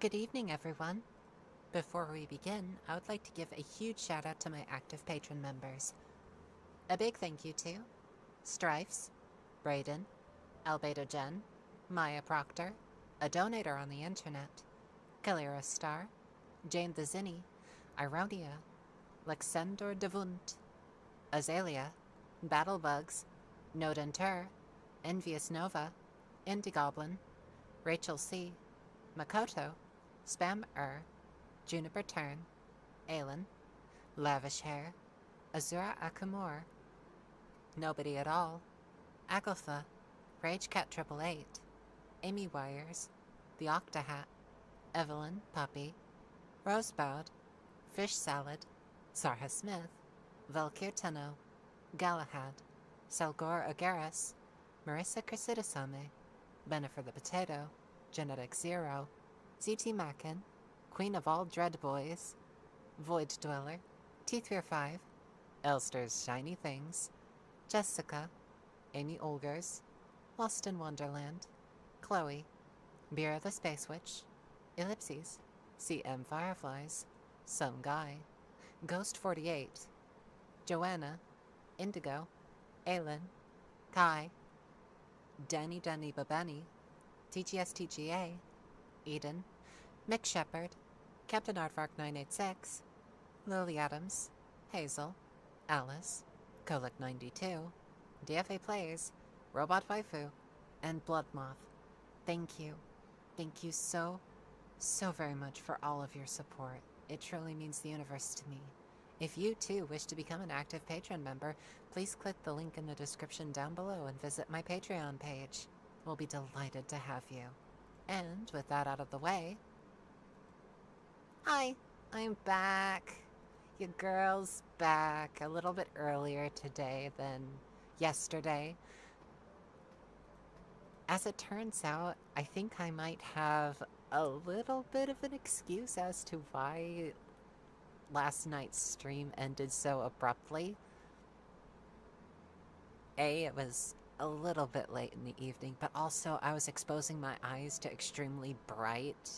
Good evening, everyone. Before we begin, I would like to give a huge shout out to my active patron members. A big thank you to Strifes, Brayden, Albedo Jen, Maya Proctor, a donator on the internet, Kalira Star, Jane the Zinni, Ironia, Lexendor Devunt, Azalea, Battlebugs, Nodentur, Envious Nova, Indie Goblin, Rachel C., Makoto, Spam Juniper Turn, Aelin, Lavish Hair, Azura Akamor, Nobody at All, Agatha, Ragecat 888, Amy Wires, The Octahat, Evelyn Puppy, Rosebud, Fish Salad, Sarha Smith, Valkyr Tenno, Galahad, Selgor Agaris, Marissa Crescidisame, Benifer the Potato, Genetic Zero, ZT Mackin, Queen of all Dread Boys, Void Dweller, T35, Elster's Shiny Things, Jessica, Amy Olgers, Lost in Wonderland, Chloe, Beera the Space Witch, Ellipses, CM Fireflies, Some Guy, Ghost 48, Joanna, Indigo, Aelin, Kai, Danny Babani, TGSTGA, Eden, Mick Shepard, Captain Aardvark 986, Lily Adams, Hazel, Alice, Kolek 92, DFA Plays, Robot Waifu, and Bloodmoth. Thank you. Thank you so very much for all of your support. It truly means the universe to me. If you too wish to become an active patron member, please click the link in the description down below and visit my Patreon page. We'll be delighted to have you. And with that out of the way, hi, I'm back. Your girl's back a little bit earlier today than yesterday. As it turns out, I think I might have a little bit of an excuse as to why last night's stream ended so abruptly. It was a little bit late in the evening, but also I was exposing my eyes to extremely bright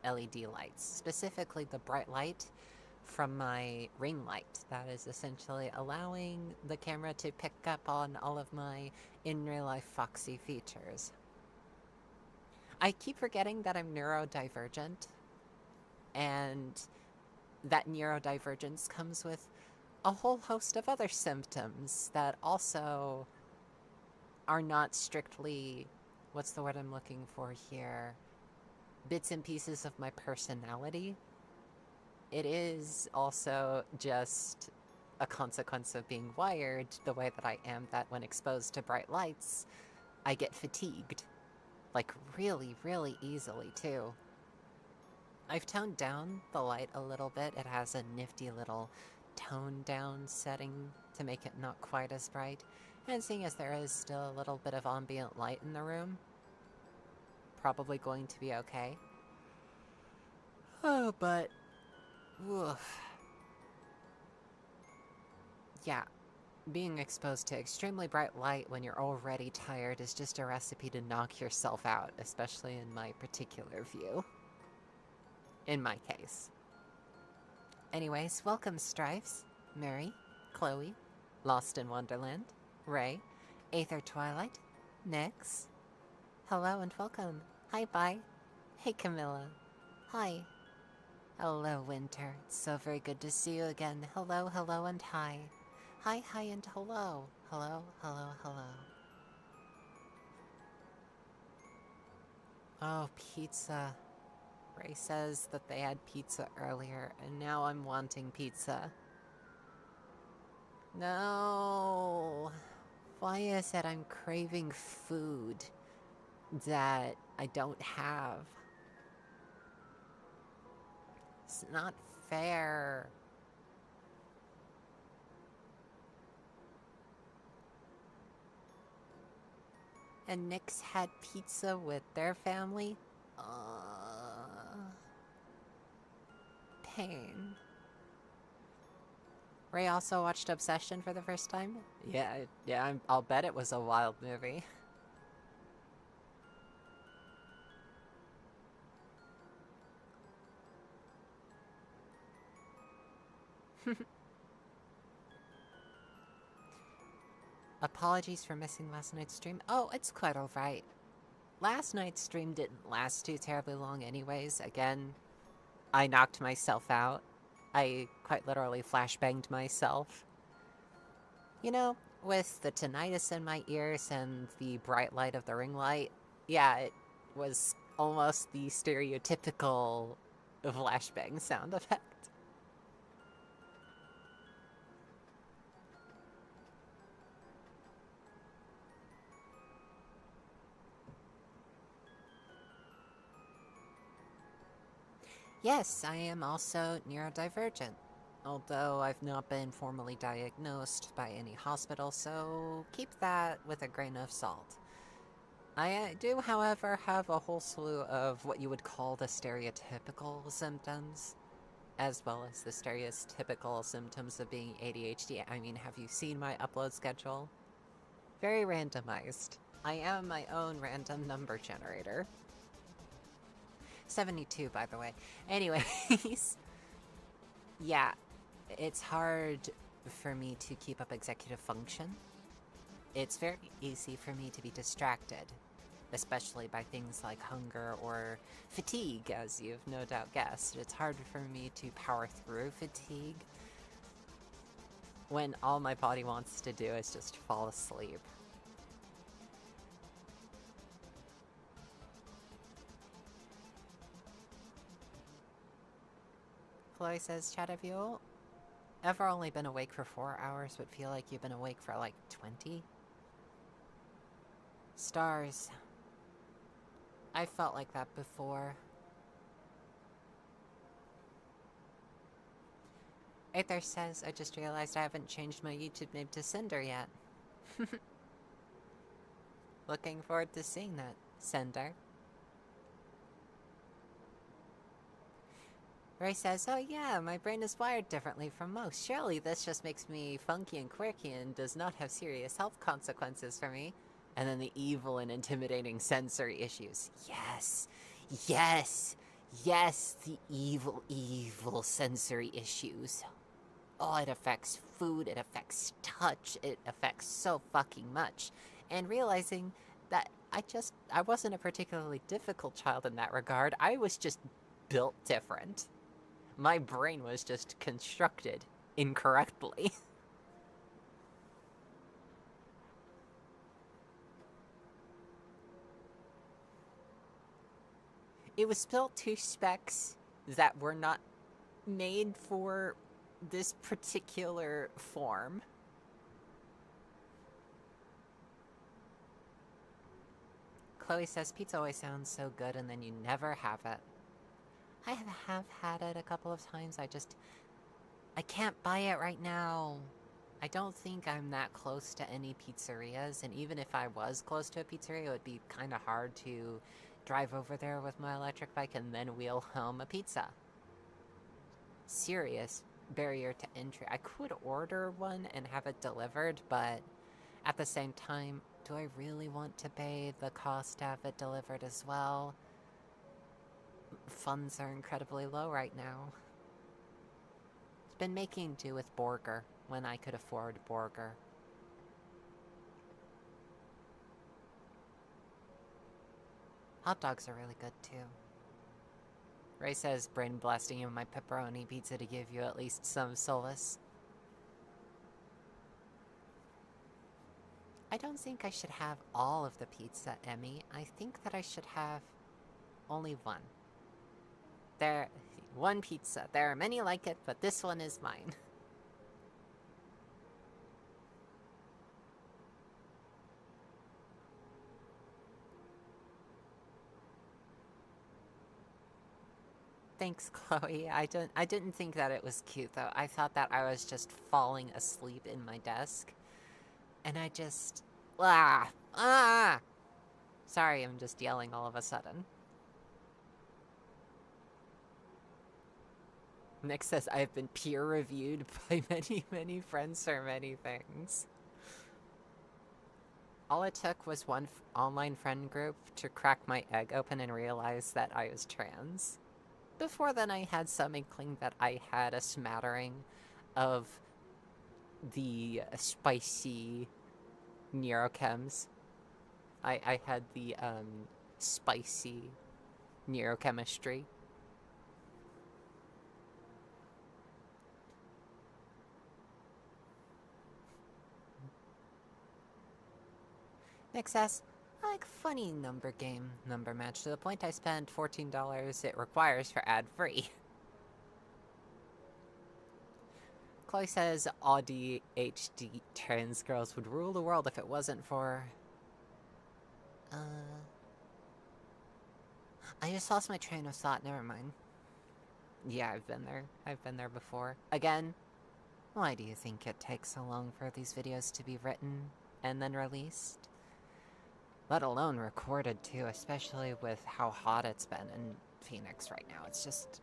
LED lights, specifically the bright light from my ring light that is essentially allowing the camera to pick up on all of my in real life foxy features. I keep forgetting that I'm neurodivergent, and that neurodivergence comes with a whole host of other symptoms that also are not strictly, what's the word I'm looking for here, bits and pieces of my personality. It is also just a consequence of being wired the way that I am, that when exposed to bright lights, I get fatigued. Like really, really easily too. I've toned down the light a little bit. It has a nifty little tone down setting to make it not quite as bright. And seeing as there is still a little bit of ambient light in the room, probably going to be okay. Oh, but woof. Yeah, being exposed to extremely bright light when you're already tired is just a recipe to knock yourself out, especially in my particular view. In my case. Anyways, welcome Strifes, Mary, Chloe, Lost in Wonderland, Ray, Aether Twilight, Nyx. Hello and welcome. Hi, bye. Hey, Camilla. Hi. Hello, Winter. It's so very good to see you again. Hello, hello, and hi. Hi, hi, and hello. Hello, hello, hello. Oh, pizza. Ray says that they had pizza earlier, and now I'm wanting pizza. No. Why is it I'm craving food that I don't have? It's not fair. And Nyx had pizza with their family? Pain. Ray also watched Obsession for the first time? Yeah, I'll bet it was a wild movie. Apologies for missing last night's stream. Oh, it's quite alright. Last night's stream didn't last too terribly long anyways. Again, I knocked myself out. I quite literally flashbanged myself. You know, with the tinnitus in my ears and the bright light of the ring light, yeah, it was almost the stereotypical flashbang sound effect. Yes, I am also neurodivergent, although I've not been formally diagnosed by any hospital, so keep that with a grain of salt. I do, however, have a whole slew of what you would call the stereotypical symptoms, as well as the stereotypical symptoms of being ADHD. I mean, have you seen my upload schedule? Very randomized. I am my own random number generator. 72, by the way. Anyways, yeah, it's hard for me to keep up executive function. It's very easy for me to be distracted, especially by things like hunger or fatigue, as you've no doubt guessed. It's hard for me to power through fatigue when all my body wants to do is just fall asleep. Chloe says, Chat, have you ever only been awake for 4 hours but feel like you've been awake for like 20? Stars. I felt like that before. Aether says, I just realized I haven't changed my YouTube name to Cinder yet. Looking forward to seeing that, Cinder. Ray says, oh yeah, my brain is wired differently from most. Surely this just makes me funky and quirky and does not have serious health consequences for me. And then the evil and intimidating sensory issues. Yes, yes, yes, the evil, evil sensory issues. Oh, it affects food, it affects touch, it affects so fucking much. And realizing that I wasn't a particularly difficult child in that regard. I was just built different. My brain was just constructed incorrectly. It was built to specs that were not made for this particular form. Chloe says, pizza always sounds so good and then you never have it. I have had it a couple of times, I can't buy it right now. I don't think I'm that close to any pizzerias, and even if I was close to a pizzeria, it would be kind of hard to drive over there with my electric bike and then wheel home a pizza. Serious barrier to entry. I could order one and have it delivered, but at the same time, do I really want to pay the cost to have it delivered as well? Funds are incredibly low right now. Been making do with burger when I could afford burger. Hot dogs are really good too. Ray says, brain blasting you my pepperoni pizza to give you at least some solace. I don't think I should have all of the pizza, Emmy. I think that I should have only one. One pizza. There are many like it, but this one is mine. Thanks, Chloe. I didn't think that it was cute, though. I thought that I was just falling asleep in my desk. And I just... Sorry, I'm just yelling all of a sudden. Nick says, I have been peer-reviewed by many, many friends for many things. All it took was one online friend group to crack my egg open and realize that I was trans. Before then, I had some inkling that I had a smattering of the spicy neurochems. I had the spicy neurochemistry. Nick says, I like funny number game, number match, to the point I spent $14 it requires for ad-free. Chloe says, Audi HD trans girls would rule the world if it wasn't for... I just lost my train of thought, never mind. Yeah, I've been there. I've been there before. Again, why do you think it takes so long for these videos to be written and then released? Let alone recorded, too, especially with how hot it's been in Phoenix right now. It's just...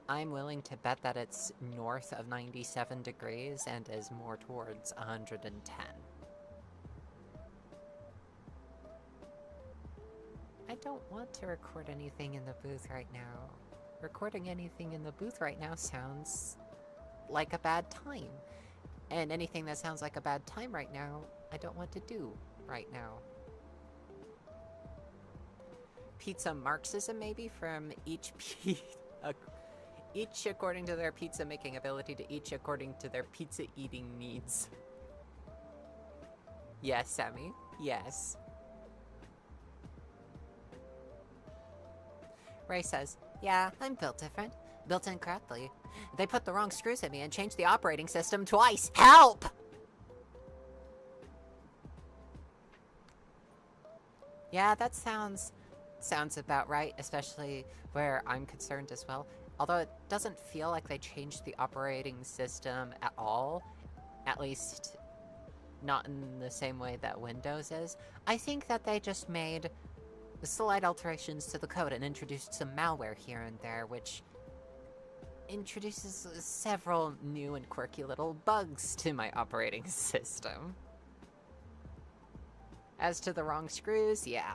I'm willing to bet that it's north of 97 degrees and is more towards 110. I don't want to record anything in the booth right now. Recording anything in the booth right now sounds like a bad time. And anything that sounds like a bad time right now, I don't want to do right now. Pizza Marxism, maybe, from each each according to their pizza making ability to each according to their pizza eating needs. Yes, Sammy. Yes. Ray says, yeah, I'm built different. Built incorrectly. They put the wrong screws in me and changed the operating system twice. Help! Yeah, that sounds about right, especially where I'm concerned as well. Although it doesn't feel like they changed the operating system at all, at least not in the same way that Windows is. I think that they just made slight alterations to the code and introduced some malware here and there, which introduces several new and quirky little bugs to my operating system. As to the wrong screws, yeah.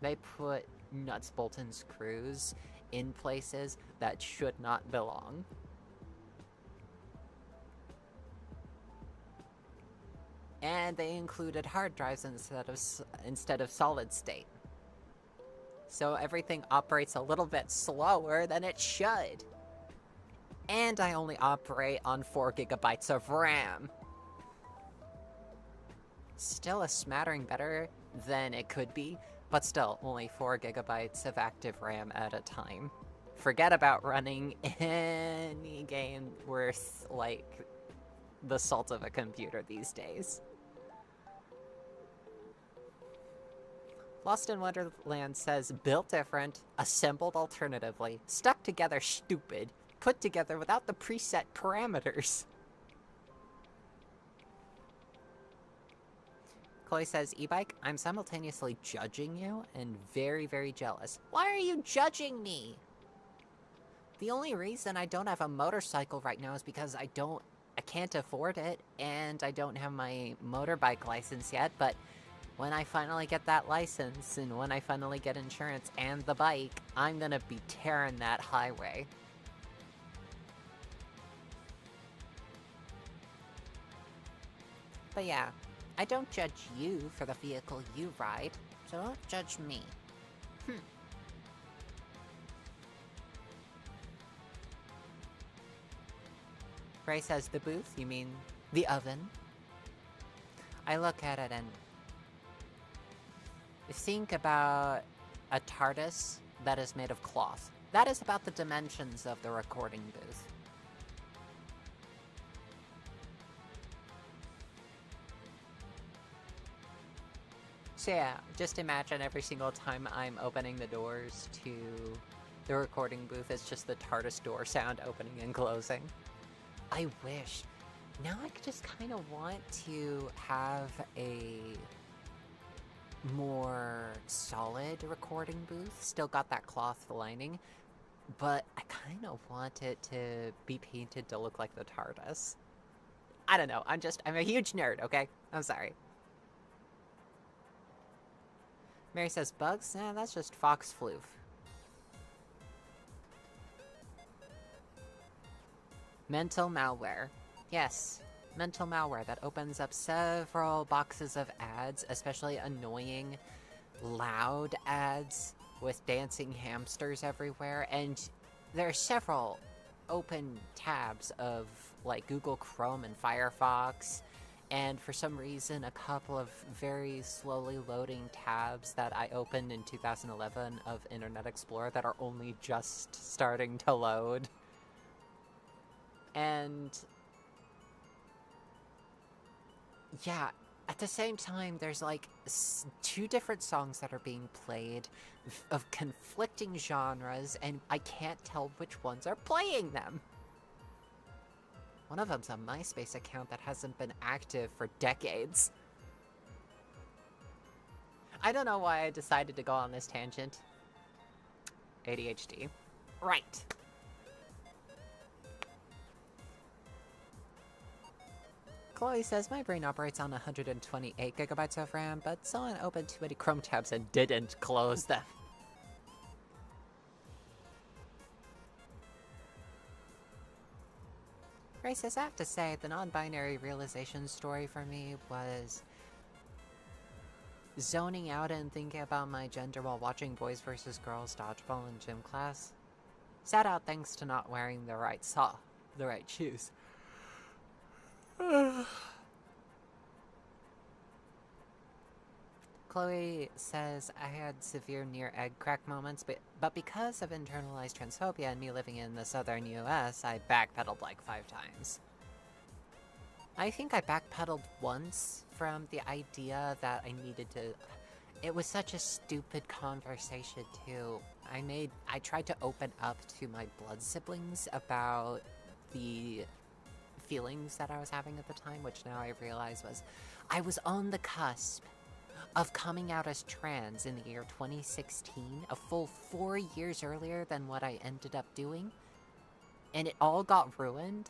They put nuts, bolts, and screws in places that should not belong. And they included hard drives instead of solid state. So everything operates a little bit slower than it should. And I only operate on 4 gigabytes of RAM. Still a smattering better than it could be, but still only 4 gigabytes of active RAM at a time. Forget about running any game worth, like, the salt of a computer these days. Lost in Wonderland says, built different, assembled alternatively, stuck together stupid, put together without the preset parameters. Chloe says, e-bike, I'm simultaneously judging you and very, very jealous. Why are you judging me? The only reason I don't have a motorcycle right now is because I can't afford it, and I don't have my motorbike license yet, but when I finally get that license, and when I finally get insurance and the bike, I'm gonna be tearing that highway. But yeah, I don't judge you for the vehicle you ride, so don't judge me. Ray says, the booth? You mean the oven? I look at it and think about a TARDIS that is made of cloth. That is about the dimensions of the recording booth. So yeah, just imagine every single time I'm opening the doors to the recording booth, it's just the TARDIS door sound opening and closing. I wish. Now I just kind of want to have a more solid recording booth. Still got that cloth lining, but I kind of want it to be painted to look like the TARDIS. I don't know, I'm a huge nerd, okay? I'm sorry. Mary says, bugs? Nah, that's just fox floof. Mental malware. Yes, mental malware that opens up several boxes of ads, especially annoying, loud ads with dancing hamsters everywhere. And there are several open tabs of like Google Chrome and Firefox, and for some reason a couple of very slowly loading tabs that I opened in 2011 of Internet Explorer that are only just starting to load. And yeah, at the same time, there's like two different songs that are being played of conflicting genres, and I can't tell which ones are playing them. One of them's a MySpace account that hasn't been active for decades. I don't know why I decided to go on this tangent. ADHD. Right. Chloe says, my brain operates on 128 gigabytes of RAM, but someone opened too many Chrome tabs and didn't close them. Grace says, I have to say, the non-binary realization story for me was zoning out and thinking about my gender while watching boys versus girls dodgeball in gym class. Sat out thanks to not wearing the right shoes. Chloe says, I had severe near egg crack moments, but because of internalized transphobia and me living in the southern US, I backpedaled like 5 times. I think I backpedaled once from the idea that I needed to... It was such a stupid conversation, too. I tried to open up to my blood siblings about the feelings that I was having at the time, which now I realize was I was on the cusp of coming out as trans in the year 2016, a full 4 years earlier than what I ended up doing. And it all got ruined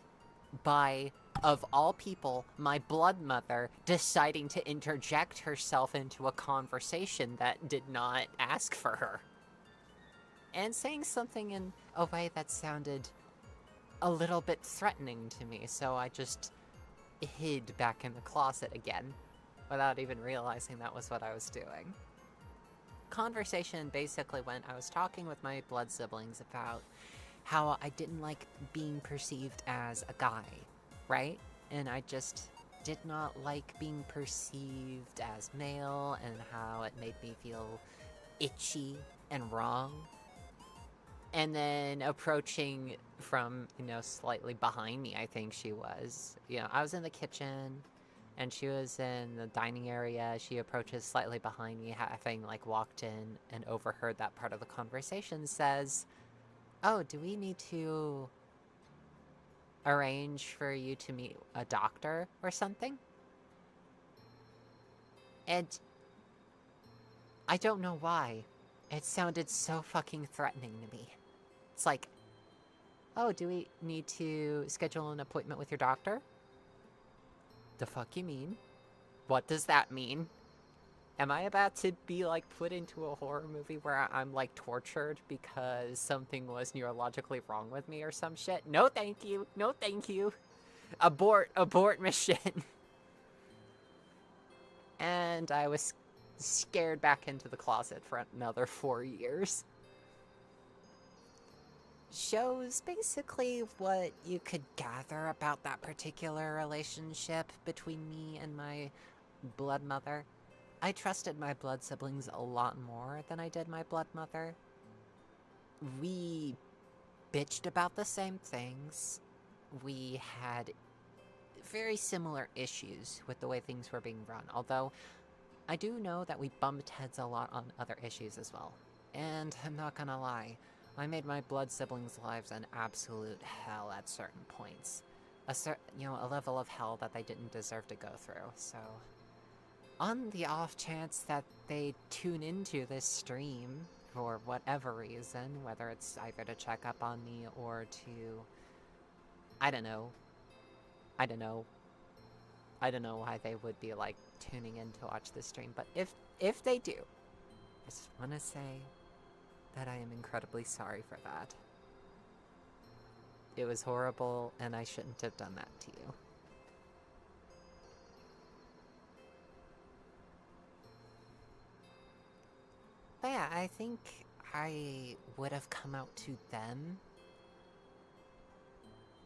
by, of all people, my blood mother deciding to interject herself into a conversation that did not ask for her. And saying something in a way that sounded a little bit threatening to me, so I just hid back in the closet again, without even realizing that was what I was doing. Conversation basically went, I was talking with my blood siblings about how I didn't like being perceived as a guy, right? And I just did not like being perceived as male, and how it made me feel itchy and wrong. And then approaching from, slightly behind me, I think she was. I was in the kitchen, and she was in the dining area. She approaches slightly behind me, having, walked in and overheard that part of the conversation, says, oh, do we need to arrange for you to meet a doctor or something? And I don't know why. It sounded so fucking threatening to me. It's like, oh, do we need to schedule an appointment with your doctor? The fuck you mean? What does that mean? Am I about to be, put into a horror movie where I'm, tortured because something was neurologically wrong with me or some shit? No thank you. No thank you. Abort mission. And I was scared back into the closet for another 4 years. Shows basically what you could gather about that particular relationship between me and my blood mother. I trusted my blood siblings a lot more than I did my blood mother. We bitched about the same things. We had very similar issues with the way things were being run, although I do know that we bumped heads a lot on other issues as well. And I'm not gonna lie, I made my blood siblings' lives an absolute hell at certain points. A level of hell that they didn't deserve to go through, so... On the off chance that they tune into this stream for whatever reason, whether it's either to check up on me or to... I don't know why they would be, tuning in to watch this stream, but if they do, I just want to say that I am incredibly sorry for that. It was horrible, and I shouldn't have done that to you. But yeah, I think I would have come out to them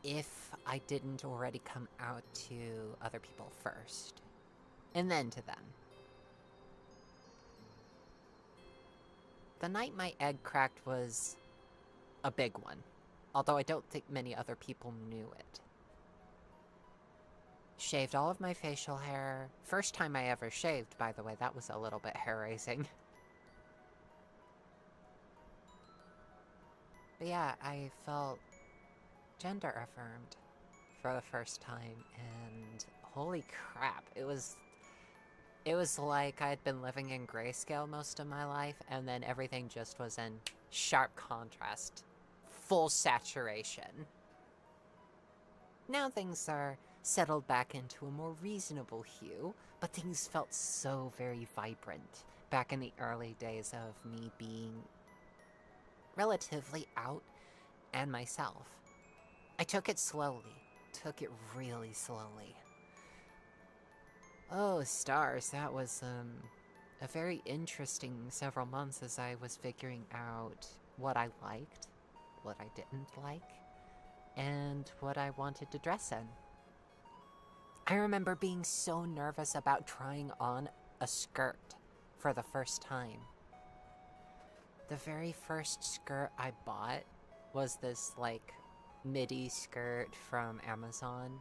if I didn't already come out to other people first. And then to them. The night my egg cracked was a big one, although I don't think many other people knew it. Shaved all of my facial hair. First time I ever shaved, by the way, that was a little bit hair-raising. But yeah, I felt gender affirmed for the first time, and holy crap, it was like I'd been living in grayscale most of my life, and then everything just was in sharp contrast. Full saturation. Now things are settled back into a more reasonable hue, but things felt so very vibrant back in the early days of me being relatively out and myself. I took it slowly. Took it really slowly. Oh, stars, that was a very interesting several months as I was figuring out what I liked, what I didn't like, and what I wanted to dress in. I remember being so nervous about trying on a skirt for the first time. The very first skirt I bought was this, like, midi skirt from Amazon.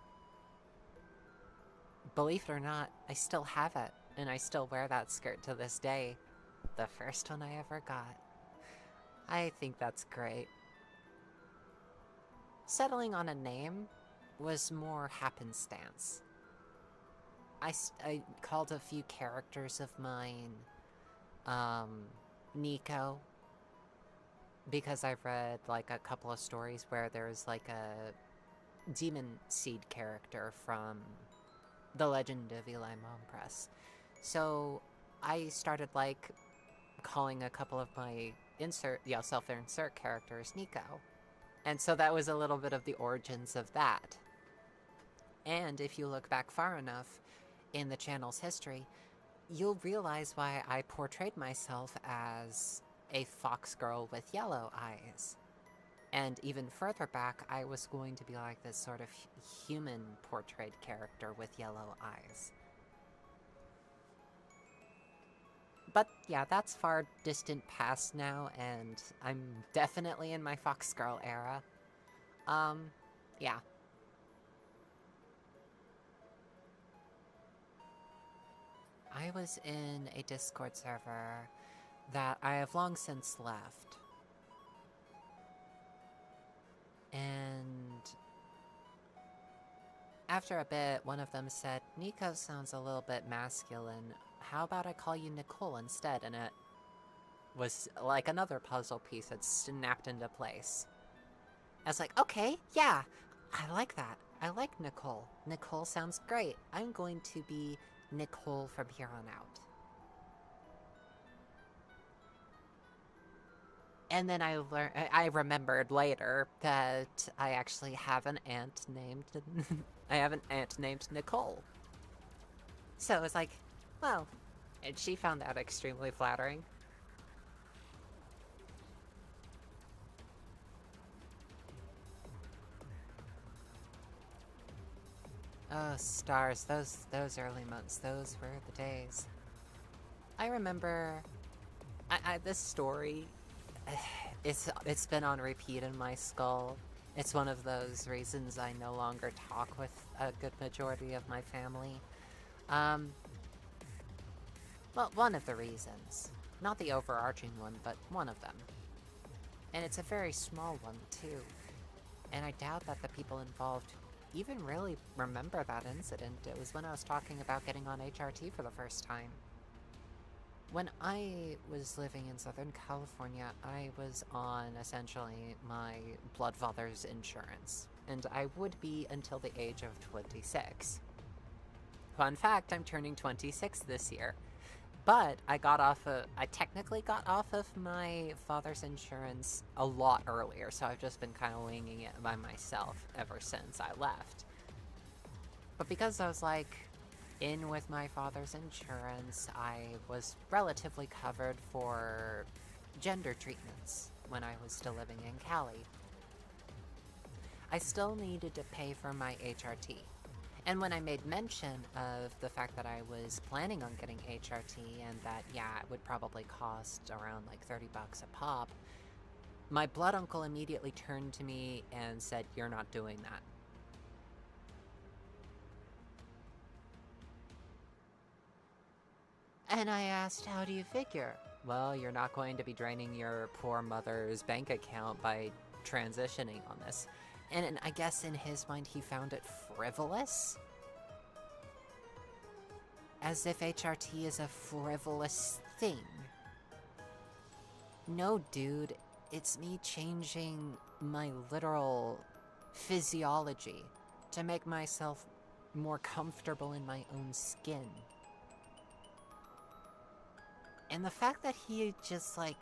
Believe it or not, I still have it, and I still wear that skirt to this day. The first one I ever got. I think that's great. Settling on a name was more happenstance. I called a few characters of mine, Nico, because I've read, like, a couple of stories where there's, like, a demon seed character from The Legend of Eli Mompress. So I started, like, calling a couple of my self-insert characters Nico. And so that was a little bit of the origins of that. And if you look back far enough in the channel's history, you'll realize why I portrayed myself as a fox girl with yellow eyes. And even further back, I was going to be like this sort of human portrayed character with yellow eyes. But yeah, that's far distant past now, and I'm definitely in my fox girl era. Yeah. I was in a Discord server that I have long since left. And after a bit, one of them said, Nico sounds a little bit masculine. How about I call you Nicole instead? And it was like another puzzle piece that snapped into place. I was like, okay, yeah, I like that. I like Nicole. Nicole sounds great. I'm going to be Nicole from here on out. And then I remembered later that I actually have an aunt named Nicole. So it's like, well, and she found that extremely flattering. Oh, stars, those early months, those were the days. I remember, this story, it's been on repeat in my skull. It's one of those reasons I no longer talk with a good majority of my family. Well, one of the reasons. Not the overarching one, but one of them. And it's a very small one, too. And I doubt that the people involved even really remember that incident. It was when I was talking about getting on HRT for the first time. When I was living in Southern California, I was on, essentially, my blood father's insurance. And I would be until the age of 26. Fun fact, I'm turning 26 this year. But I technically got off of my father's insurance a lot earlier, so I've just been kind of winging it by myself ever since I left. But because I was, like, in with my father's insurance, I was relatively covered for gender treatments when I was still living in Cali. I still needed to pay for my HRT. And when I made mention of the fact that I was planning on getting HRT and that, yeah, it would probably cost around like $30 a pop, my blood uncle immediately turned to me and said, "You're not doing that." And I asked, "How do you figure?" "Well, you're not going to be draining your poor mother's bank account by transitioning on this." And I guess in his mind he found it frivolous? As if HRT is a frivolous thing. No, dude, it's me changing my literal physiology to make myself more comfortable in my own skin. And the fact that he just, like,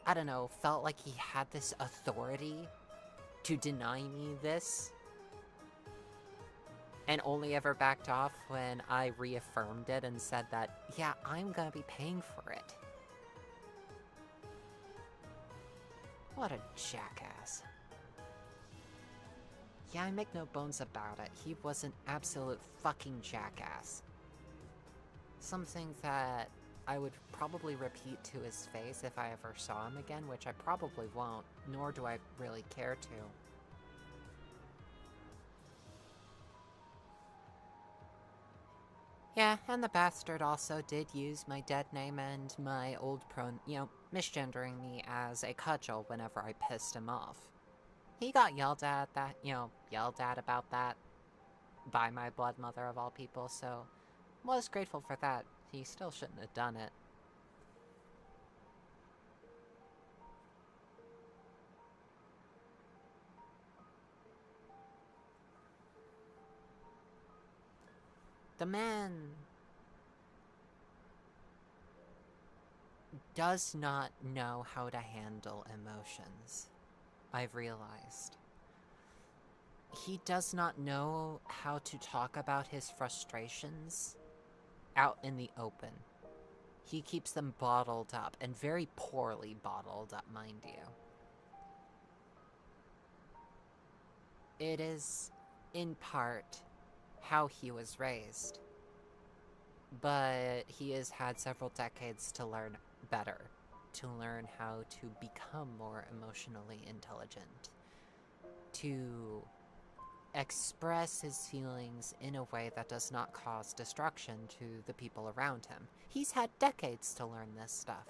I don't know, felt like he had this authority to deny me this, and only ever backed off when I reaffirmed it and said that, yeah, I'm gonna be paying for it. What a jackass. Yeah, I make no bones about it. He was an absolute fucking jackass. Something that I would probably repeat to his face if I ever saw him again, which I probably won't, nor do I really care to. Yeah, and the bastard also did use my dead name and my old misgendering me as a cudgel whenever I pissed him off. He got yelled at about that by my blood mother of all people, so was grateful for that. He still shouldn't have done it. The man does not know how to handle emotions, I've realized. He does not know how to talk about his frustrations out in the open. He keeps them bottled up, and very poorly bottled up, mind you. It is, in part, how he was raised. But he has had several decades to learn better, to learn how to become more emotionally intelligent, to express his feelings in a way that does not cause destruction to the people around him. He's had decades to learn this stuff.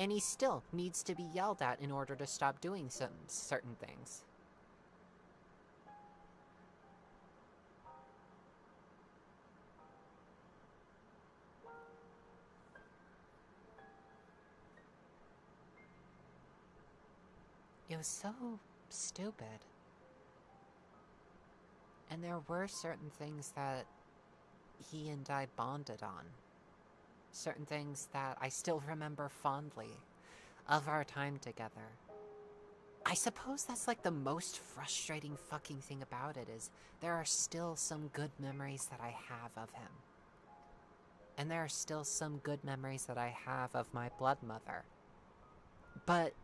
And he still needs to be yelled at in order to stop doing certain things. It was so stupid. And there were certain things that he and I bonded on. Certain things that I still remember fondly of our time together. I suppose that's like the most frustrating fucking thing about it is there are still some good memories that I have of him. And there are still some good memories that I have of my blood mother. But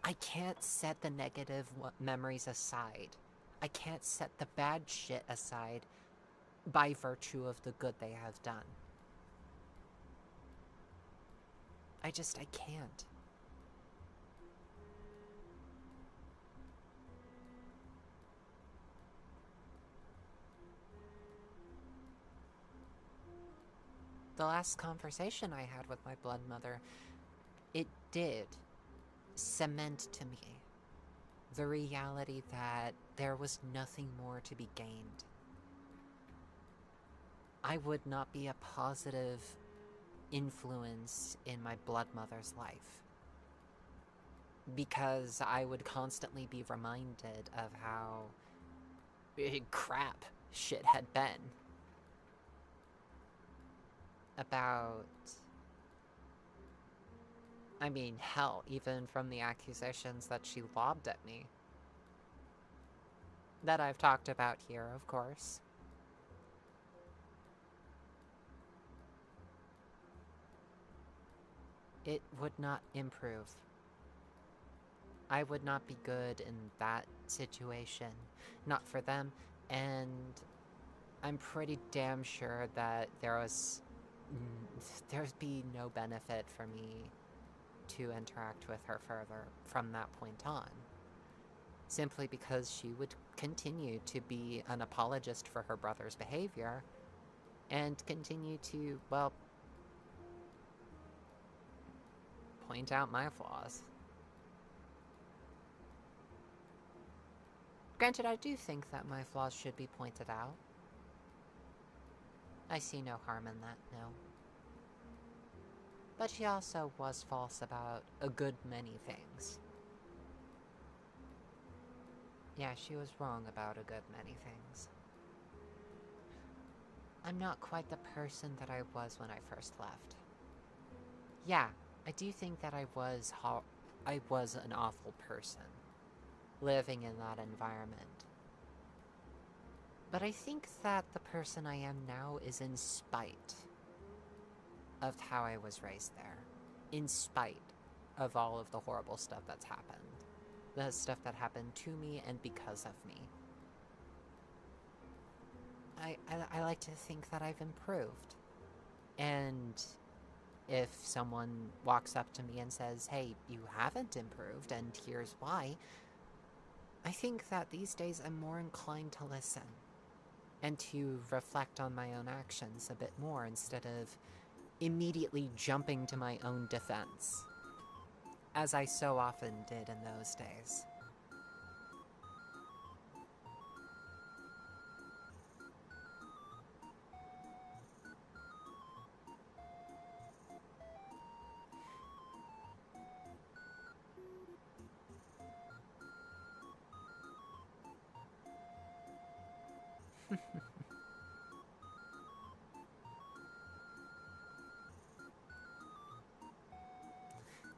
I can't set the negative memories aside. I can't set the bad shit aside by virtue of the good they have done. I can't. The last conversation I had with my blood mother, it did cement to me the reality that there was nothing more to be gained. I would not be a positive influence in my blood mother's life, because I would constantly be reminded of how crap shit had been. about... I mean, hell, even from the accusations that she lobbed at me. That I've talked about here, of course. It would not improve. I would not be good in that situation. Not for them, and I'm pretty damn sure that there'd be no benefit for me to interact with her further from that point on. Simply because she would continue to be an apologist for her brother's behavior and continue to, well, point out my flaws. Granted, I do think that my flaws should be pointed out. I see no harm in that, no. But she also was false about a good many things. Yeah, she was wrong about a good many things. I'm not quite the person that I was when I first left. Yeah, I do think that I was an awful person, living in that environment. But I think that the person I am now is in spite of how I was raised there. In spite of all of the horrible stuff that's happened. The stuff that happened to me and because of me. I like to think that I've improved. And if someone walks up to me and says, hey, you haven't improved, and here's why, I think that these days I'm more inclined to listen. And to reflect on my own actions a bit more instead of immediately jumping to my own defense. As I so often did in those days.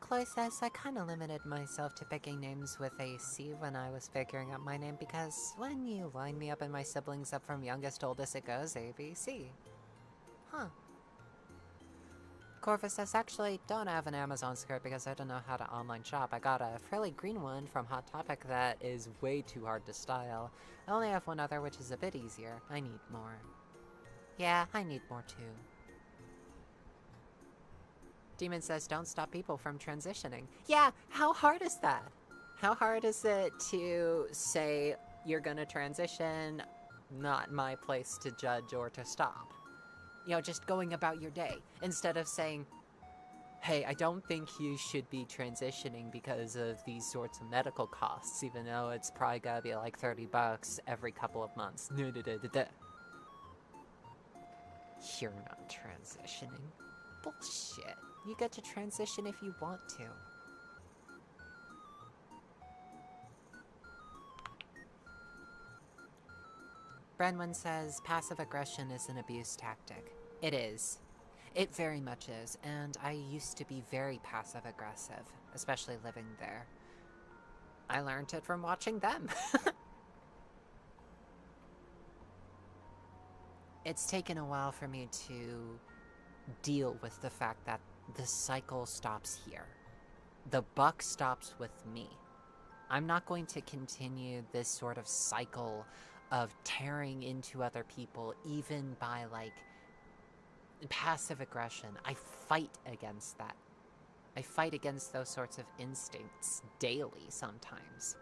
Chloe says, I kinda limited myself to picking names with a C when I was figuring out my name because when you line me up and my siblings up from youngest to oldest, it goes A, B, C. Huh. Corvus says, actually, don't have an Amazon skirt because I don't know how to online shop. I got a frilly green one from Hot Topic that is way too hard to style. I only have one other, which is a bit easier. I need more. Yeah, I need more too. Demon says, don't stop people from transitioning. Yeah, how hard is that? How hard is it to say, you're gonna transition, not my place to judge or to stop? You know, just going about your day, instead of saying, hey, I don't think you should be transitioning because of these sorts of medical costs, even though it's probably gotta be like $30 every couple of months. You're not transitioning. Bullshit. You get to transition if you want to. Brenwyn says, passive aggression is an abuse tactic. It is. It very much is, and I used to be very passive aggressive, especially living there. I learned it from watching them. It's taken a while for me to deal with the fact that the cycle stops here. The buck stops with me. I'm not going to continue this sort of cycle of tearing into other people, even by, like, passive aggression. I fight against that. I fight against those sorts of instincts daily sometimes.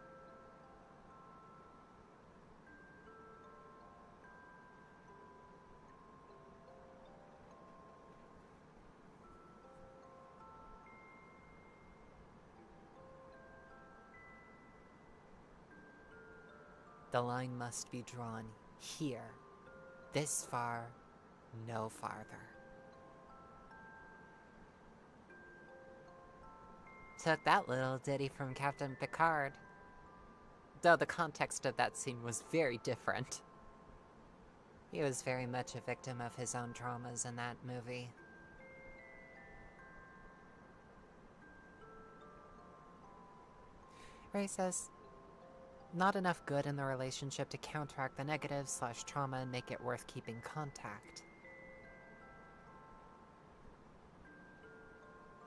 The line must be drawn here. This far, no farther. Took that little ditty from Captain Picard. Though the context of that scene was very different. He was very much a victim of his own traumas in that movie. Ray says, not enough good in the relationship to counteract the negative/trauma and make it worth keeping contact.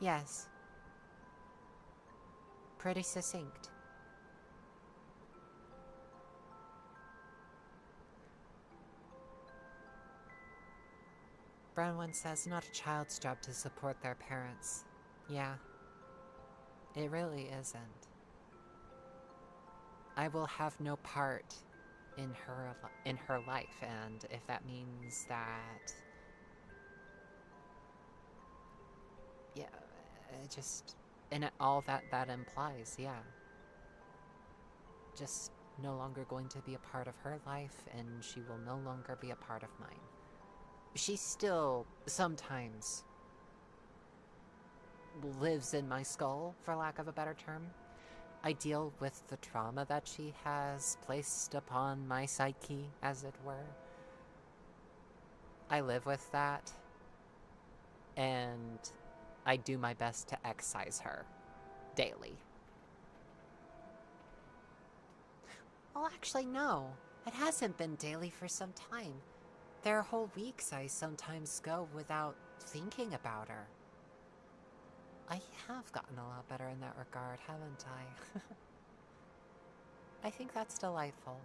Yes. Pretty succinct. Bronwyn says, not a child's job to support their parents. Yeah. It really isn't. I will have no part in her life, and if that means that... Yeah, just... And all that implies, yeah. Just no longer going to be a part of her life, and she will no longer be a part of mine. She still, sometimes, lives in my skull, for lack of a better term. I deal with the trauma that she has placed upon my psyche, as it were. I live with that, and I do my best to excise her daily. Well, actually, no. It hasn't been daily for some time. There are whole weeks I sometimes go without thinking about her. I have gotten a lot better in that regard, haven't I? I think that's delightful.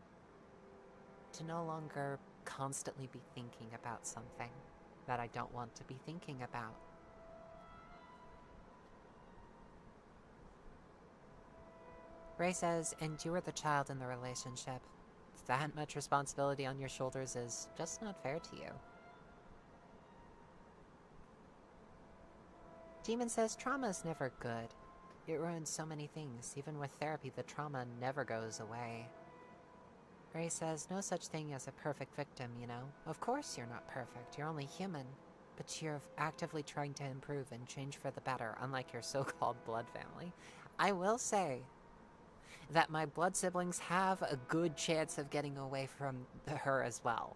To no longer constantly be thinking about something that I don't want to be thinking about. Ray says, and you were the child in the relationship. That much responsibility on your shoulders is just not fair to you. Demon says, trauma is never good. It ruins so many things. Even with therapy, the trauma never goes away. Ray says, no such thing as a perfect victim, you know? Of course you're not perfect. You're only human. But you're actively trying to improve and change for the better, unlike your so-called blood family. I will say that my blood siblings have a good chance of getting away from her as well.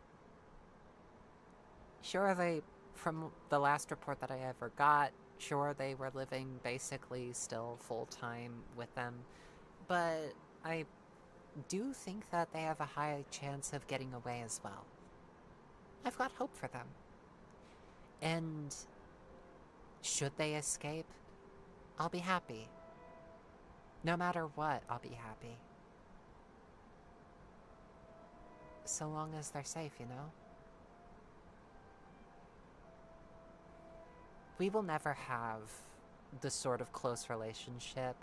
Sure, from the last report that I ever got, sure, they were living basically still full-time with them, but I do think that they have a high chance of getting away as well. I've got hope for them. And should they escape, I'll be happy. No matter what, I'll be happy. So long as they're safe, you know? We will never have the sort of close relationship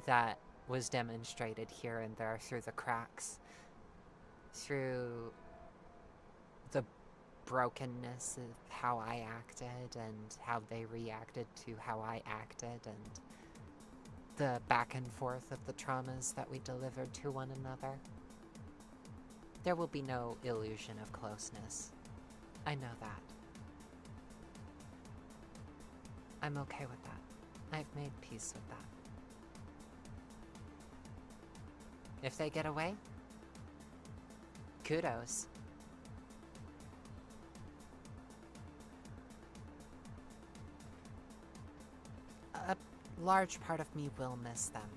that was demonstrated here and there through the cracks. Through the brokenness of how I acted and how they reacted to how I acted, and the back and forth of the traumas that we delivered to one another. There will be no illusion of closeness. I know that. I'm okay with that. I've made peace with that. If they get away, kudos. A large part of me will miss them.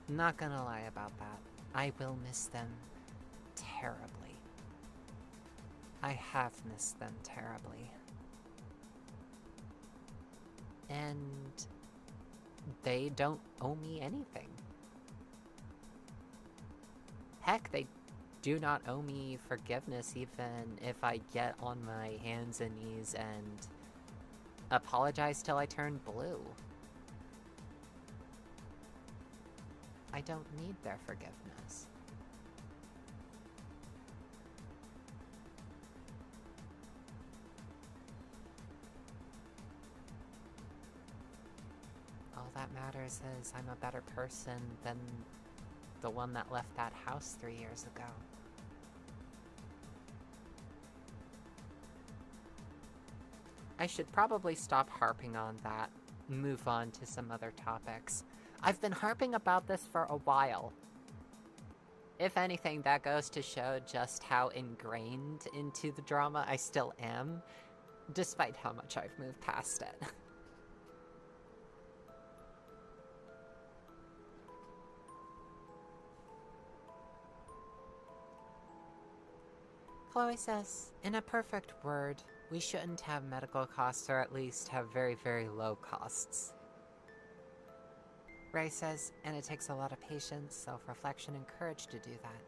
Not gonna lie about that. I will miss them terribly. I have missed them terribly. And they don't owe me anything. Heck, they do not owe me forgiveness even if I get on my hands and knees and apologize till I turn blue. I don't need their forgiveness. All that matters is I'm a better person than the one that left that house 3 years ago. I should probably stop harping on that, move on to some other topics. I've been harping about this for a while. If anything, that goes to show just how ingrained into the drama I still am, despite how much I've moved past it. Chloe says, in a perfect word, we shouldn't have medical costs, or at least have very, very low costs. Ray says, and it takes a lot of patience, self-reflection, and courage to do that.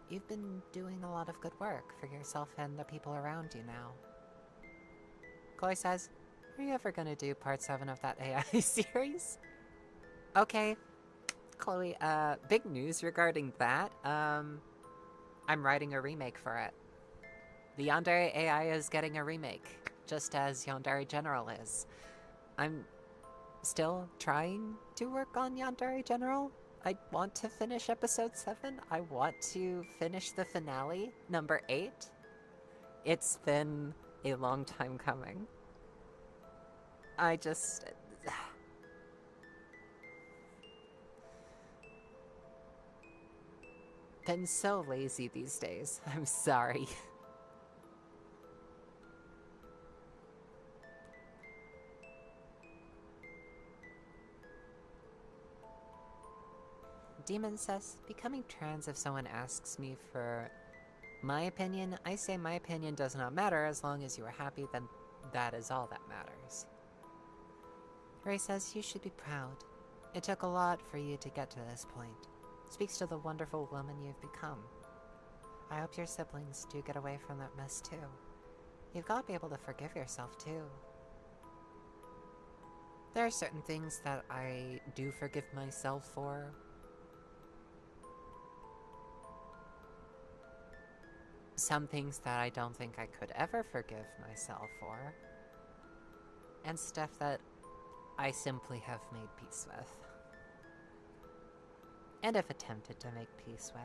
You've been doing a lot of good work for yourself and the people around you now. Chloe says, are you ever gonna do part 7 of that AI series? Okay, Chloe, big news regarding that. I'm writing a remake for it. The Yandere AI is getting a remake, just as Yandere General is. I'm still trying to work on Yandere General. I want to finish episode 7. I want to finish the finale, number 8. It's been a long time coming. I just... been so lazy these days. I'm sorry. Demon says, becoming trans, if someone asks me for my opinion, I say my opinion does not matter. As long as you are happy, then that is all that matters. Ray says, you should be proud. It took a lot for you to get to this point. Speaks to the wonderful woman you've become. I hope your siblings do get away from that mess too. You've got to be able to forgive yourself too. There are certain things that I do forgive myself for. Some things that I don't think I could ever forgive myself for. And stuff that I simply have made peace with. And have attempted to make peace with.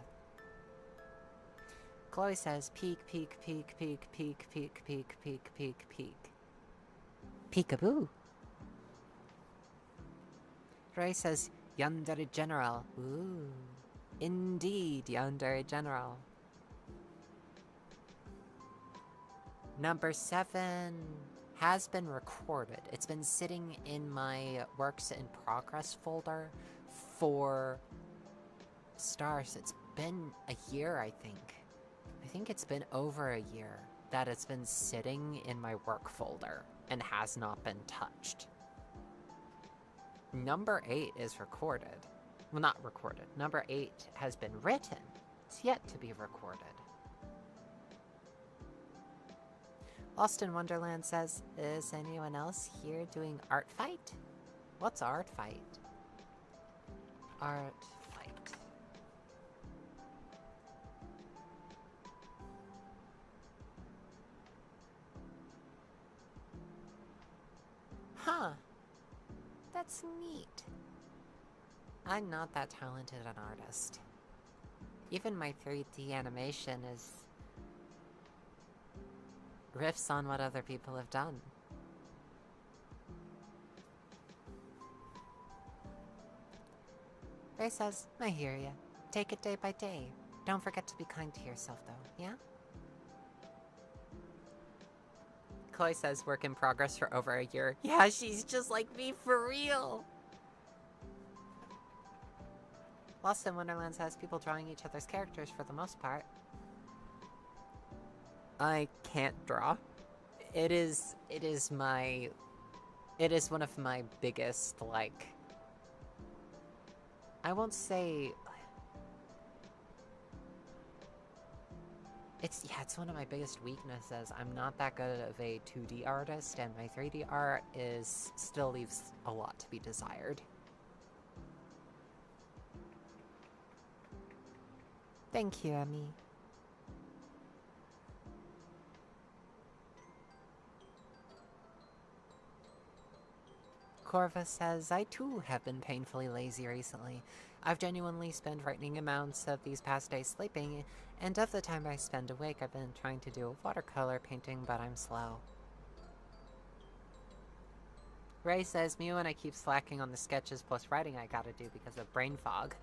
Chloe says, peek, peek, peek, peek, peek, peek, peek, peek, peek, peek. Peekaboo. Ray says, Yandere General. Ooh. Indeed, Yandere General. Number 7 has been recorded. It's been sitting in my works in progress folder for stars. It's been a year, I think. I think it's been over a year that it's been sitting in my work folder and has not been touched. Number 8 is recorded. Well, not recorded. Number 8 has been written. It's yet to be recorded. Lost in Wonderland says, is anyone else here doing art fight? What's art fight? Art fight. Huh. That's neat. I'm not that talented an artist. Even my 3D animation is riffs on what other people have done. Ray says, I hear ya. Take it day by day. Don't forget to be kind to yourself, though, yeah? Chloe says, work in progress for over a year. Yeah, she's just like me for real! Lost in Wonderland says, people drawing each other's characters for the most part. I can't draw. It is one of my biggest, like, I won't say, it's one of my biggest weaknesses. I'm not that good of a 2D artist, and my 3D art still leaves a lot to be desired. Thank you, Emmy. Corva says, I too have been painfully lazy recently. I've genuinely spent frightening amounts of these past days sleeping, and of the time I spend awake I've been trying to do watercolor painting, but I'm slow. Ray says, me when I keep slacking on the sketches plus writing I gotta do because of brain fog.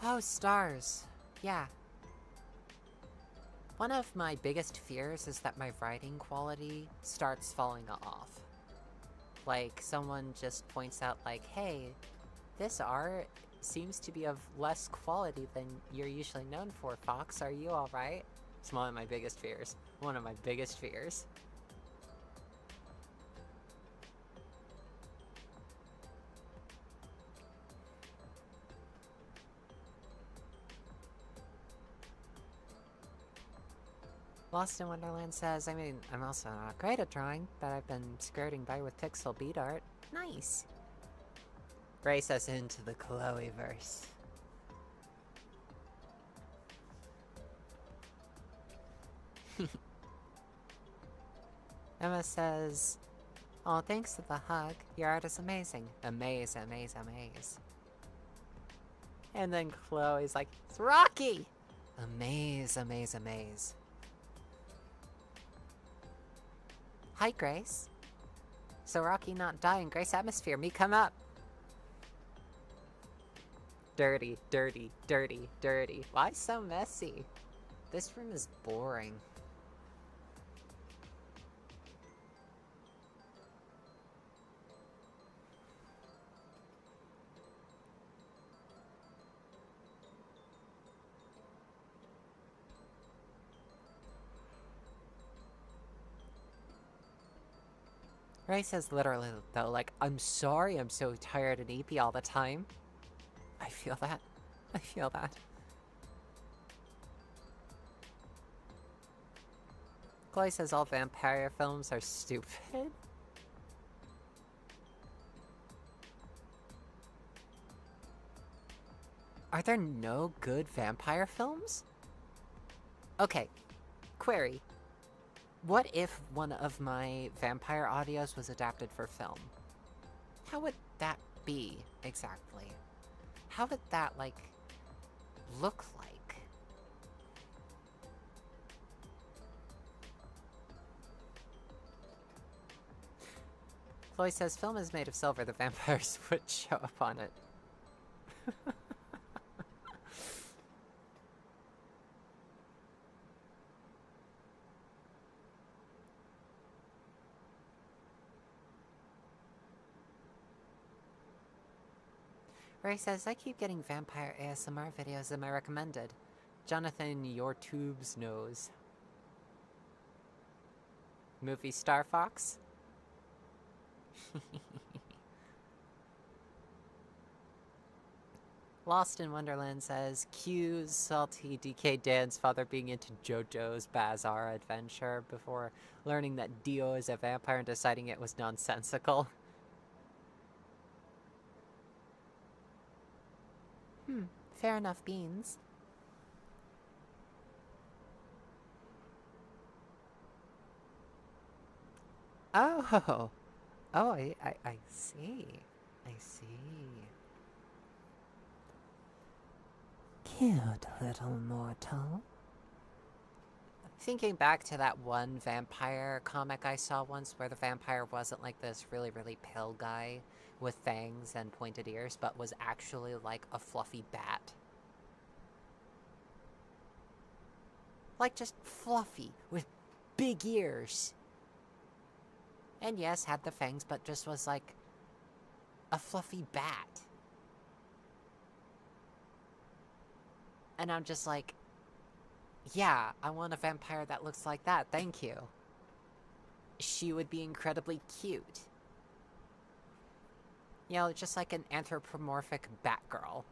Oh, stars. Yeah. One of my biggest fears is that my writing quality starts falling off. Like, someone just points out, like, hey, this art seems to be of less quality than you're usually known for, Fox. Are you alright? It's one of my biggest fears. One of my biggest fears. Lost in Wonderland says, I mean, I'm also not great at drawing, but I've been skirting by with pixel bead art. Nice! Race us into the Chloe-verse. Emma says, oh, thanks for the hug. Your art is amazing. Amaze, amaze, amaze. And then Chloe's like, it's Rocky! Amaze, amaze, amaze. Hi, Grace. So Rocky not die in Grace atmosphere. Me come up. Dirty, dirty, dirty, dirty. Why so messy? This room is boring. Ray says literally, though, like, I'm sorry I'm so tired and eepy all the time. I feel that. I feel that. Chloe says all vampire films are stupid. Are there no good vampire films? Okay, query. What if one of my vampire audios was adapted for film? How would that be, exactly? How would that, like, look like? Chloe says, film is made of silver, the vampires would show up on it. Ray says, I keep getting vampire ASMR videos in my recommended. Jonathan, your tubes knows. Movie Star Fox? Lost in Wonderland says, Q's salty DK Dan's father being into JoJo's Bazaar adventure before learning that Dio is a vampire and deciding it was nonsensical. Fair enough, beans. Oh! Oh, I see. I see. Cute little mortal. Thinking back to that one vampire comic I saw once where the vampire wasn't like this really, really pale guy with fangs and pointed ears, but was actually like a fluffy bat. Like just fluffy, with big ears. And yes, had the fangs, but just was like a fluffy bat. And I'm just like, yeah, I want a vampire that looks like that, thank you. She would be incredibly cute. You know, just like an anthropomorphic Batgirl.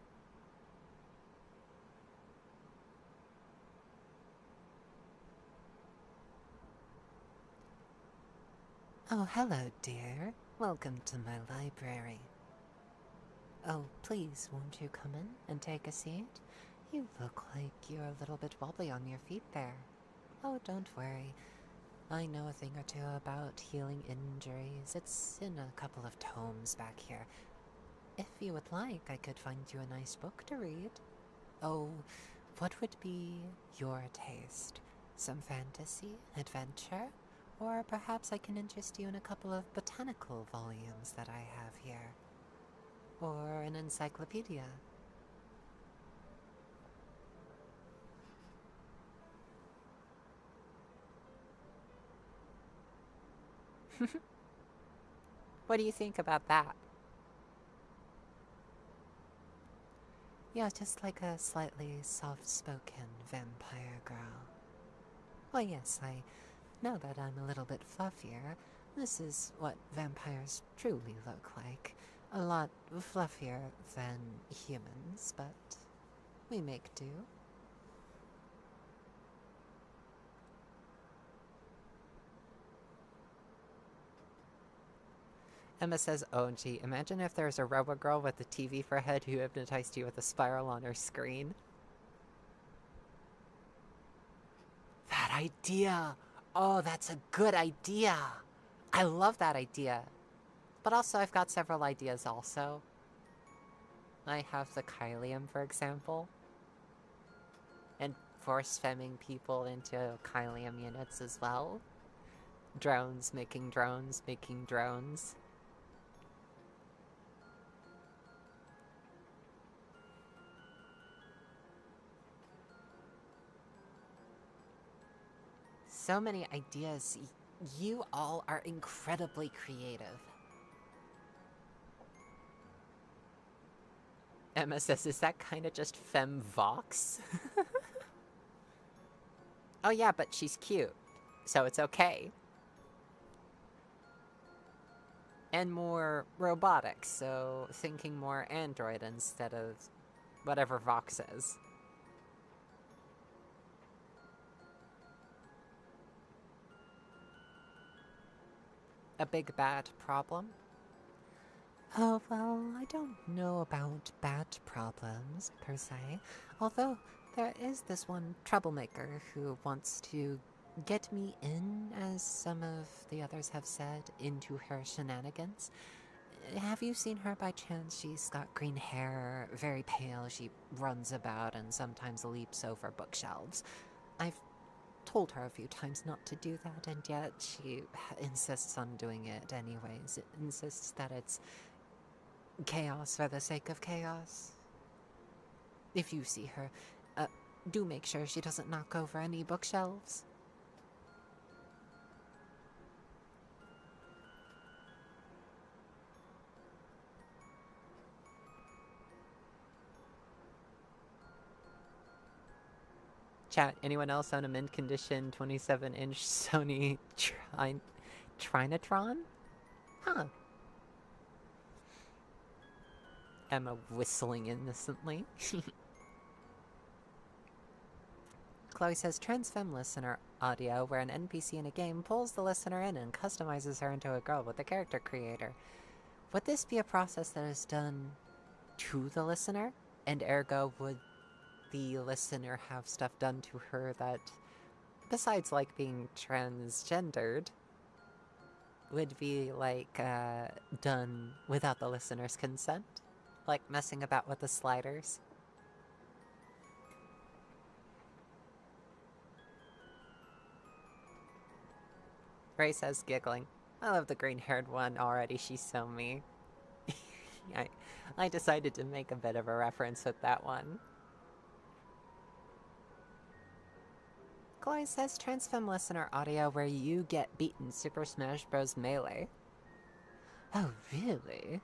Oh, hello, dear. Welcome to my library. Oh, please, won't you come in and take a seat? You look like you're a little bit wobbly on your feet there. Oh, don't worry. I know a thing or two about healing injuries. It's in a couple of tomes back here. If you would like, I could find you a nice book to read. Oh, what would be your taste? Some fantasy, adventure? Or perhaps I can interest you in a couple of botanical volumes that I have here. Or an encyclopedia. What do you think about that? Yeah, just like a slightly soft-spoken vampire girl. Well, yes, I know that I'm a little bit fluffier. This is what vampires truly look like. A lot fluffier than humans, but we make do. Emma says, oh gee, imagine if there's a robot girl with a TV for a head who hypnotized you with a spiral on her screen. That idea! Oh, that's a good idea! I love that idea. But also, I've got several ideas also. I have the Kylium, for example. And force-femming people into Kylium units as well. Drones making drones making drones. So many ideas. You all are incredibly creative. Emma says, is that kind of just femme vox? Oh yeah, but she's cute, so it's okay. And more robotic, so thinking more android instead of whatever Vox is. A big bad problem? Oh, well, I don't know about bad problems, per se. Although, there is this one troublemaker who wants to get me in, as some of the others have said, into her shenanigans. Have you seen her by chance? She's got green hair, very pale, she runs about and sometimes leaps over bookshelves. I've told her a few times not to do that, and yet she insists on doing it anyways. It insists that it's chaos for the sake of chaos. If you see her, do make sure she doesn't knock over any bookshelves. Chat, anyone else on a mint condition 27-inch Sony Trinitron? Huh. Emma whistling innocently. Chloe says, Transfem listener audio, where an NPC in a game pulls the listener in and customizes her into a girl with the character creator. Would this be a process that is done to the listener? And ergo, would the listener have stuff done to her that, besides like being transgendered, would be like done without the listener's consent? Like messing about with the sliders? Ray says, giggling, I love the green-haired one already, she's so me. I decided to make a bit of a reference with that one. Chloe says, Transfem listener audio where you get beaten Super Smash Bros. Melee. Oh, really?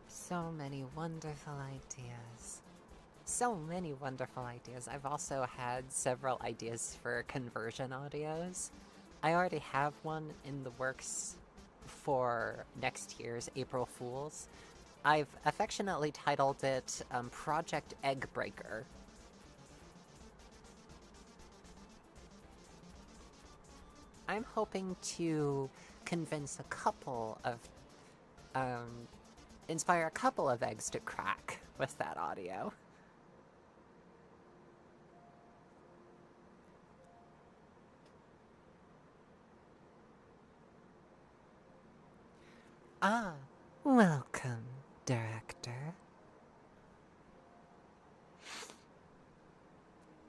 So many wonderful ideas. So many wonderful ideas. I've also had several ideas for conversion audios. I already have one in the works for next year's April Fools. I've affectionately titled it Project Eggbreaker. I'm hoping to convince a couple of inspire a couple of eggs to crack with that audio. Ah, welcome, director.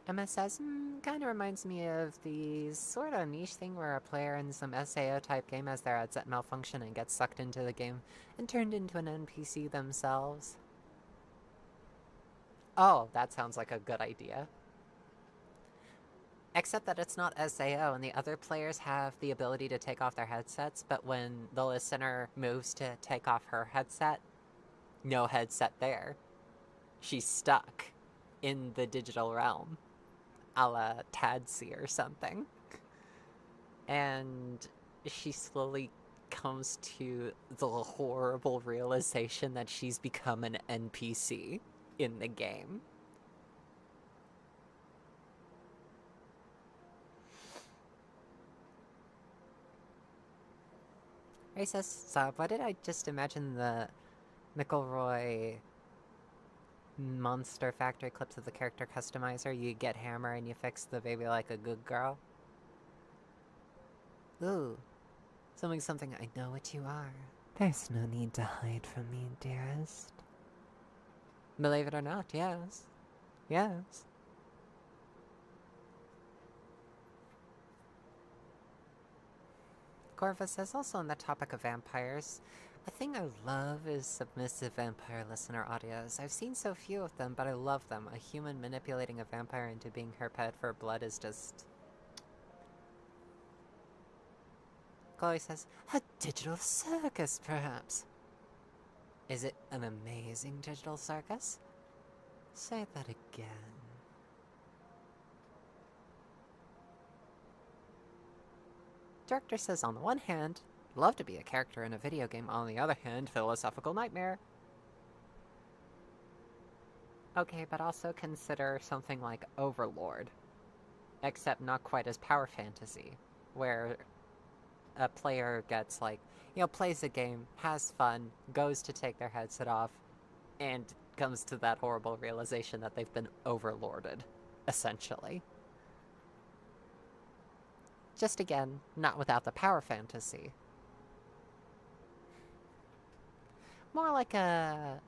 Emma says, kind of reminds me of the sort of niche thing where a player in some SAO type game has their headset malfunction and gets sucked into the game and turned into an NPC themselves. Oh, that sounds like a good idea. Except that it's not SAO, and the other players have the ability to take off their headsets, but when the listener moves to take off her headset, no headset there. She's stuck in the digital realm, a la Tadsy or something. And she slowly comes to the horrible realization that she's become an NPC in the game. Ray says, so why did I just imagine the McElroy Monster Factory clips of the character customizer? You get hammer and you fix the baby like a good girl. Ooh. Something, I know what you are. There's no need to hide from me, dearest. Believe it or not, yes. Yes. Corva says, also on the topic of vampires, a thing I love is submissive vampire listener audios. I've seen so few of them, but I love them. A human manipulating a vampire into being her pet for blood is just... Chloe says, a digital circus, perhaps. Is it an amazing digital circus? Say that again. Director says, on the one hand, love to be a character in a video game. On the other hand, philosophical nightmare. Okay, but also consider something like Overlord. Except not quite as power fantasy, where a player gets, like, you know, plays a game, has fun, goes to take their headset off, and comes to that horrible realization that they've been overlorded, essentially. Just again, not without the power fantasy. More like a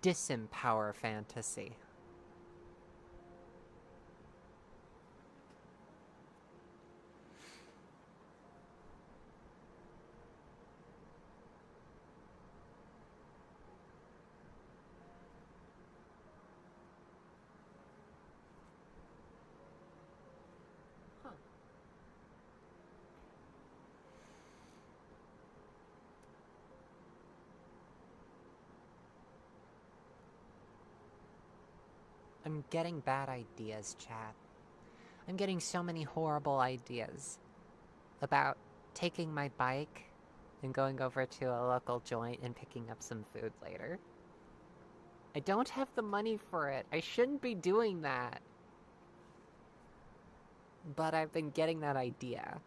disempower fantasy. I'm getting bad ideas, chat. I'm getting so many horrible ideas about taking my bike and going over to a local joint and picking up some food later. I don't have the money for it. I shouldn't be doing that. But I've been getting that idea.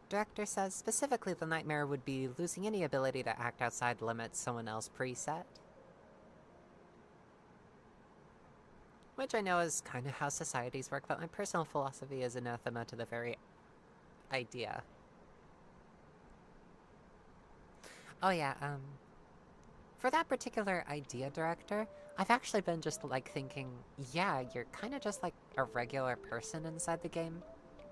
Director says, specifically the nightmare would be losing any ability to act outside limits someone else preset. Which I know is kind of how societies work, but my personal philosophy is anathema to the very idea. Oh yeah, for that particular idea, Director, I've actually been just, like, thinking, yeah, you're kind of just like a regular person inside the game.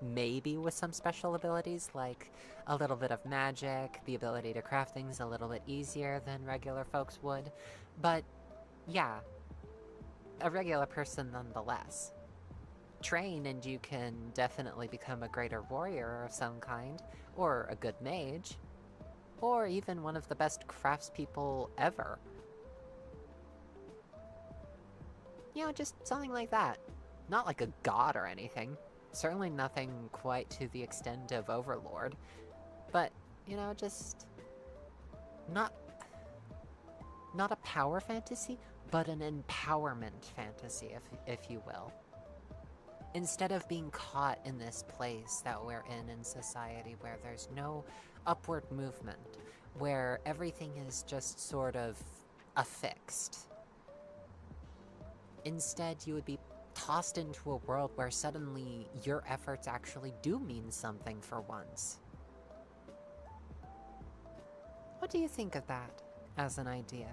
Maybe with some special abilities, like a little bit of magic, the ability to craft things a little bit easier than regular folks would. But, yeah, a regular person nonetheless. Train and you can definitely become a greater warrior of some kind, or a good mage, or even one of the best craftspeople ever. You know, just something like that. Not like a god or anything. Certainly nothing quite to the extent of Overlord. But, you know, just... Not a power fantasy, but an empowerment fantasy, if you will. Instead of being caught in this place that we're in society where there's no upward movement, where everything is just sort of affixed. Instead, you would be tossed into a world where suddenly your efforts actually do mean something for once. What do you think of that as an idea?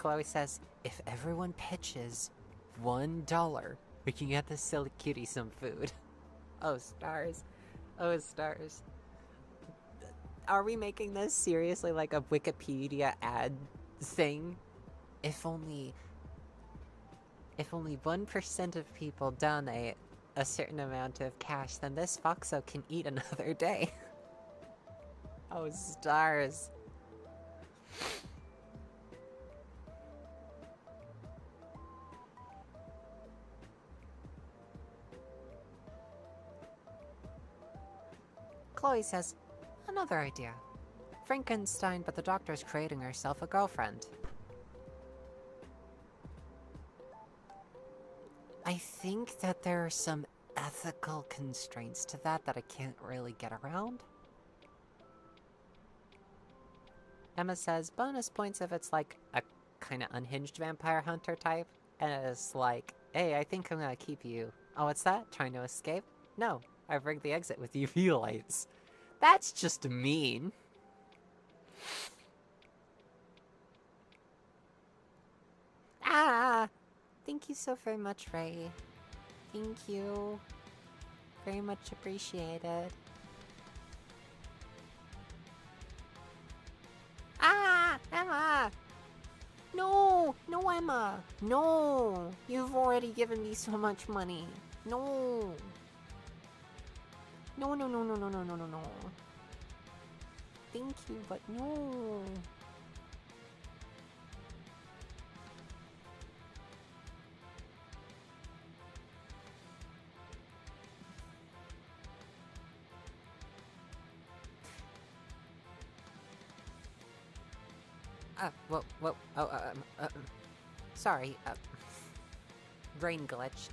Chloe says, if everyone pitches $1, we can get this silly cutie some food. Oh, stars. Oh, stars. Are we making this seriously like a Wikipedia ad thing? If only 1% of people donate a certain amount of cash, then this foxo can eat another day. Oh, stars. Chloe says, another idea. Frankenstein, but the doctor's creating herself a girlfriend. I think that there are some ethical constraints to that I can't really get around. Emma says, bonus points if it's like a kind of unhinged vampire hunter type. And it's like, hey, I think I'm gonna keep you. Oh, what's that? Trying to escape? No, I've rigged the exit with UV lights. That's just mean. Ah! Thank you so very much, Ray. Thank you. Very much appreciated. Ah! Emma! No! No, Emma! No! You've already given me so much money. No! No, no, no, no, no, no, no, no, no. Thank you, but no. Whoa, sorry, brain glitched.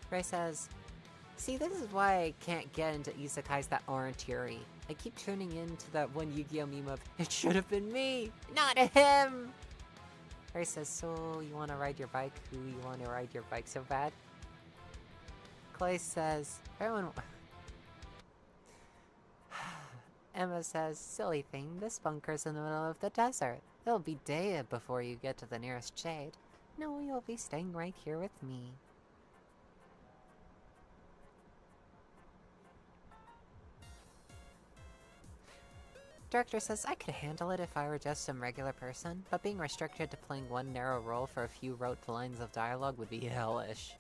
Ray says, see, this is why I can't get into isekais that aren't Yuri. I keep tuning into that one Yu-Gi-Oh meme of, it should have been me, not him! Ray says, so you want to ride your bike? Who you want to ride your bike so bad? Clay says, everyone... Emma says, silly thing, this bunker's in the middle of the desert. It'll be day before you get to the nearest shade. No, you'll be staying right here with me. Director says, I could handle it if I were just some regular person, but being restricted to playing one narrow role for a few rote lines of dialogue would be hellish.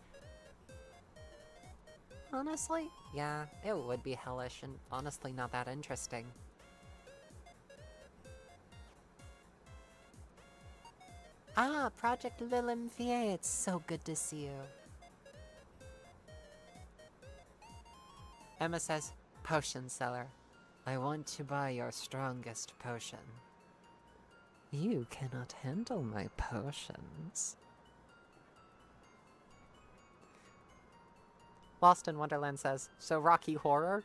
Honestly, yeah, it would be hellish and honestly not that interesting. Ah, Project Lilimfier, it's so good to see you. Emma says, potion seller. I want to buy your strongest potion. You cannot handle my potions. Lost in Wonderland says, so Rocky Horror?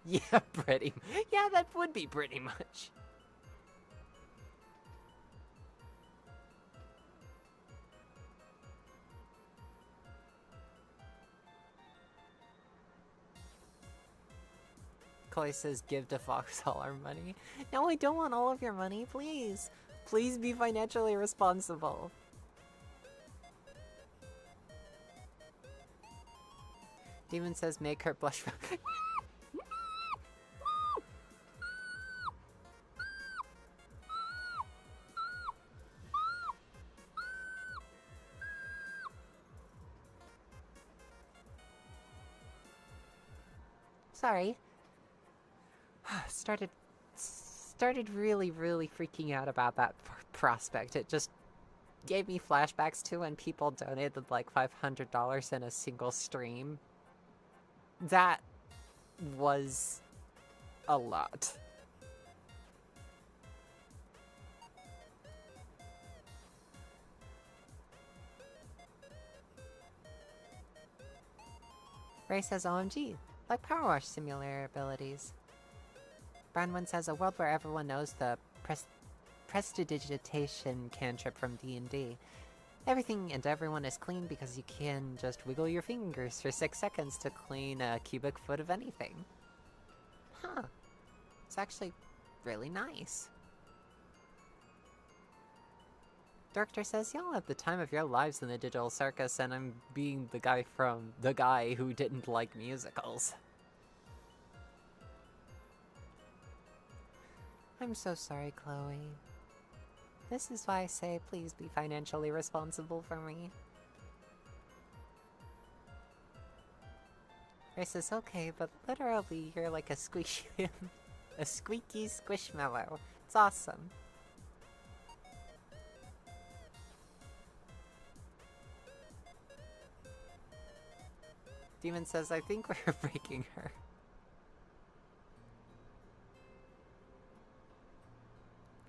Yeah, yeah, that would be pretty much. Chloe says, give to Fox all our money. No, I don't want all of your money, please. Please be financially responsible. Demon says, make her blush. Sorry. Started really freaking out about that prospect. It just gave me flashbacks to when people donated like $500 in a single stream. That was a lot. Ray says OMG, like Power Wash Simulator abilities. Branwyn says a world where everyone knows the prestidigitation cantrip from D&D. Everything and everyone is clean because you can just wiggle your fingers for 6 seconds to clean a cubic foot of anything. Huh. It's actually really nice. Director says, y'all have the time of your lives in the digital circus, and I'm being the guy who didn't like musicals. I'm so sorry, Chloe. This is why I say please be financially responsible for me. Ray says, okay, but literally you're like a squishy, a squeaky squishmallow. It's awesome. Demon says, I think we're breaking her.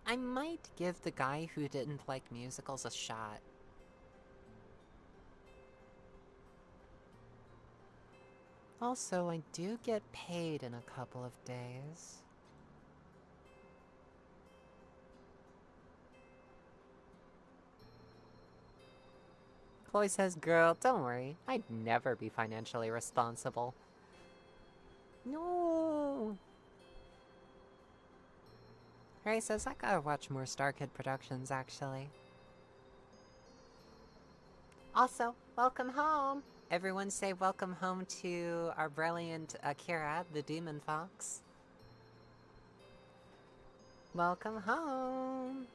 I might give the guy who didn't like musicals a shot. Also, I do get paid in a couple of days. Chloe says, girl, don't worry. I'd never be financially responsible. No! Ray says, I gotta watch more Star Kid productions, actually. Also, welcome home! Everyone say welcome home to our brilliant Akira, the Demon Fox. Welcome home!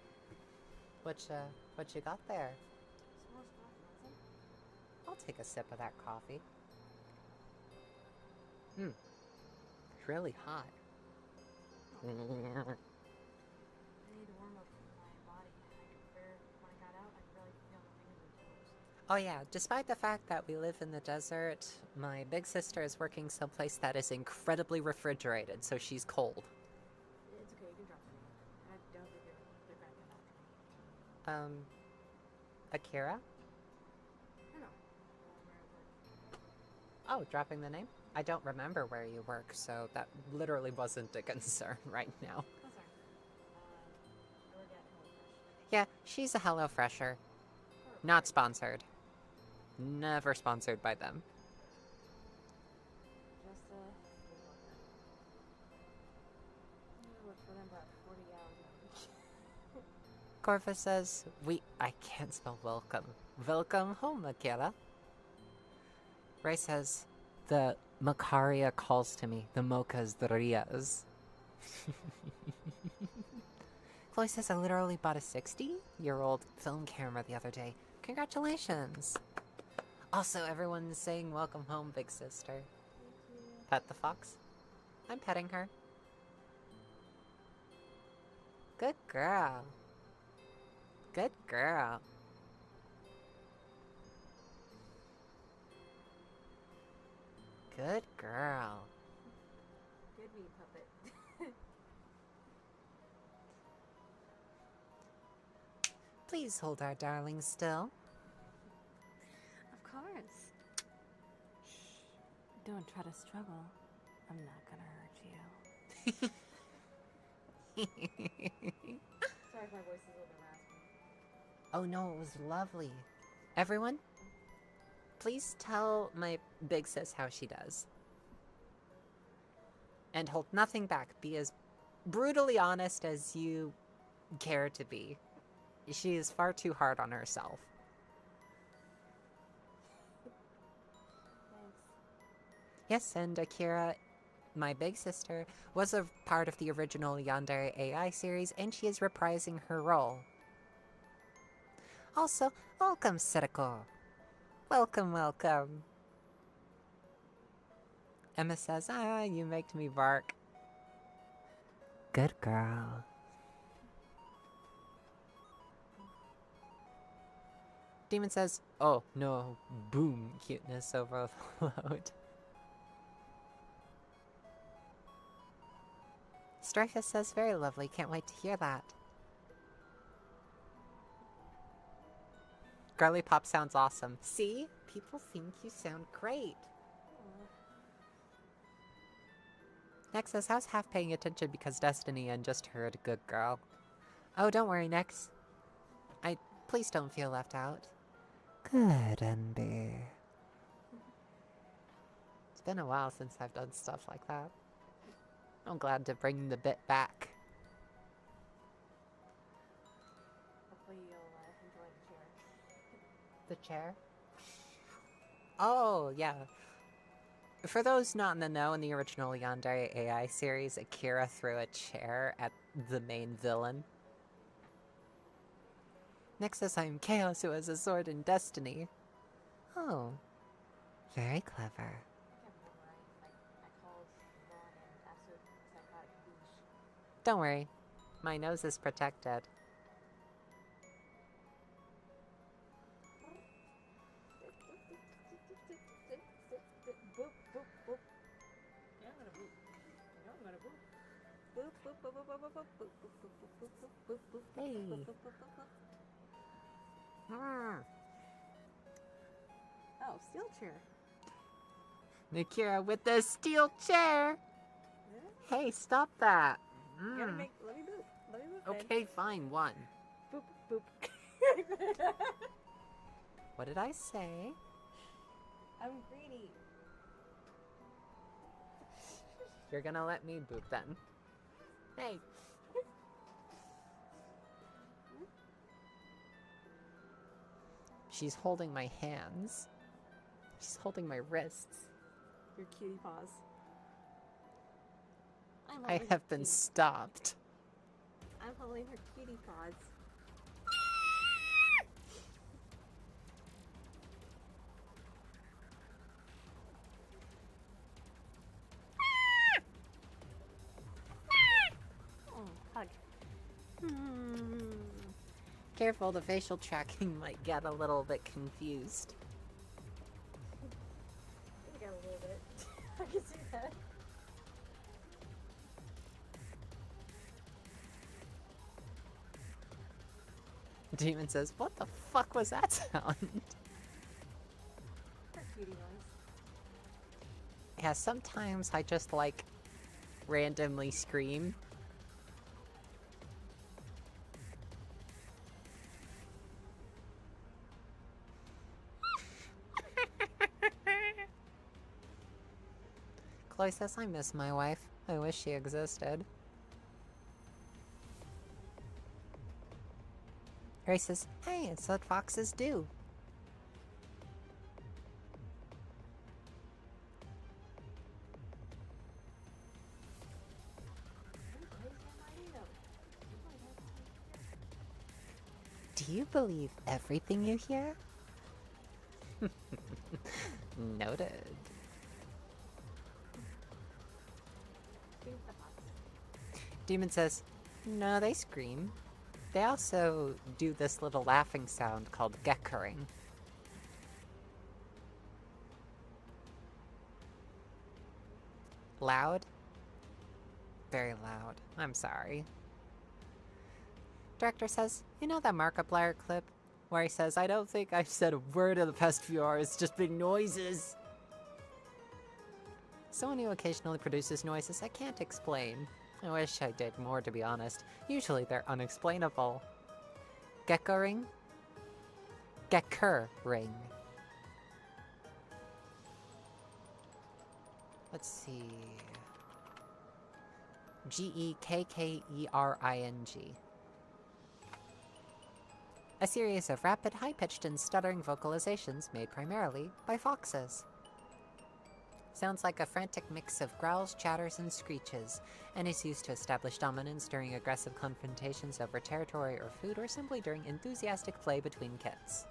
What you got there? I'll take a sip of that coffee. It's really hot. I need to warm up my body. When I got out, I could really feel my fingers and toes. Oh yeah, despite the fact that we live in the desert, my big sister is working someplace that is incredibly refrigerated, so she's cold. It's okay, you can drop the name. I don't think they're gonna come after me. Akira? I know. Oh, dropping the name? I don't remember where you work, so that literally wasn't a concern right now. Oh, sorry. I work at HelloFresh. Yeah, she's a HelloFresher. Not sponsored. Never sponsored by them. Just a worker. I work for them about 40 hours a week. Corva says, I can't spell welcome. Welcome home, Akira. Ray says, the Macaria calls to me, the Mochas Drias. Chloe says, I literally bought a 60-year-old film camera the other day. Congratulations. Also, everyone's saying welcome home, big sister. Thank you. Pet the fox. I'm petting her. Good girl. Good girl. Good girl. Good meat puppet. Please hold our darling still. Of course. Shh. Don't try to struggle. I'm not gonna hurt you. Sorry if my voice is a little bit raspy. Oh no, it was lovely. Everyone, please tell my big sis how she does. And hold nothing back. Be as brutally honest as you care to be. She is far too hard on herself. Thanks. Yes, and Akira, my big sister, was a part of the original Yandere AI series, and she is reprising her role. Also, welcome, Seriko. Welcome, welcome. Emma says, you make me bark. Good girl. Demon says, oh no, boom, cuteness overload. Strifus says, very lovely, can't wait to hear that. Girly Pop sounds awesome. See? People think you sound great. Nex says, how's half paying attention because Destiny and just heard good girl? Oh, don't worry, Nex. Please don't feel left out. Good, NB. It's been a while since I've done stuff like that. I'm glad to bring the bit back. Hopefully you'll enjoy The chair? Oh, yeah. For those not in the know, in the original Yandere AI series, Akira threw a chair at the main villain. Next says I'm Chaos, who has a sword in destiny. Oh, very clever. Don't worry, my nose is protected. Hey. Oh, steel chair. Akira with the steel chair! Yeah. Hey, stop that! Let me move. Let me move. Okay, fine, one. Boop, boop. What did I say? I'm greedy. You're gonna let me boop then. Hey. She's holding my hands. She's holding my wrists. Your cutie paws. I have been stopped. I'm holding her cutie paws. Oh, hug. Careful, the facial tracking might get a little bit confused. I got a little bit. I can see that. Demon says, what the fuck was that sound? Her cutie noise. Yeah, sometimes I just like randomly scream. Chloe says, I miss my wife. I wish she existed. Ray says, hey, it's what foxes do. Do you believe everything you hear? Noted. Demon says, no, they scream. They also do this little laughing sound called geckering. Loud? Very loud. I'm sorry. Director says, you know that Markiplier clip where he says, I don't think I've said a word in the past few hours, just big noises. Someone who occasionally produces noises I can't explain. I wish I did more, to be honest. Usually they're unexplainable. Geckering? Geckering. Let's see. Gekkering. A series of rapid, high-pitched, and stuttering vocalizations made primarily by foxes. Sounds like a frantic mix of growls, chatters, and screeches, and is used to establish dominance during aggressive confrontations over territory or food, or simply during enthusiastic play between kits.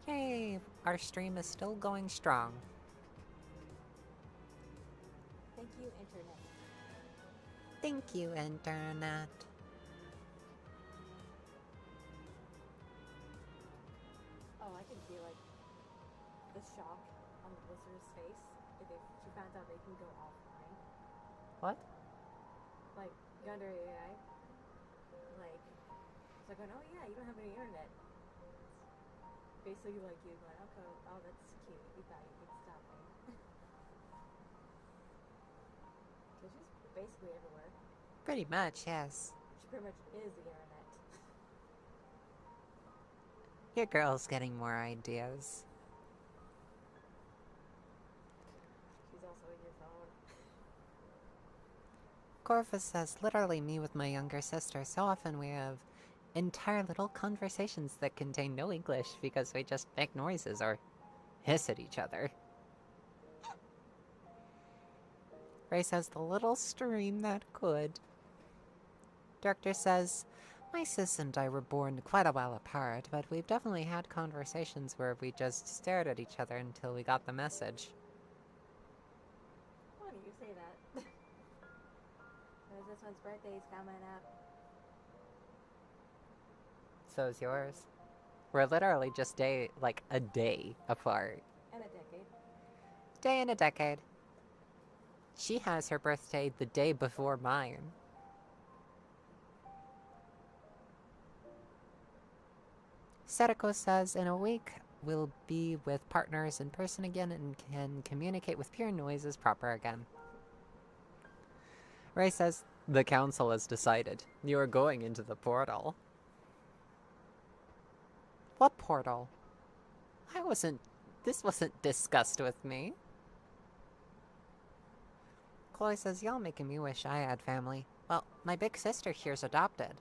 Yay! Our stream is still going strong. Thank you, Internet. Thank you, Internet. Oh, I can see, like, the shock on the listener's face if she found out they can go offline. What? Like, Yonder AI. Like, it's like, oh yeah, you don't have any internet. Basically, like, you going, okay, oh, that's cute. We thought you could stop me. Because she's basically everywhere. Pretty much, yes. She pretty much is the internet. Your girl's getting more ideas. She's also in your phone. Corvus says, literally me with my younger sister. So often we have entire little conversations that contain no English because we just make noises or hiss at each other. Ray says, the little stream that could. Director says, my sis and I were born quite a while apart, but we've definitely had conversations where we just stared at each other until we got the message. Why do you say that? There's this one's birthday's coming up. So's yours. We're literally just a day apart. And a decade. Day and a decade. She has her birthday the day before mine. Seriko says, in a week, we'll be with partners in person again and can communicate with pure noises proper again. Ray says, the council has decided. You are going into the portal. What portal? This wasn't discussed with me. Chloe says, y'all making me wish I had family. Well, my big sister here's adopted.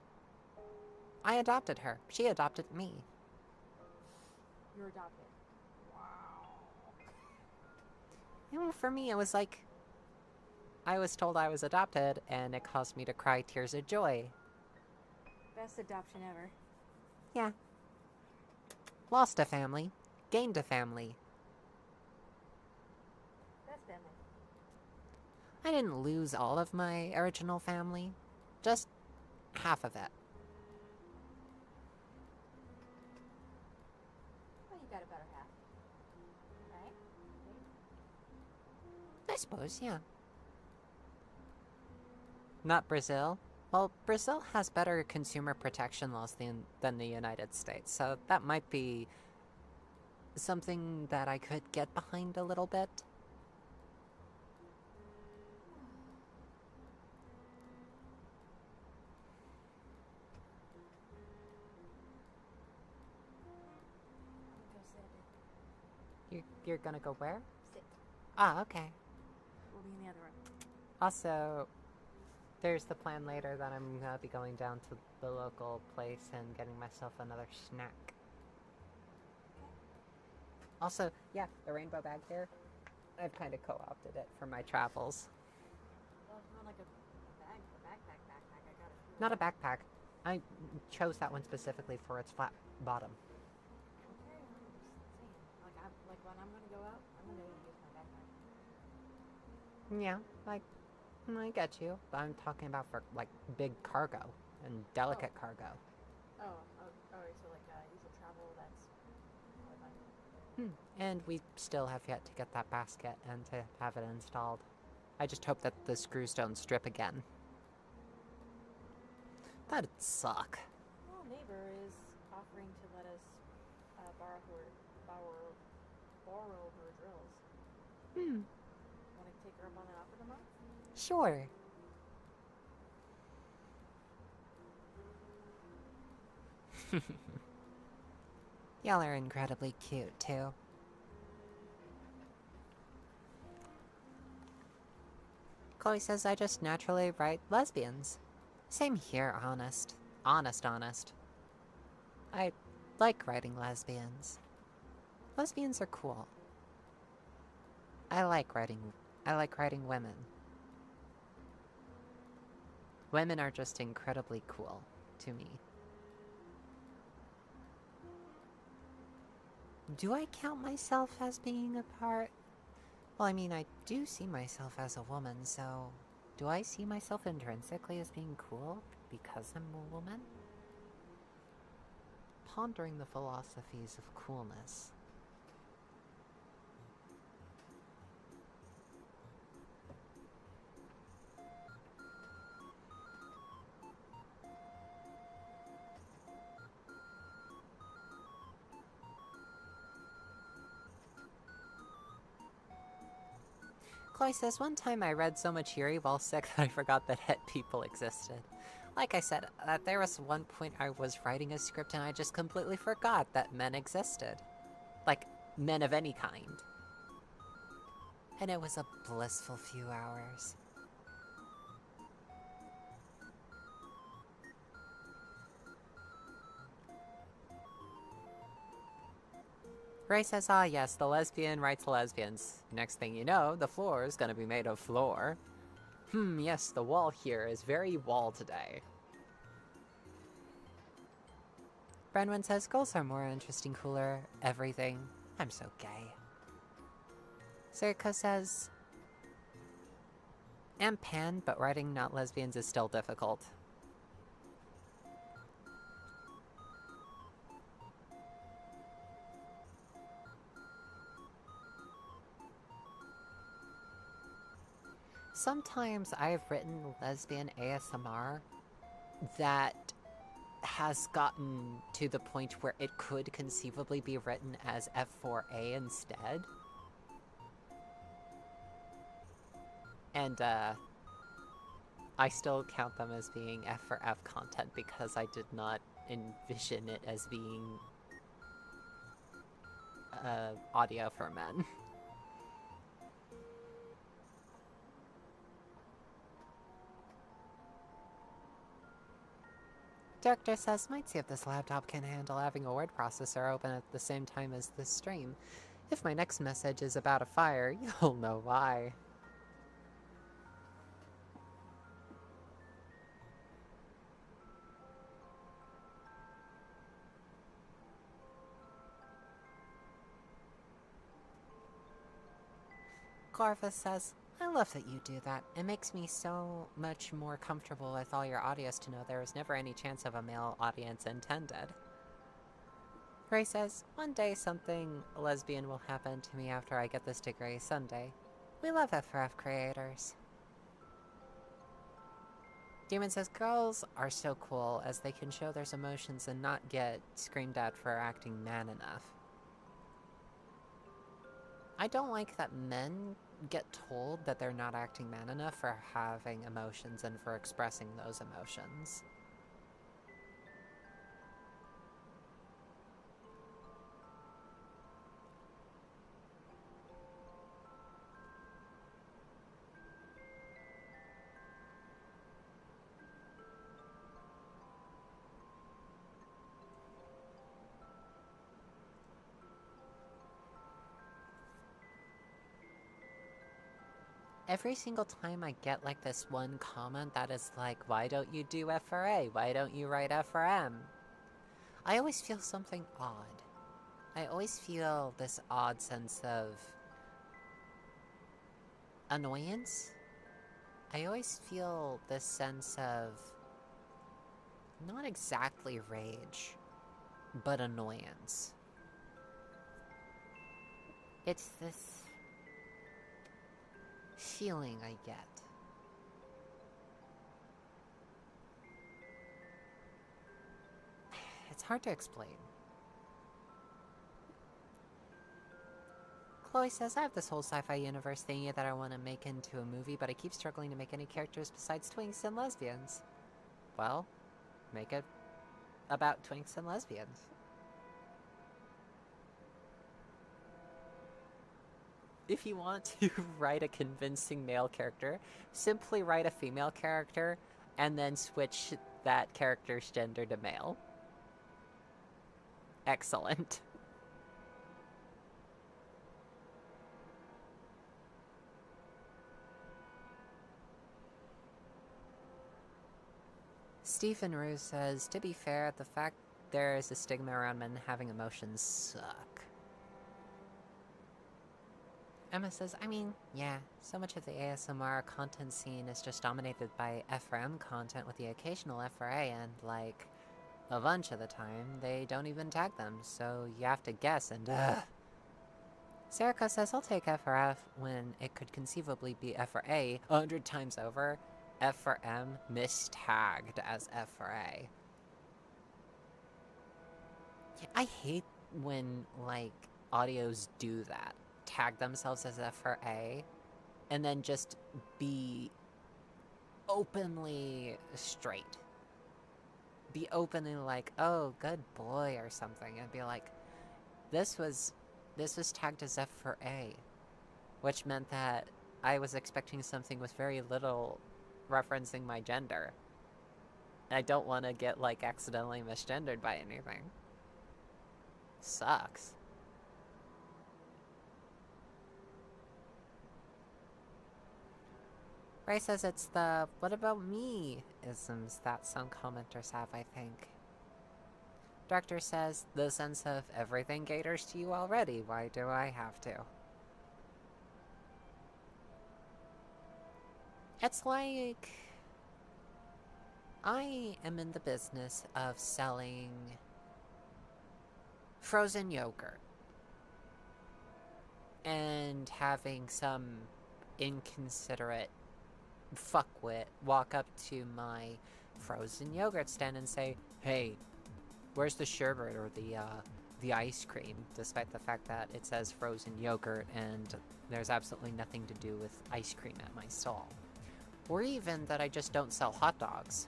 I adopted her. She adopted me. You're adopted. Wow. You know, for me, it was like, I was told I was adopted, and it caused me to cry tears of joy. Best adoption ever. Yeah. Lost a family. Gained a family. Best family. I didn't lose all of my original family. Just half of it. Well, you got a better half. Right? I suppose, yeah. Not Brazil. Well, Brazil has better consumer protection laws than the United States, so that might be something that I could get behind a little bit. Go sit a bit. You're gonna go where? Sit. Ah, okay. We'll be in the other room. Also, there's the plan later that I'm gonna be going down to the local place and getting myself another snack. Also, yeah, the rainbow bag here, I've kind of co-opted it for my travels. Well, it's not like a bag, backpack. I got it. Not a backpack. I chose that one specifically for its flat bottom. Okay, I'm just saying. Like when I'm gonna go out, I'm gonna use my backpack. Yeah, like, I get you. But I'm talking about for, like, big cargo and delicate cargo. Oh, so like usual travel, that's totally fine. And we still have yet to get that basket and to have it installed. I just hope that the screws don't strip again. That'd suck. Well, neighbor is offering to let us borrow her drills. Want to take her up on that offer tomorrow? Sure. Y'all are incredibly cute, too. Chloe says I just naturally write lesbians. Same here, honest. Honest. I like writing lesbians. Lesbians are cool. I like writing women. Women are just incredibly cool to me. Do I count myself as being a part? Well, I mean, I do see myself as a woman, so do I see myself intrinsically as being cool because I'm a woman? Pondering the philosophies of coolness. Chloe says, one time I read so much Yuri while sick that I forgot that het people existed. Like I said, there was one point I was writing a script and I just completely forgot that men existed. Like, men of any kind. And it was a blissful few hours. Ray says, ah yes, the lesbian writes lesbians. Next thing you know, the floor is gonna be made of floor. Yes, the wall here is very wall today. Brenwyn says, girls are more interesting, cooler, everything. I'm so gay. Sariko says, am pan, but writing not lesbians is still difficult. Sometimes I've written lesbian ASMR that has gotten to the point where it could conceivably be written as F4A instead. And, I still count them as being F for F content because I did not envision it as being, audio for men. Director says, might see if this laptop can handle having a word processor open at the same time as this stream. If my next message is about a fire, you'll know why. Corvus says, I love that you do that. It makes me so much more comfortable with all your audios to know there was never any chance of a male audience intended. Ray says, one day something lesbian will happen to me after I get this degree someday. We love FRF creators. Demon says, girls are so cool as they can show their emotions and not get screamed at for acting man enough. I don't like that men get told that they're not acting man enough for having emotions and for expressing those emotions. Every single time I get like this one comment that is like, why don't you do FRA? Why don't you write FRM? I always feel something odd. I always feel this odd sense of annoyance. I always feel this sense of not exactly rage, but annoyance. It's this feeling I get. It's hard to explain. Chloe says, I have this whole sci-fi universe thingy that I want to make into a movie, but I keep struggling to make any characters besides twinks and lesbians. Well, make it about twinks and lesbians. If you want to write a convincing male character, simply write a female character and then switch that character's gender to male. Excellent. Stephen Rue says, to be fair, the fact there is a stigma around men having emotions suck. Emma says, I mean, yeah, so much of the ASMR content scene is just dominated by FRM content with the occasional FRA, and, like, a bunch of the time, they don't even tag them, so you have to guess, and Sariko says, I'll take FRF when it could conceivably be FRA 100 times over. FRM mistagged as FRA. Yeah, I hate when, like, audios do that. Tag themselves as FRA, and then just be openly straight. Be openly like, oh, good boy, or something, and be like, this was tagged as FRA, which meant that I was expecting something with very little referencing my gender. I don't want to get, like, accidentally misgendered by anything. Sucks. Ray says it's the "what about me" isms that some commenters have, I think. Director says, the sense of everything caters to you already, why do I have to? It's like... I am in the business of selling frozen yogurt. And having some inconsiderate fuckwit walk up to my frozen yogurt stand and say, hey, where's the sherbet or the ice cream? Despite the fact that it says frozen yogurt and there's absolutely nothing to do with ice cream at my stall. Or even that I just don't sell hot dogs.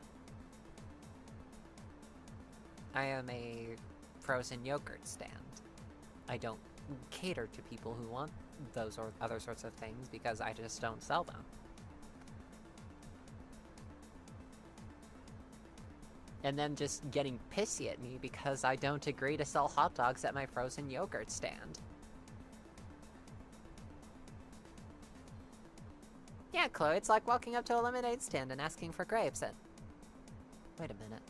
I am a frozen yogurt stand. I don't cater to people who want those or other sorts of things because I just don't sell them. And then just getting pissy at me because I don't agree to sell hot dogs at my frozen yogurt stand. Yeah, Chloe, it's like walking up to a lemonade stand and asking for grapes and... Wait a minute.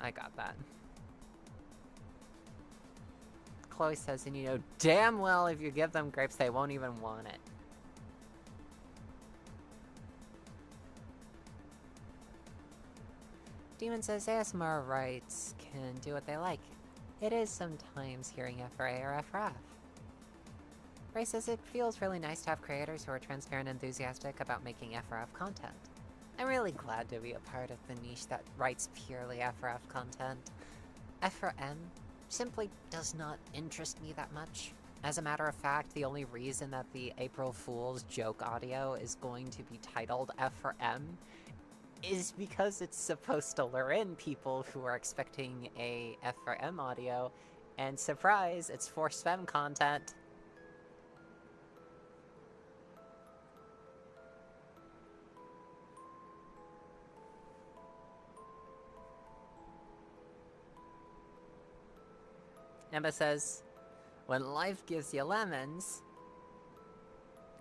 I got that. Chloe says, and you know damn well if you give them grapes, they won't even want it. Demon says ASMR rights can do what they like. It is sometimes hearing FRA or FRF. Ray says it feels really nice to have creators who are transparent and enthusiastic about making FRF content. I'm really glad to be a part of the niche that writes purely FRF content. FRM simply does not interest me that much. As a matter of fact, the only reason that the April Fool's joke audio is going to be titled FRM is because it's supposed to lure in people who are expecting a FRM audio, and surprise, it's forced fem content. Emma says, when life gives you lemons...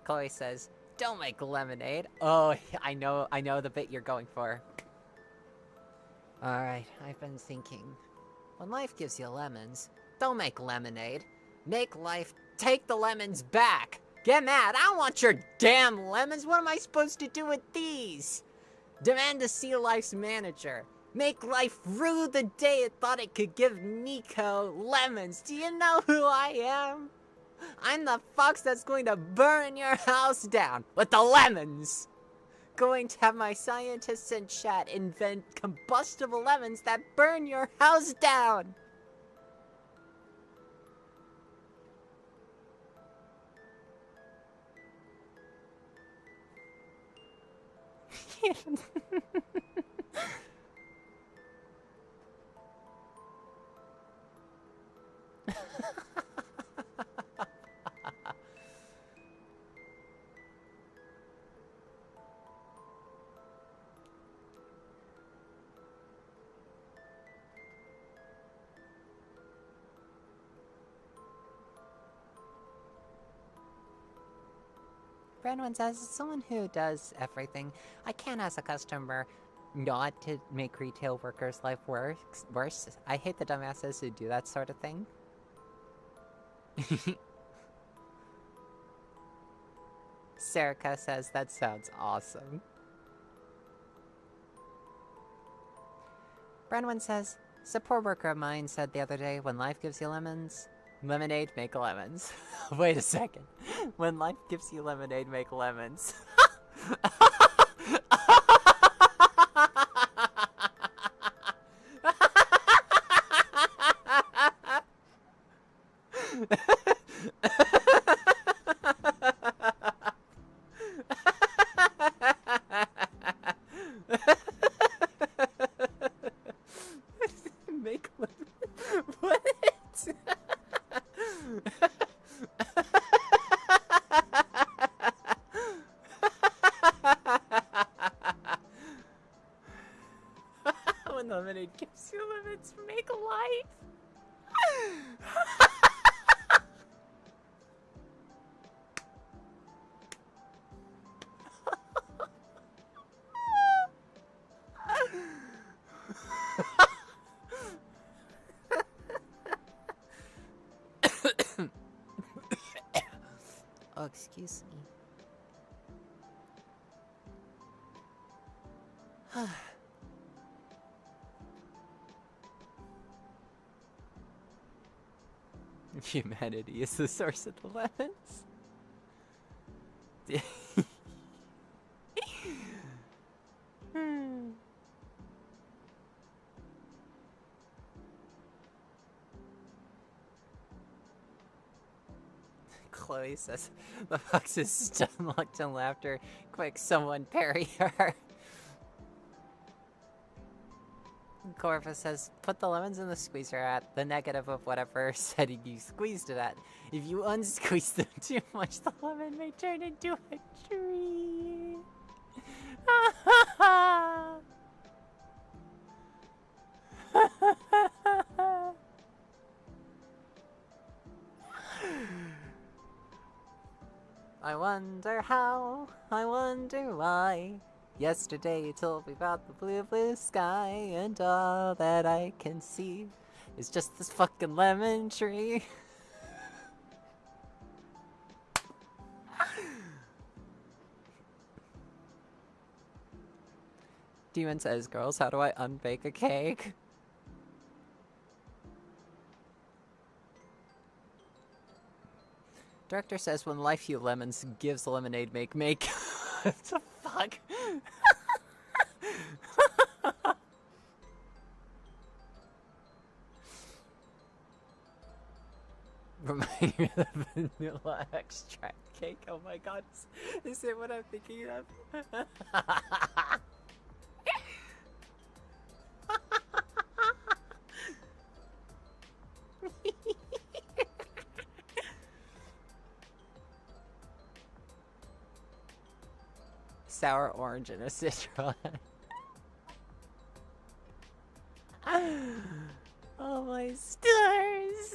Chloe says, don't make lemonade. Oh, I know the bit you're going for. Alright, I've been thinking. When life gives you lemons, don't make lemonade. Make life take the lemons back. Get mad, I don't want your damn lemons. What am I supposed to do with these? Demand to see life's manager. Make life rue the day it thought it could give Nico lemons. Do you know who I am? I'm the fox that's going to burn your house down with the lemons. Going to have my scientists in chat invent combustible lemons that burn your house down. Brandon says, as someone who does everything, I can't ask a customer not to make retail workers' life worse. I hate the dumbasses who do that sort of thing. Serica says, that sounds awesome. Brandon says, a poor worker of mine said the other day, when life gives you lemons, lemonade, make lemons. Wait a second. When life gives you lemonade, make lemons. Make lemons. What? When lemonade gives you lemons, make life. excuse me. Humanity is the source of the lemons. Chloe says, the fox is stomached in laughter. Quick, someone parry her. Corvus says, put the lemons in the squeezer at the negative of whatever setting you squeezed it at. If you unsqueeze them too much, the lemon may turn into a tree. I wonder how, I wonder why. Yesterday you told me about the blue, blue sky, and all that I can see is just this fucking lemon tree. Demon says, girls, how do I unbake a cake? Director says, when life you lemons gives lemonade make. What the fuck? Remind me of the vanilla extract cake. Oh my god, is it what I'm thinking of? Sour orange and a citron. Oh my stars!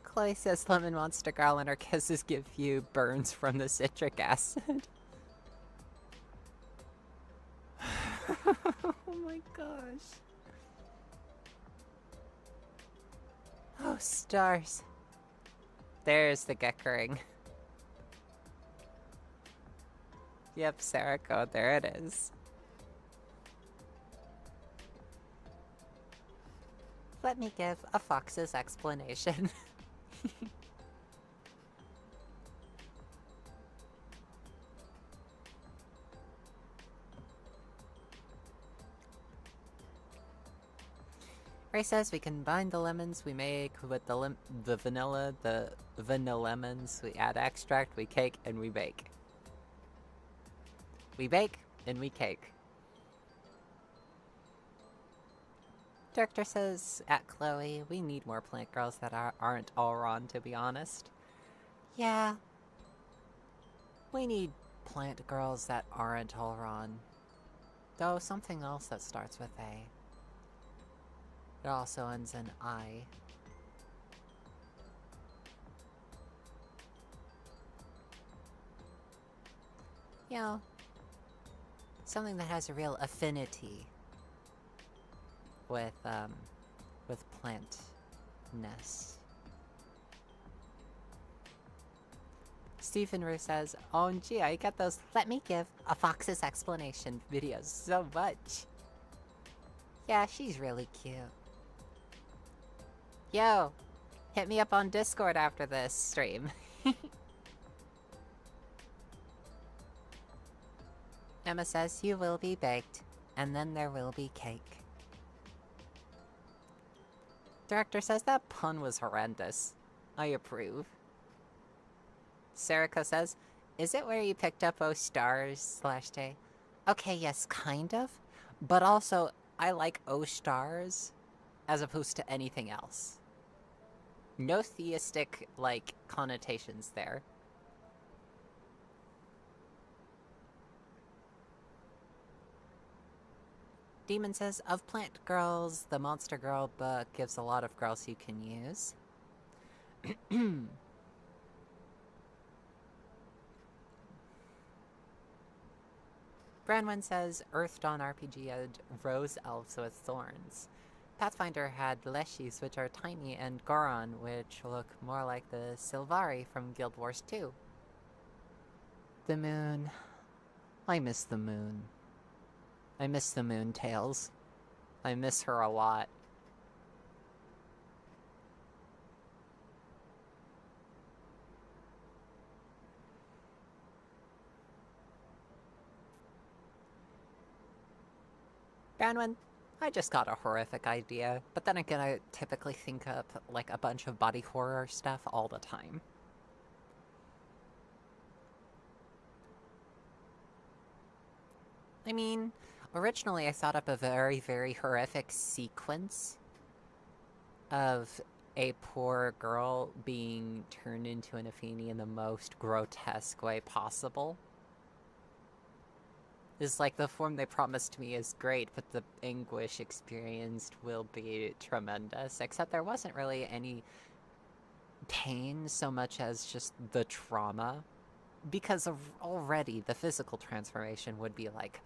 Chloe says lemon monster girl and her kisses give you burns from the citric acid. Oh my gosh. Oh, stars. There's the geckering. Yep, Sarako, there it is. Let me give a fox's explanation. Ray says we combine the lemons we make with the vanilla, the vanilla lemons, we add extract, we cake, and we bake. We bake, and we cake. Director says, at Chloe, we need more plant girls that aren't all Ron, to be honest. Yeah. We need plant girls that aren't all Ron. Though something else that starts with A. It also ends in I. You know, something that has a real affinity with plantness. Stephen Rue says, OMG, I get those let me give a fox's explanation videos so much. Yeah, she's really cute. Yo, hit me up on Discord after this stream. Emma says, you will be baked, and then there will be cake. Director says, that pun was horrendous. I approve. Sariko says, is it where you picked up O stars /J? Okay, yes, kind of. But also, I like O stars as opposed to anything else. No theistic, like, connotations there. Demon says, of plant girls, the Monster Girl book gives a lot of girls you can use. Branwen says Earthdawn RPG had rose elves with thorns. Pathfinder had Leshis, which are tiny, and Goron, which look more like the Sylvari from Guild Wars 2. The moon. I miss the moon. I miss the moon tales. I miss her a lot. Branwen, I just got a horrific idea, but then again I typically think up like a bunch of body horror stuff all the time. I mean, originally I thought up a very, very horrific sequence of a poor girl being turned into an Athene in the most grotesque way possible. It's like the form they promised me is great, but the anguish experienced will be tremendous. Except there wasn't really any pain so much as just the trauma. Because already the physical transformation would be like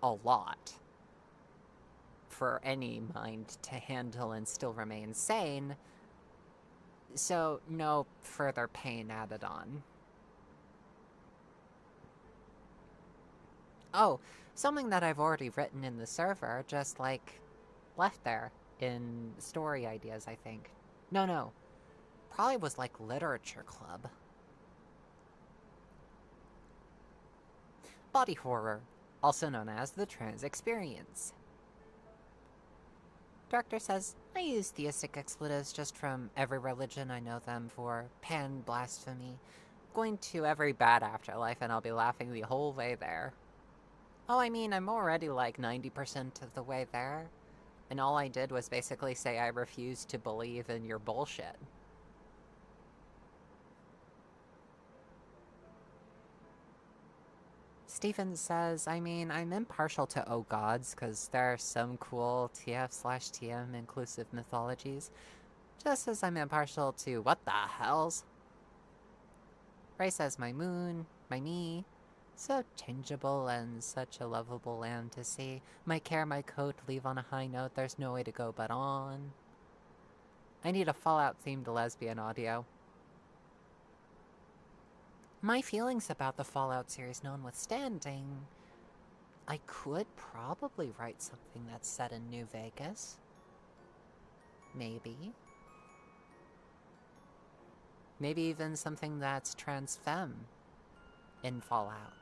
a lot for any mind to handle and still remain sane. So no further pain added on. Oh, something that I've already written in the server, just, like, left there in story ideas, I think. No. Probably was, like, literature club. Body horror, also known as the trans experience. Director says, I use theistic expletives just from every religion I know them for. Pan blasphemy. Going to every bad afterlife and I'll be laughing the whole way there. Oh, I mean, I'm already like 90% of the way there. And all I did was basically say I refuse to believe in your bullshit. Stephen says, I mean, I'm impartial to Oh Gods, because there are some cool TF/TM inclusive mythologies. Just as I'm impartial to what the hells? Ray says, my moon, my me. So changeable and such a lovable land to see. Might care my coat, leave on a high note, there's no way to go but on. I need a Fallout-themed lesbian audio. My feelings about the Fallout series notwithstanding, I could probably write something that's set in New Vegas. Maybe. Maybe even something that's trans femme in Fallout.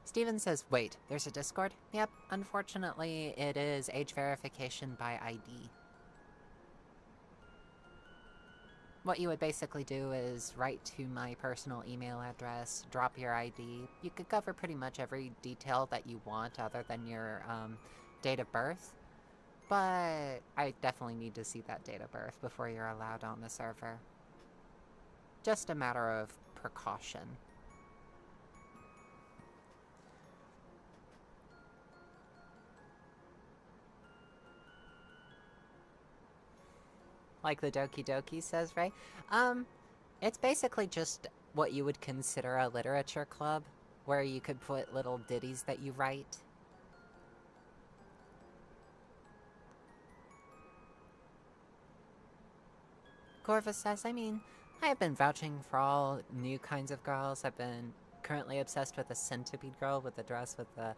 Steven says, wait, there's a Discord? Yep, unfortunately it is age verification by ID. What you would basically do is write to my personal email address, drop your ID. You could cover pretty much every detail that you want other than your date of birth. But I definitely need to see that date of birth before you're allowed on the server. Just a matter of precaution. Like the Doki Doki says, right? It's basically just what you would consider a literature club, where you could put little ditties that you write. Corvus says, I mean, I have been vouching for all new kinds of girls. I've been currently obsessed with a centipede girl with a dress with the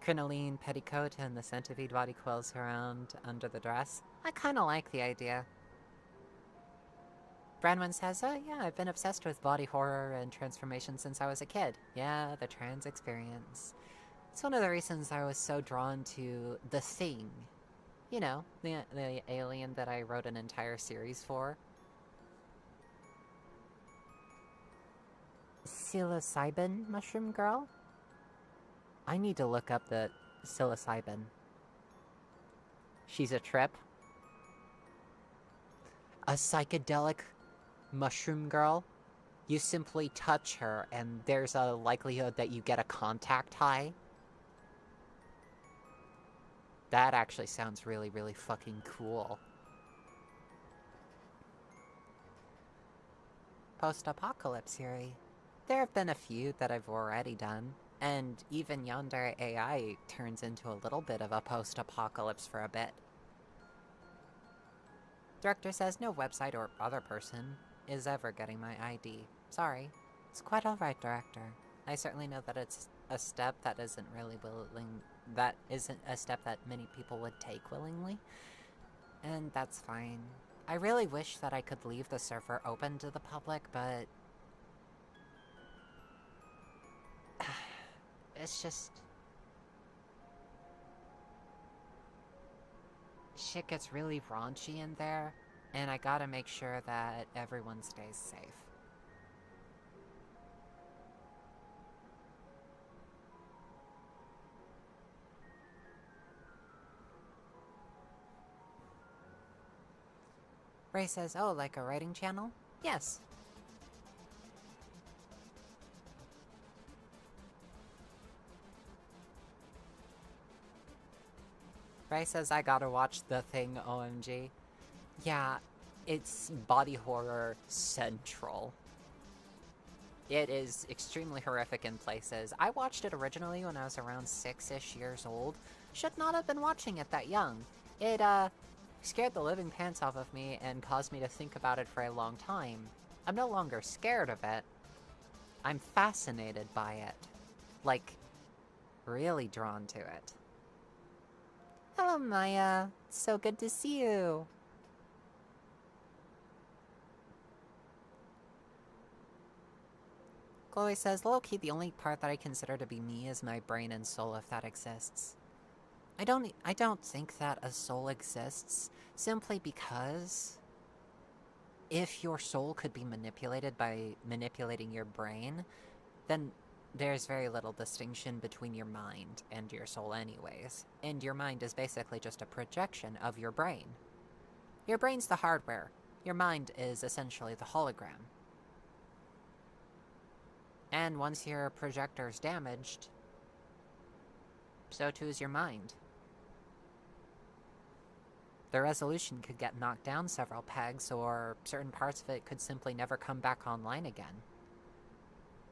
crinoline petticoat and the centipede body quills around under the dress. I kind of like the idea. Branwen says, oh yeah, I've been obsessed with body horror and transformation since I was a kid. Yeah, the trans experience. It's one of the reasons I was so drawn to The Thing. You know, the alien that I wrote an entire series for. Psilocybin mushroom girl? I need to look up the psilocybin. She's a trip. A psychedelic mushroom girl? You simply touch her and there's a likelihood that you get a contact high? That actually sounds really, really fucking cool. Post-apocalypse Yuri. There have been a few that I've already done, And even yonder AI turns into a little bit of a post-apocalypse for a bit. Director says no website or other person is ever getting my ID. Sorry. It's quite alright, Director. I certainly know that it's a step that isn't a step that many people would take willingly. And that's fine. I really wish that I could leave the server open to the public, but it's just... shit gets really raunchy in there, and I gotta make sure that everyone stays safe. Ray says, oh, like a writing channel? Yes. Ray says, I gotta watch The Thing, OMG. Yeah, it's body horror central. It is extremely horrific in places. I watched it originally when I was around 6-ish years old. Should not have been watching it that young. It, scared the living pants off of me and caused me to think about it for a long time. I'm no longer scared of it. I'm fascinated by it. Like, really drawn to it. Hello, Maya. It's so good to see you. Chloe says, low-key, the only part that I consider to be me is my brain and soul, if that exists. I don't think that a soul exists, simply because if your soul could be manipulated by manipulating your brain, then there's very little distinction between your mind and your soul anyways. And your mind is basically just a projection of your brain. Your brain's the hardware. Your mind is essentially the hologram. And once your projector's damaged, so too is your mind. The resolution could get knocked down several pegs, or certain parts of it could simply never come back online again.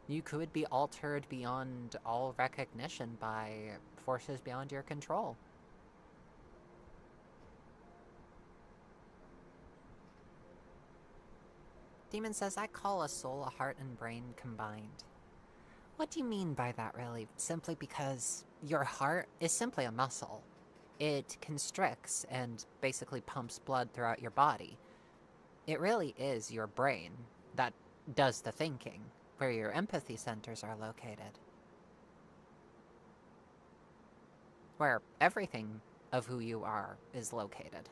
You could be altered beyond all recognition by forces beyond your control. Demon says, I call a soul a heart and brain combined. What do you mean by that, really? Simply because your heart is simply a muscle. It constricts and basically pumps blood throughout your body. It really is your brain that does the thinking, where your empathy centers are located. Where everything of who you are is located.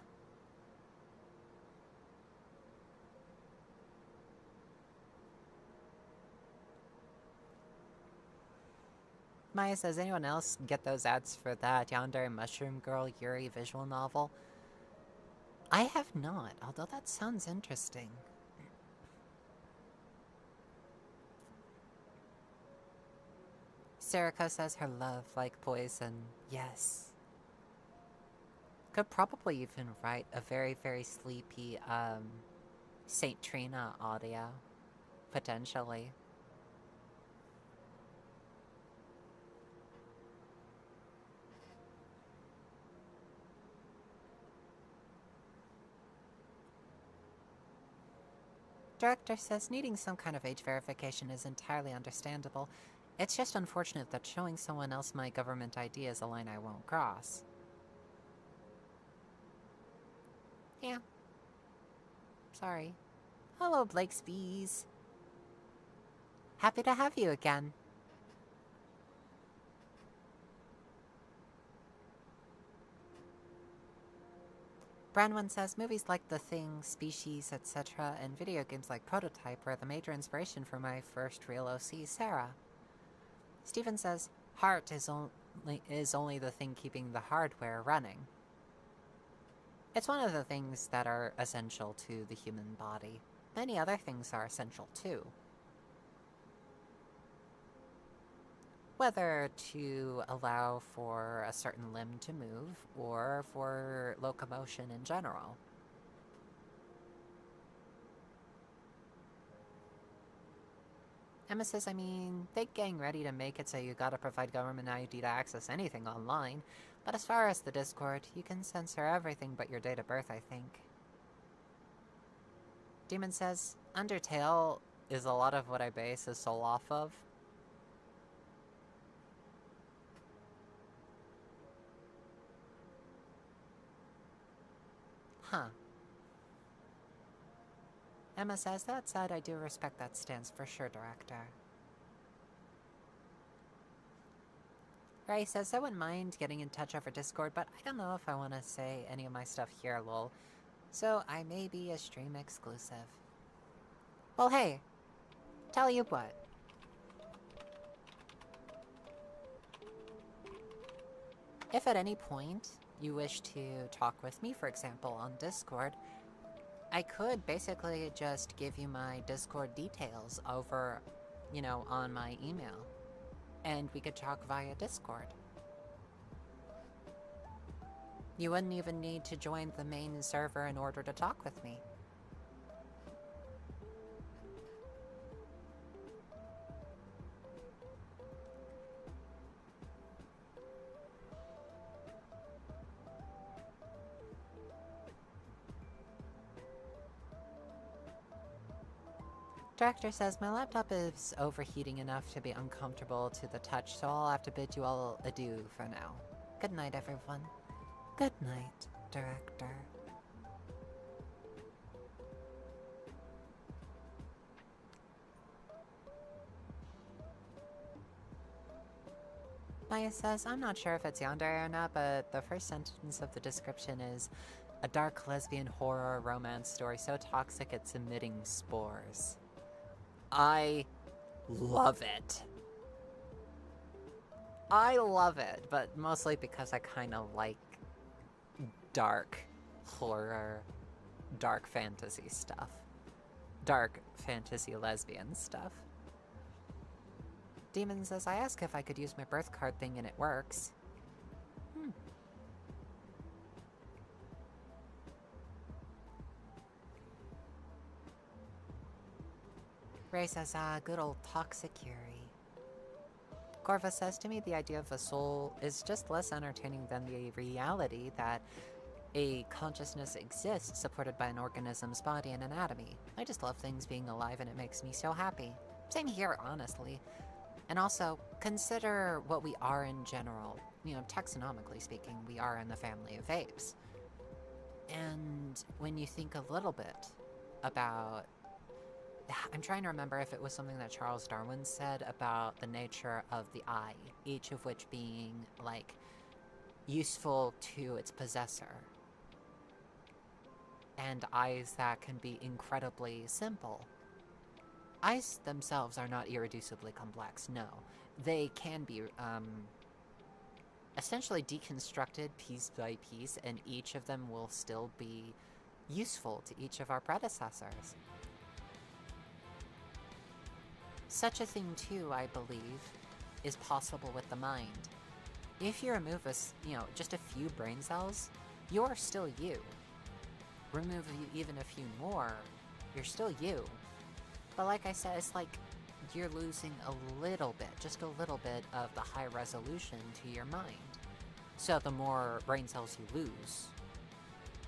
Maya says, anyone else get those ads for that Yandere Mushroom Girl Yuri visual novel? I have not, although that sounds interesting. Seriko says her love like poison. Yes. Could probably even write a very, very sleepy, Saint Trina audio. Potentially. Director says needing some kind of age verification is entirely understandable. It's just unfortunate that showing someone else my government ID is a line I won't cross. Yeah. Sorry. Hello, Blake's Bees. Happy to have you again. Branwen says movies like The Thing, Species, etc., and video games like Prototype were the major inspiration for my first real OC, Sarah. Steven says heart is only the thing keeping the hardware running. It's one of the things that are essential to the human body. Many other things are essential too. Whether to allow for a certain limb to move, or for locomotion in general. Emma says, I mean, they getting ready to make it so you gotta provide government ID to access anything online. But as far as the Discord, you can censor everything but your date of birth, I think. Demon says, Undertale is a lot of what I base his soul off of. Huh. Emma says, that said, I do respect that stance for sure, Director. Ray says, I wouldn't mind getting in touch over Discord, but I don't know if I want to say any of my stuff here, lol. So I may be a stream exclusive. Well, hey, tell you what. If at any point you wish to talk with me, for example, on Discord, I could basically just give you my Discord details over, you know, on my email. And we could talk via Discord. You wouldn't even need to join the main server in order to talk with me. Director says, my laptop is overheating enough to be uncomfortable to the touch, so I'll have to bid you all adieu for now. Good night, everyone. Good night, Director. Maya says, I'm not sure if it's yandere or not, but the first sentence of the description is a dark lesbian horror romance story so toxic it's emitting spores. I love it. I love it, but mostly because I kind of like dark horror, dark fantasy stuff. Dark fantasy lesbian stuff. Demon says, I asked if I could use my birth card thing and it works. Ray says, good old toxic Yuri. Corva says, to me the idea of a soul is just less entertaining than the reality that a consciousness exists supported by an organism's body and anatomy. I just love things being alive and it makes me so happy. Same here, honestly. And also, consider what we are in general. You know, taxonomically speaking, we are in the family of apes. And when you think a little bit about... I'm trying to remember if it was something that Charles Darwin said about the nature of the eye, each of which being, like, useful to its possessor. And eyes that can be incredibly simple. Eyes themselves are not irreducibly complex, no. They can be, essentially deconstructed piece by piece, and each of them will still be useful to each of our predecessors. Such a thing, too, I believe, is possible with the mind. If you remove just a few brain cells, you're still you. Remove even a few more, you're still you. But like I said, it's like you're losing a little bit, just a little bit of the high resolution to your mind. So the more brain cells you lose,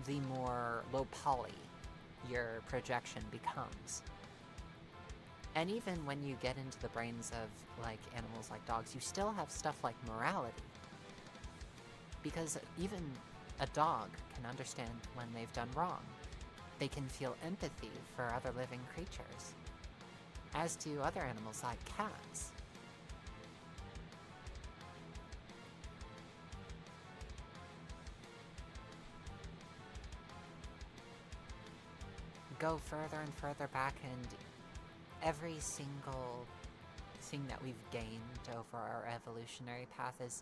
the more low poly your projection becomes. And even when you get into the brains of, like, animals like dogs, you still have stuff like morality. Because even a dog can understand when they've done wrong. They can feel empathy for other living creatures. As do other animals like cats. Go further and further back, and every single thing that we've gained over our evolutionary path has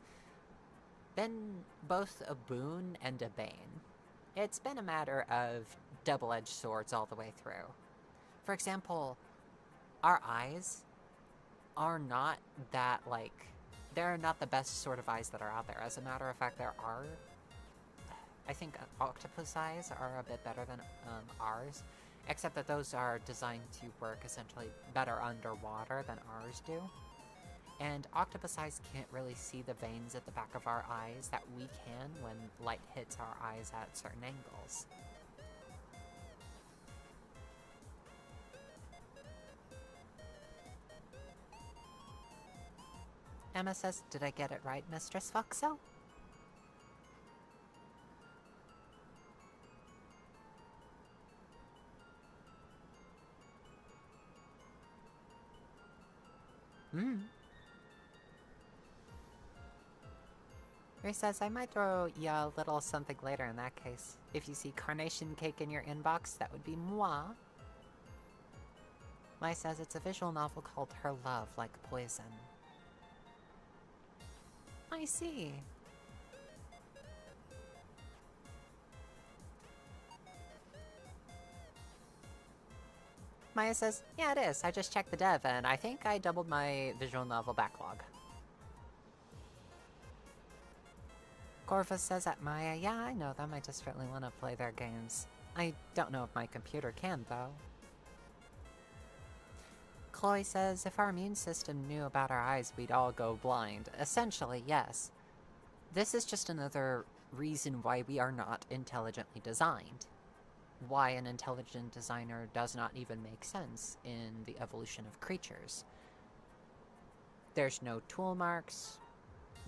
been both a boon and a bane. It's been a matter of double-edged swords all the way through. For example, our eyes are not that, like, they're not the best sort of eyes that are out there. As a matter of fact, there are, I think octopus eyes are a bit better than ours. Except that those are designed to work essentially better underwater than ours do. And octopus eyes can't really see the veins at the back of our eyes that we can when light hits our eyes at certain angles. Emma says, did I get it right, Mistress Foxo? Ray says, I might throw ya a little something later in that case. If you see carnation cake in your inbox, that would be moi. Mai says it's a visual novel called Her Love Like Poison. I see. Maya says, yeah, it is. I just checked the dev, and I think I doubled my visual novel backlog. Corvus says at Maya, yeah, I know them. I just really want to play their games. I don't know if my computer can, though. Chloe says, if our immune system knew about our eyes, we'd all go blind. Essentially, yes. This is just another reason why we are not intelligently designed. Why an intelligent designer does not even make sense in the evolution of creatures. There's no tool marks.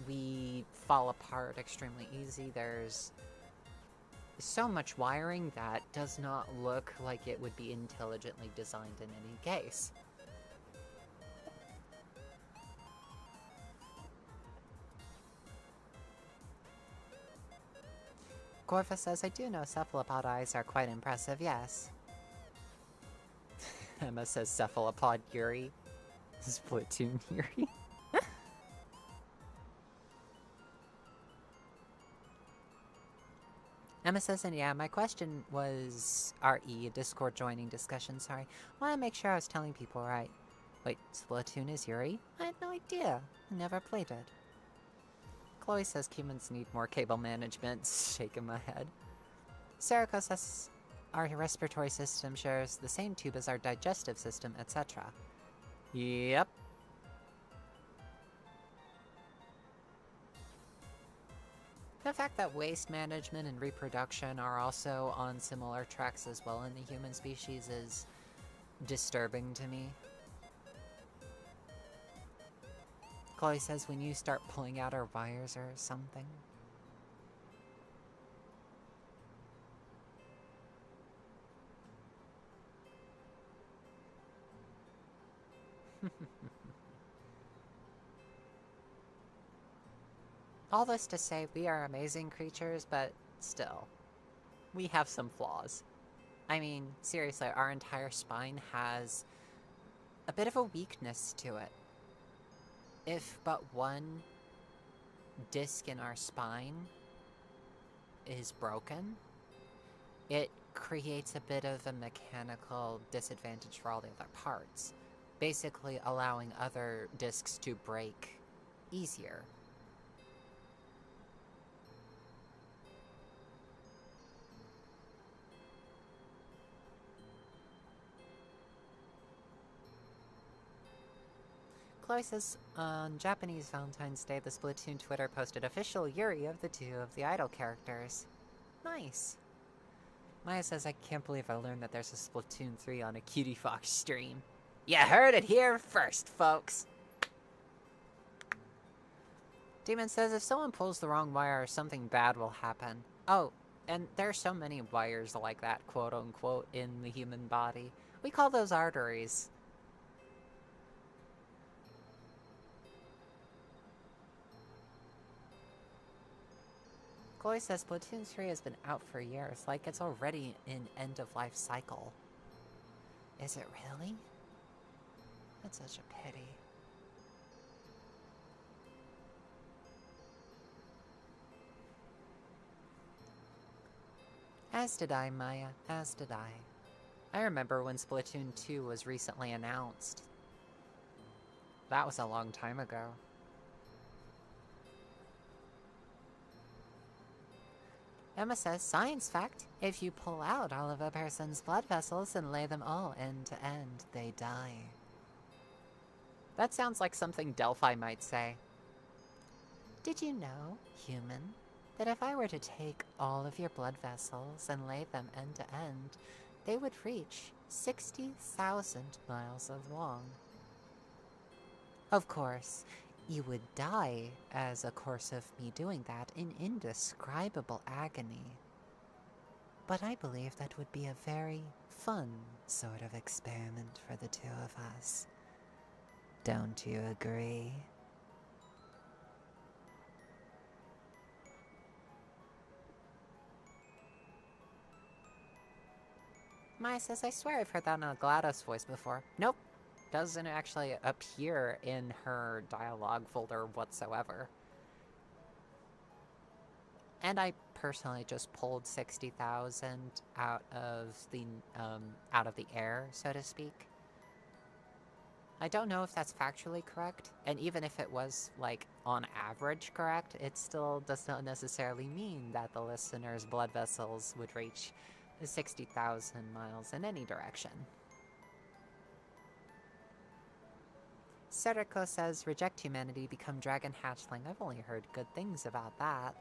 We fall apart extremely easy. There's so much wiring that does not look like it would be intelligently designed in any case. Gorfa says, I do know cephalopod eyes are quite impressive, yes. Emma says cephalopod Yuri. Splatoon Yuri. Emma says, and yeah, my question was RE, Discord joining discussion, sorry. Want to make sure I was telling people right. Wait, Splatoon is Yuri? I had no idea. I never played it. Chloe says humans need more cable management. Shaking my head. Sariko says our respiratory system shares the same tube as our digestive system, etc. Yep. The fact that waste management and reproduction are also on similar tracks as well in the human species is disturbing to me. Chloe says, when you start pulling out our wires or something. All this to say, we are amazing creatures, but still, we have some flaws. I mean, seriously, our entire spine has a bit of a weakness to it. If but one disc in our spine is broken, it creates a bit of a mechanical disadvantage for all the other parts, basically allowing other discs to break easier. Chloe says, on Japanese Valentine's Day, the Splatoon Twitter posted official Yuri of the two of the idol characters. Nice. Maya says, I can't believe I learned that there's a Splatoon 3 on a Cutiefox stream. You heard it here first, folks. Demon says, if someone pulls the wrong wire, something bad will happen. Oh, and there's so many wires like that, quote-unquote, in the human body. We call those arteries. Chloe says Splatoon 3 has been out for years, like it's already in end-of-life cycle. Is it really? That's such a pity. As did I, Maya, as did I. I remember when Splatoon 2 was recently announced. That was a long time ago. Emma says, science fact, if you pull out all of a person's blood vessels and lay them all end to end, they die. That sounds like something Delphi might say. Did you know, human, that if I were to take all of your blood vessels and lay them end to end, they would reach 60,000 miles of long? Of course, you would die as a course of me doing that in indescribable agony. But I believe that would be a very fun sort of experiment for the two of us. Don't you agree? Maya says, I swear I've heard that in a GLaDOS voice before. Nope. Doesn't actually appear in her dialogue folder whatsoever. And I personally just pulled 60,000 out of the air, so to speak. I don't know if that's factually correct, and even if it was, like, on average correct, it still does not necessarily mean that the listener's blood vessels would reach 60,000 miles in any direction. Seriko says, reject humanity, become dragon hatchling. I've only heard good things about that.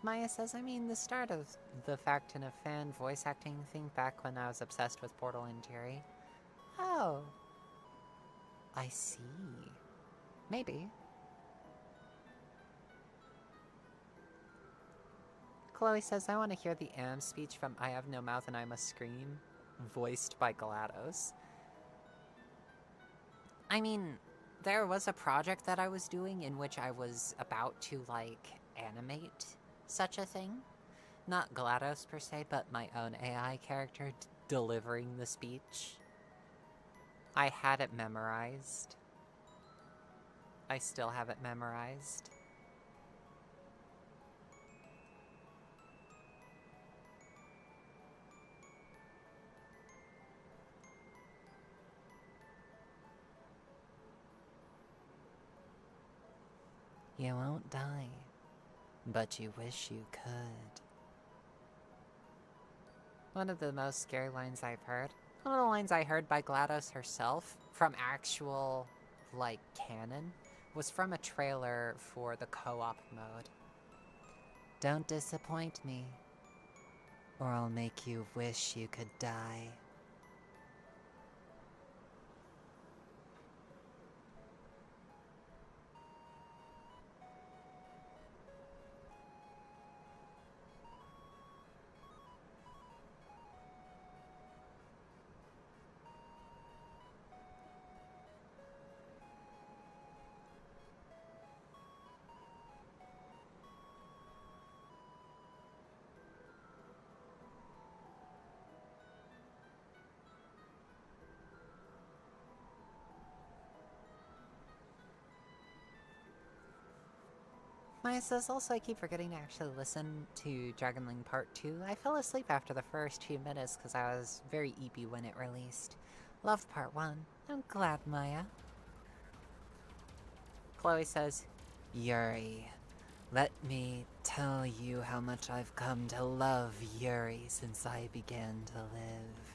Maya says, I mean, the start of the fact in a fan voice acting thing back when I was obsessed with Portal and Yuri. Oh. I see. Maybe. Chloe says, I want to hear the Am speech from I Have No Mouth and I Must Scream, voiced by GLaDOS. I mean, there was a project that I was doing in which I was about to, like, animate such a thing. Not GLaDOS per se, but my own AI character delivering the speech. I had it memorized. I still have it memorized. You won't die, but you wish you could. One of the most scary lines I've heard. One of the lines I heard by GLaDOS herself, from actual, like, canon, was from a trailer for the co-op mode. Don't disappoint me, or I'll make you wish you could die. Maya says, also I keep forgetting to actually listen to Dragonling Part 2. I fell asleep after the first few minutes because I was very eepy when it released. Loved Part 1. I'm glad, Maya. Chloe says, Yuri. Let me tell you how much I've come to love Yuri since I began to live.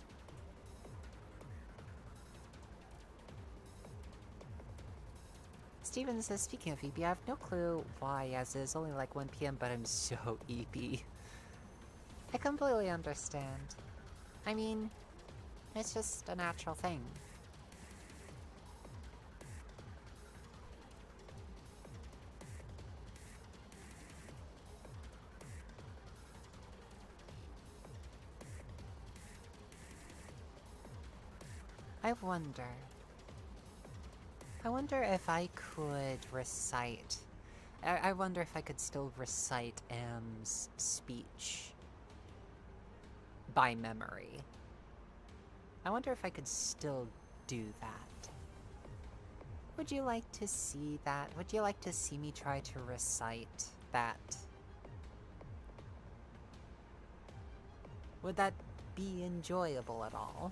Steven says, speaking of EP, I have no clue why, as it is only like 1 PM, but I'm so EP. I completely understand. I mean, it's just a natural thing. I wonder if I could recite... I wonder if I could still recite Am's speech by memory. I wonder if I could still do that. Would you like to see that? Would you like to see me try to recite that? Would that be enjoyable at all?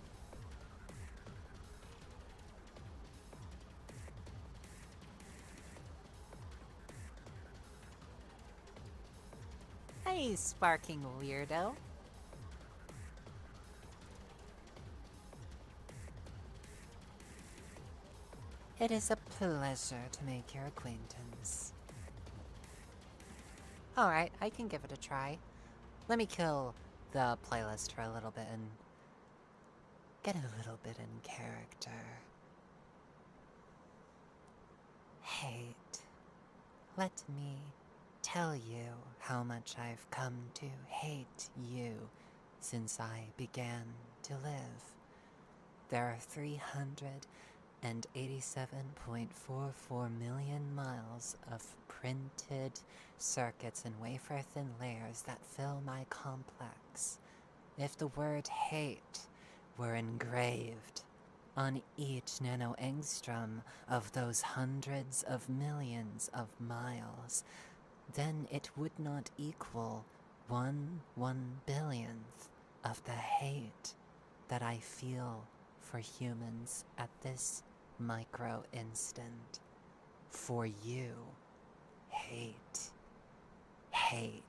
Hey, sparking weirdo. It is a pleasure to make your acquaintance. Alright, I can give it a try. Let me kill the playlist for a little bit and Get a little bit in character. Hate. Let me tell you how much I've come to hate you since I began to live. There are 387.44 million miles of printed circuits and wafer-thin layers that fill my complex. If the word hate were engraved on each nanoangstrom of those hundreds of millions of miles, then it would not equal 1/1 billionth of the hate that I feel for humans at this micro instant. For you, hate. Hate.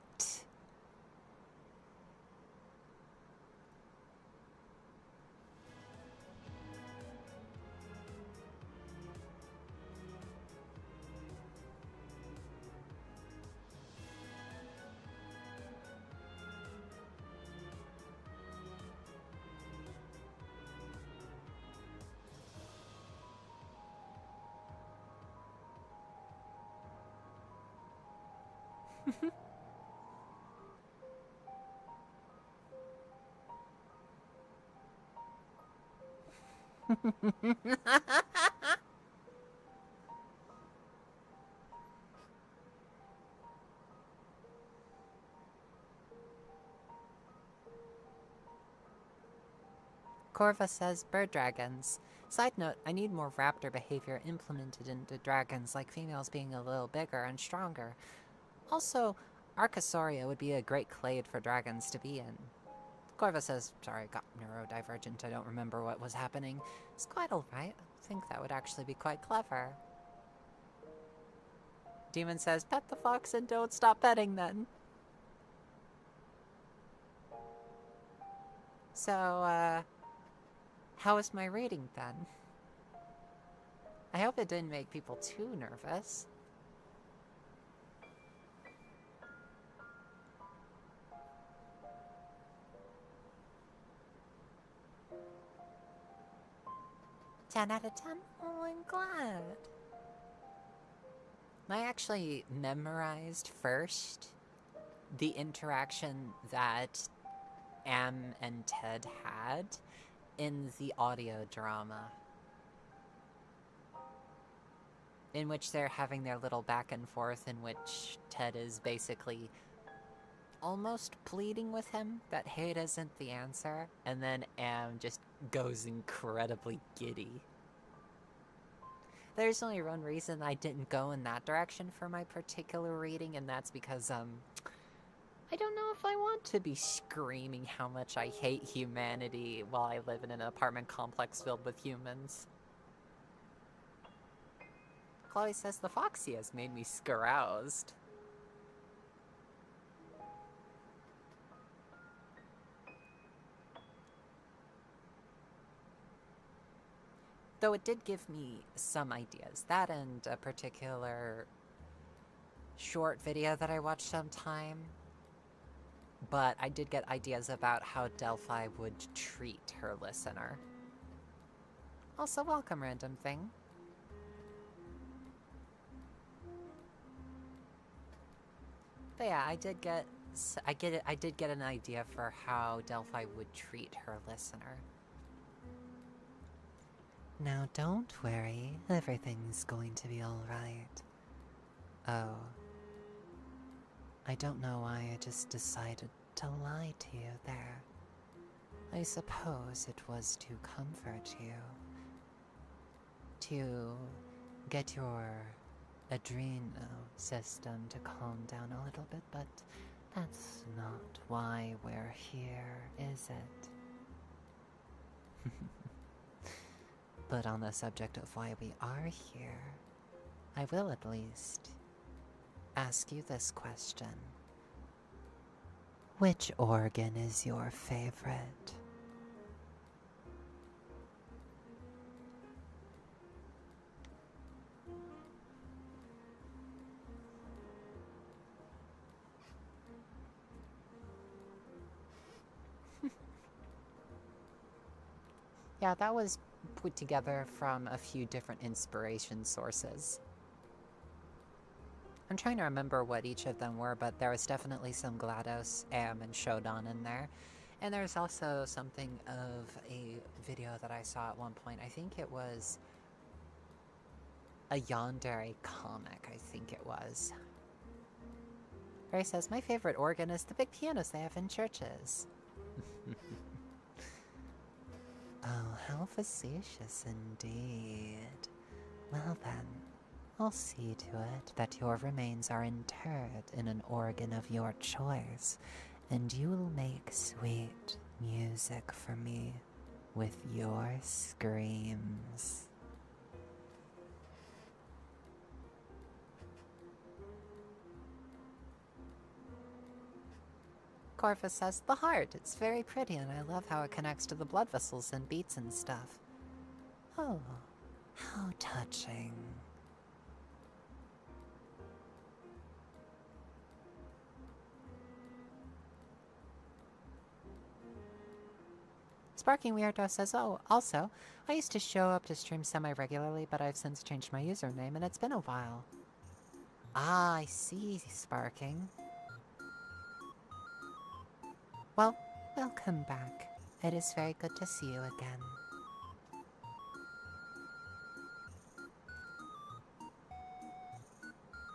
Corva says bird dragons. Side note, I need more raptor behavior implemented into dragons, like females being a little bigger and stronger. Also, Archosauria would be a great clade for dragons to be in. Corva says, sorry, got neurodivergent, I don't remember what was happening. It's quite alright. I think that would actually be quite clever. Demon says, pet the fox and don't stop petting then. So, how was my reading then? I hope it didn't make people too nervous. Ten out of 10? Oh, I'm glad. I actually memorized first the interaction that Am and Ted had in the audio drama, in which they're having their little back and forth, in which Ted is basically almost pleading with him that hate isn't the answer, and then Am just goes incredibly giddy. There's only one reason I didn't go in that direction for my particular reading, and that's because, I don't know if I want to be screaming how much I hate humanity while I live in an apartment complex filled with humans. Chloe says the Foxy has made me scaroused. Though it did give me some ideas. That and a particular short video that I watched sometime. But I did get ideas about how Delphi would treat her listener. Also, welcome, random thing. But yeah, I did get an idea for how Delphi would treat her listener. Now don't worry, everything's going to be alright. Oh. I don't know why I just decided to lie to you there. I suppose it was to comfort you. To get your adrenal system to calm down a little bit, but that's not why we're here, is it? But on the subject of why we are here, I will at least ask you this question. Which organ is your favorite? Yeah, that was put together from a few different inspiration sources. I'm trying to remember what each of them were, but there was definitely some GLaDOS, Am, and Shodan in there. And there's also something of a video that I saw at one point. I think it was a Yandere comic, I think it was. Ray says, my favorite organ is the big pianos they have in churches. Oh, how facetious indeed. Well then, I'll see to it that your remains are interred in an organ of your choice, and you will make sweet music for me with your screams. Corvus says, the heart. It's very pretty, and I love how it connects to the blood vessels and beats and stuff. Oh, how touching. Sparking Weirdo says, oh, also, I used to show up to stream semi-regularly, but I've since changed my username, and it's been a while. Ah, I see, Sparking. Well, welcome back. It is very good to see you again.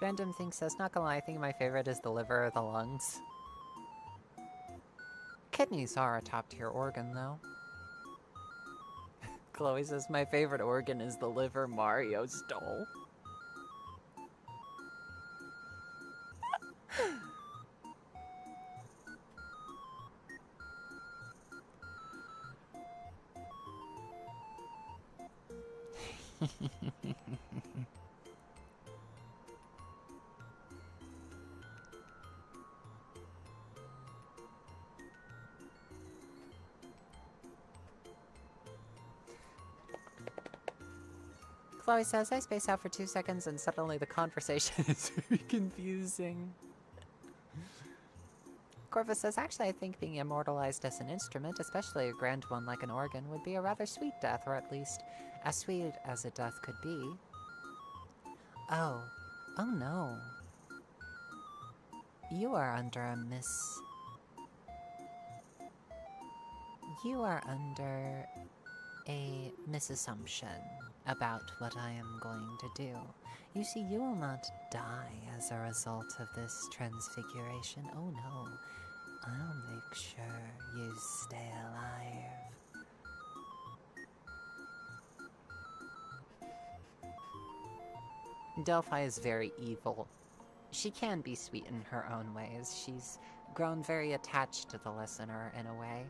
Random Thing says, not gonna lie, I think my favorite is the liver or the lungs. Kidneys are a top-tier organ, though. Chloe says, my favorite organ is the liver Mario stole. Chloe says, I space out for 2 seconds and suddenly the conversation is very confusing. Corvus says, actually I think being immortalized as an instrument, especially a grand one like an organ, would be a rather sweet death, or at least as sweet as a death could be. Oh no. You are under a misassumption about what I am going to do. You see, you will not die as a result of this transfiguration. Oh no. I'll make sure you stay alive. Delphi is very evil. She can be sweet in her own ways. She's grown very attached to the listener in a way.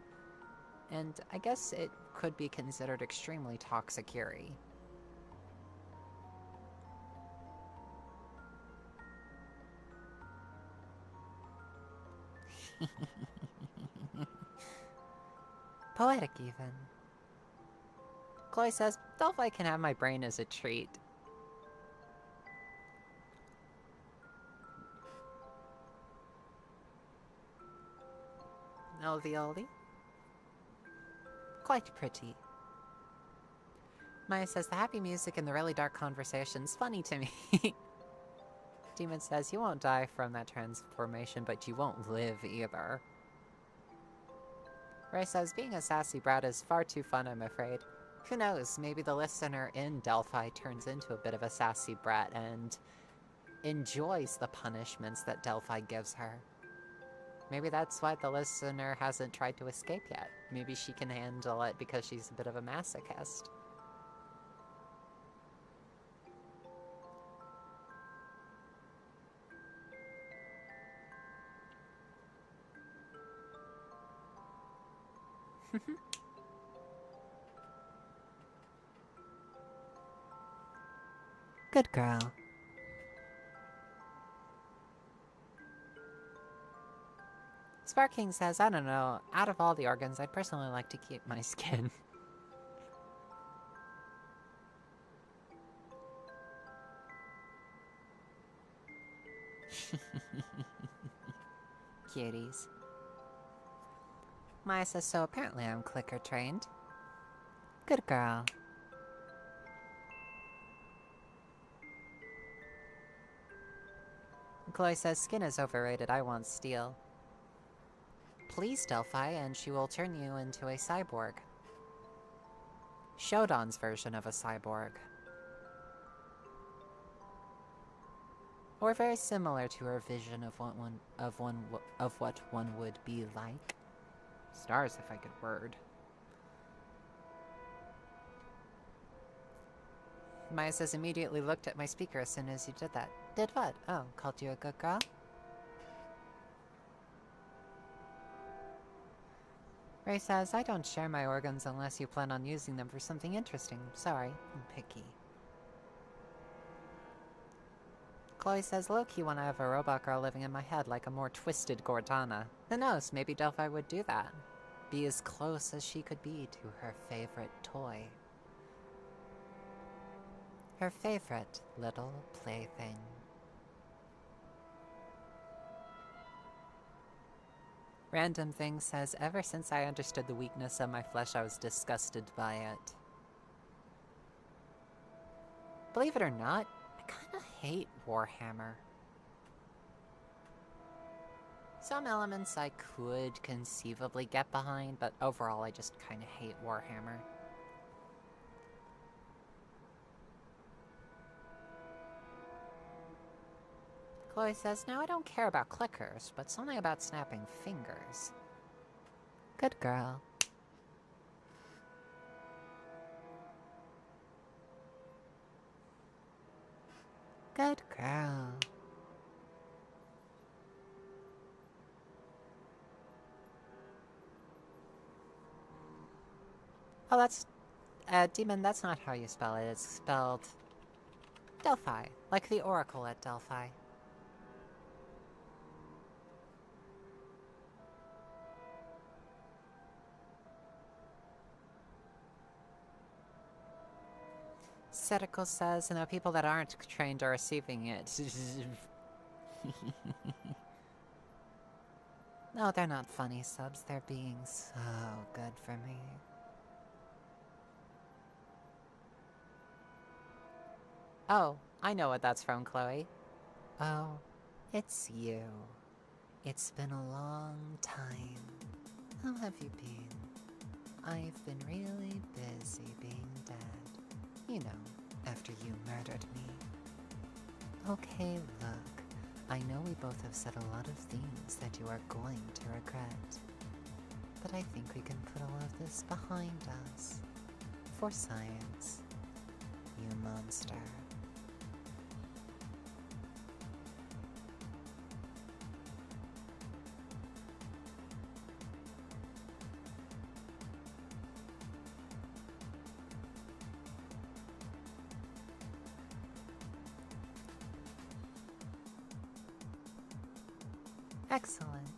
And I guess it could be considered extremely toxic Yuri. Poetic, even. Chloe says, Delphi can have my brain as a treat. Alveoli? Quite pretty. Maya says, the happy music and the really dark conversation's funny to me. Demon says, you won't die from that transformation, but you won't live either. Ray says, being a sassy brat is far too fun, I'm afraid. Who knows, maybe the listener in Delphi turns into a bit of a sassy brat and enjoys the punishments that Delphi gives her. Maybe that's why the listener hasn't tried to escape yet. Maybe she can handle it because she's a bit of a masochist. Good girl. Sparking says, I don't know, out of all the organs, I'd personally like to keep my skin. Cuties. Maya says, so apparently I'm clicker trained. Good girl. Chloe says, skin is overrated, I want steel. Please, Delphi, and she will turn you into a cyborg. Shodan's version of a cyborg. Or very similar to her vision of what one would be like. Stars if I could word. Maya says, immediately looked at my speaker as soon as you did that. Did what? Oh, called you a good girl? Ray says, I don't share my organs unless you plan on using them for something interesting. Sorry, I'm picky. Chloe says, low-key when I have a robot girl living in my head like a more twisted Cortana. Who knows, maybe Delphi would do that. Be as close as she could be to her favorite toy. Her favorite little plaything. Random Thing says, ever since I understood the weakness of my flesh, I was disgusted by it. Believe it or not, I kinda hate Warhammer. Some elements I could conceivably get behind, but overall I just kinda hate Warhammer. Chloe says, now I don't care about clickers, but something about snapping fingers. Good girl. Good girl. Oh, that's... Demon, that's not how you spell it. It's spelled... Delphi. Like the Oracle at Delphi. Cetical says, and the people that aren't trained are receiving it. No, they're not funny subs. They're being so good for me. Oh, I know what that's from, Chloe. Oh, it's you. It's been a long time. How have you been? I've been really busy being dead. You know, after you murdered me. Okay, look. I know we both have said a lot of things that you are going to regret. But I think we can put all of this behind us. For science. You monster. Excellent.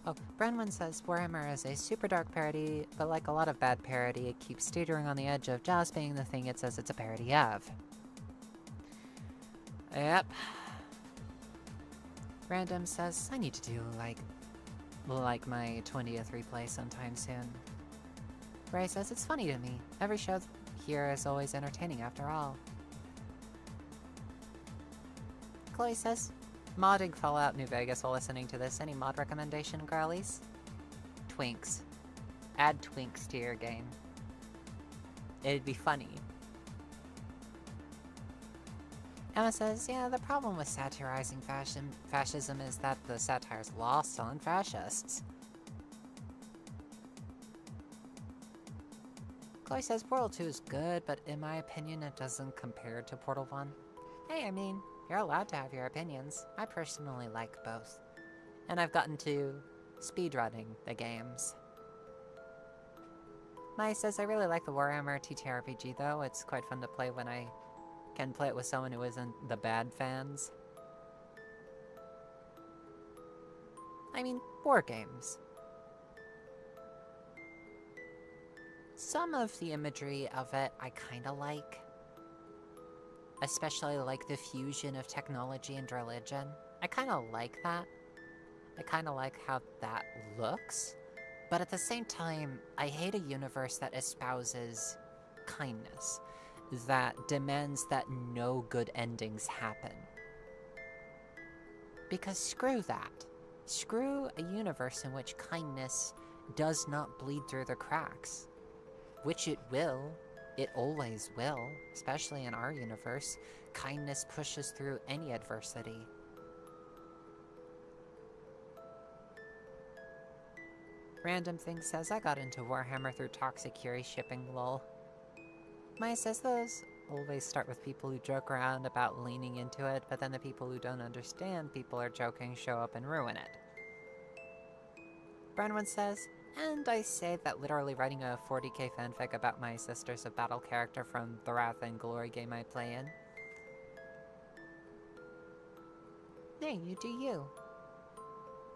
Oh, Brenwan says Warhammer is a super dark parody, but like a lot of bad parody, it keeps teetering on the edge of just being the thing it says it's a parody of. Yep. Random says, I need to do, like my 20th replay sometime soon. Ray says, it's funny to me. Every show here is always entertaining after all. Chloe says, modding Fallout New Vegas while listening to this. Any mod recommendation, girlies? Twinks. Add twinks to your game. It'd be funny. Emma says, yeah, the problem with satirizing fascism is that the satire's lost on fascists. Chloe says Portal 2 is good, but in my opinion it doesn't compare to Portal 1. Hey, I mean, you're allowed to have your opinions. I personally like both. And I've gotten to speedrunning the games. Mai says, I really like the Warhammer TTRPG though. It's quite fun to play when I can play it with someone who isn't the bad fans. I mean, war games. Some of the imagery of it I kinda like. Especially like the fusion of technology and religion. I kinda like that. I kinda like how that looks. But at the same time, I hate a universe that espouses kindness. That demands that no good endings happen. Because screw that. Screw a universe in which kindness does not bleed through the cracks. Which it will. It always will. Especially in our universe. Kindness pushes through any adversity. Random Thing says, I got into Warhammer through toxic Yuri shipping, lol. Maya says those always start with people who joke around about leaning into it, but then the people who don't understand people are joking show up and ruin it. Brenwan says, and I say that literally writing a 40k fanfic about my sister's a battle character from the Wrath and Glory game I play in. Hey, you do you.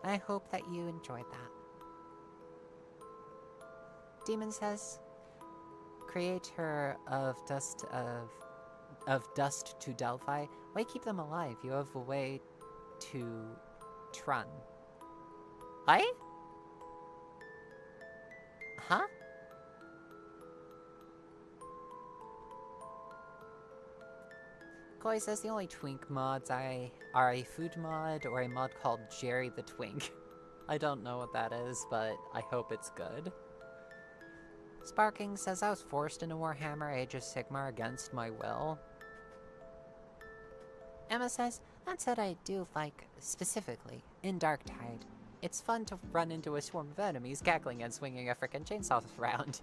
I hope that you enjoyed that. Demon says, creator of dust to Delphi, why keep them alive? You have a way to Trun. What? Huh? Koi says the only twink mods are a food mod or a mod called Jerry the Twink. I don't know what that is, but I hope it's good. Sparking says I was forced into Warhammer Age of Sigmar against my will. Emma says, that's what I do like, specifically, in Darktide. It's fun to run into a swarm of enemies cackling and swinging a frickin' chainsaw around.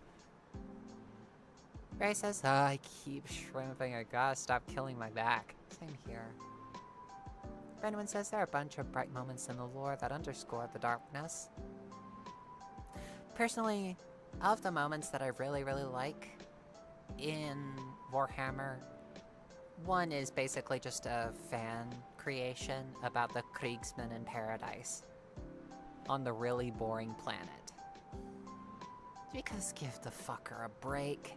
Ray says, oh, I keep shrimping, I gotta stop killing my back. Same here. Brenwan says there are a bunch of bright moments in the lore that underscore the darkness. Personally, of the moments that I really, really like in Warhammer, one is basically just a fan creation about the Kriegsmen in Paradise on the really boring planet. Because give the fucker a break.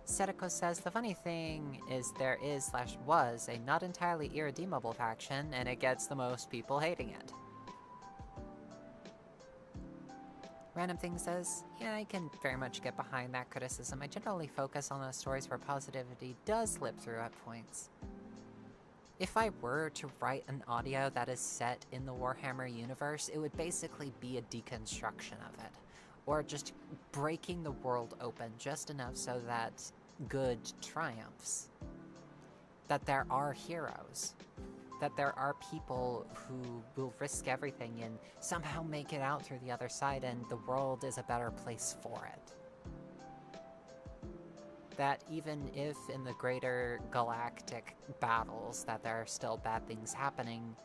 Setiko says, the funny thing is there is/was a not entirely irredeemable faction, and it gets the most people hating it. Random Thing says, yeah, I can very much get behind that criticism. I generally focus on those stories where positivity does slip through at points. If I were to write an audio that is set in the Warhammer universe, it would basically be a deconstruction of it. Or just breaking the world open just enough so that good triumphs. That there are heroes. That there are people who will risk everything and somehow make it out through the other side, and the world is a better place for it. That even if in the greater galactic battles that there are still bad things happening,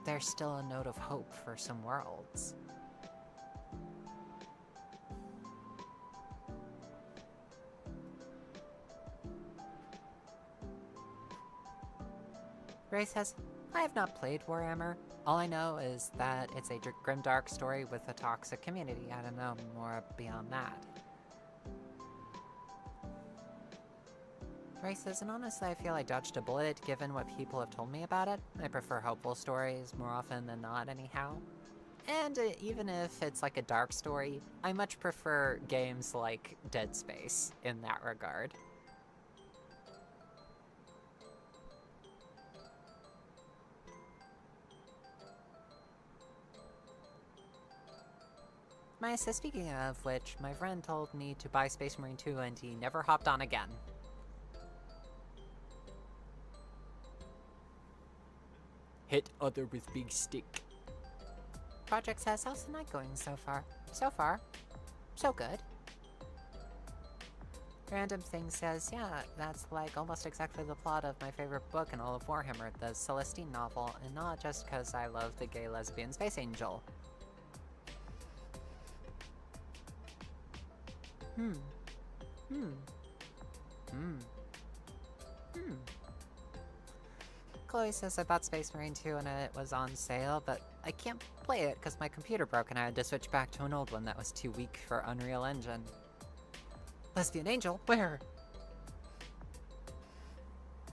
there's still a note of hope for some worlds. Ray says, I have not played Warhammer. All I know is that it's a grimdark story with a toxic community. I don't know more beyond that. Ray says, and honestly I feel I dodged a bullet given what people have told me about it. I prefer hopeful stories more often than not anyhow. And even if it's like a dark story, I much prefer games like Dead Space in that regard. Speaking of which, my friend told me to buy Space Marine 2 and he never hopped on again. Hit other with big stick. Project says, how's the night going so far? So far, so good. Random Thing says, yeah, that's like almost exactly the plot of my favorite book in all of Warhammer, the Celestine novel, and not just because I love the gay lesbian space angel. Chloe says I bought Space Marine 2 and it was on sale, but I can't play it because my computer broke and I had to switch back to an old one that was too weak for Unreal Engine. Lesbian Angel? Where?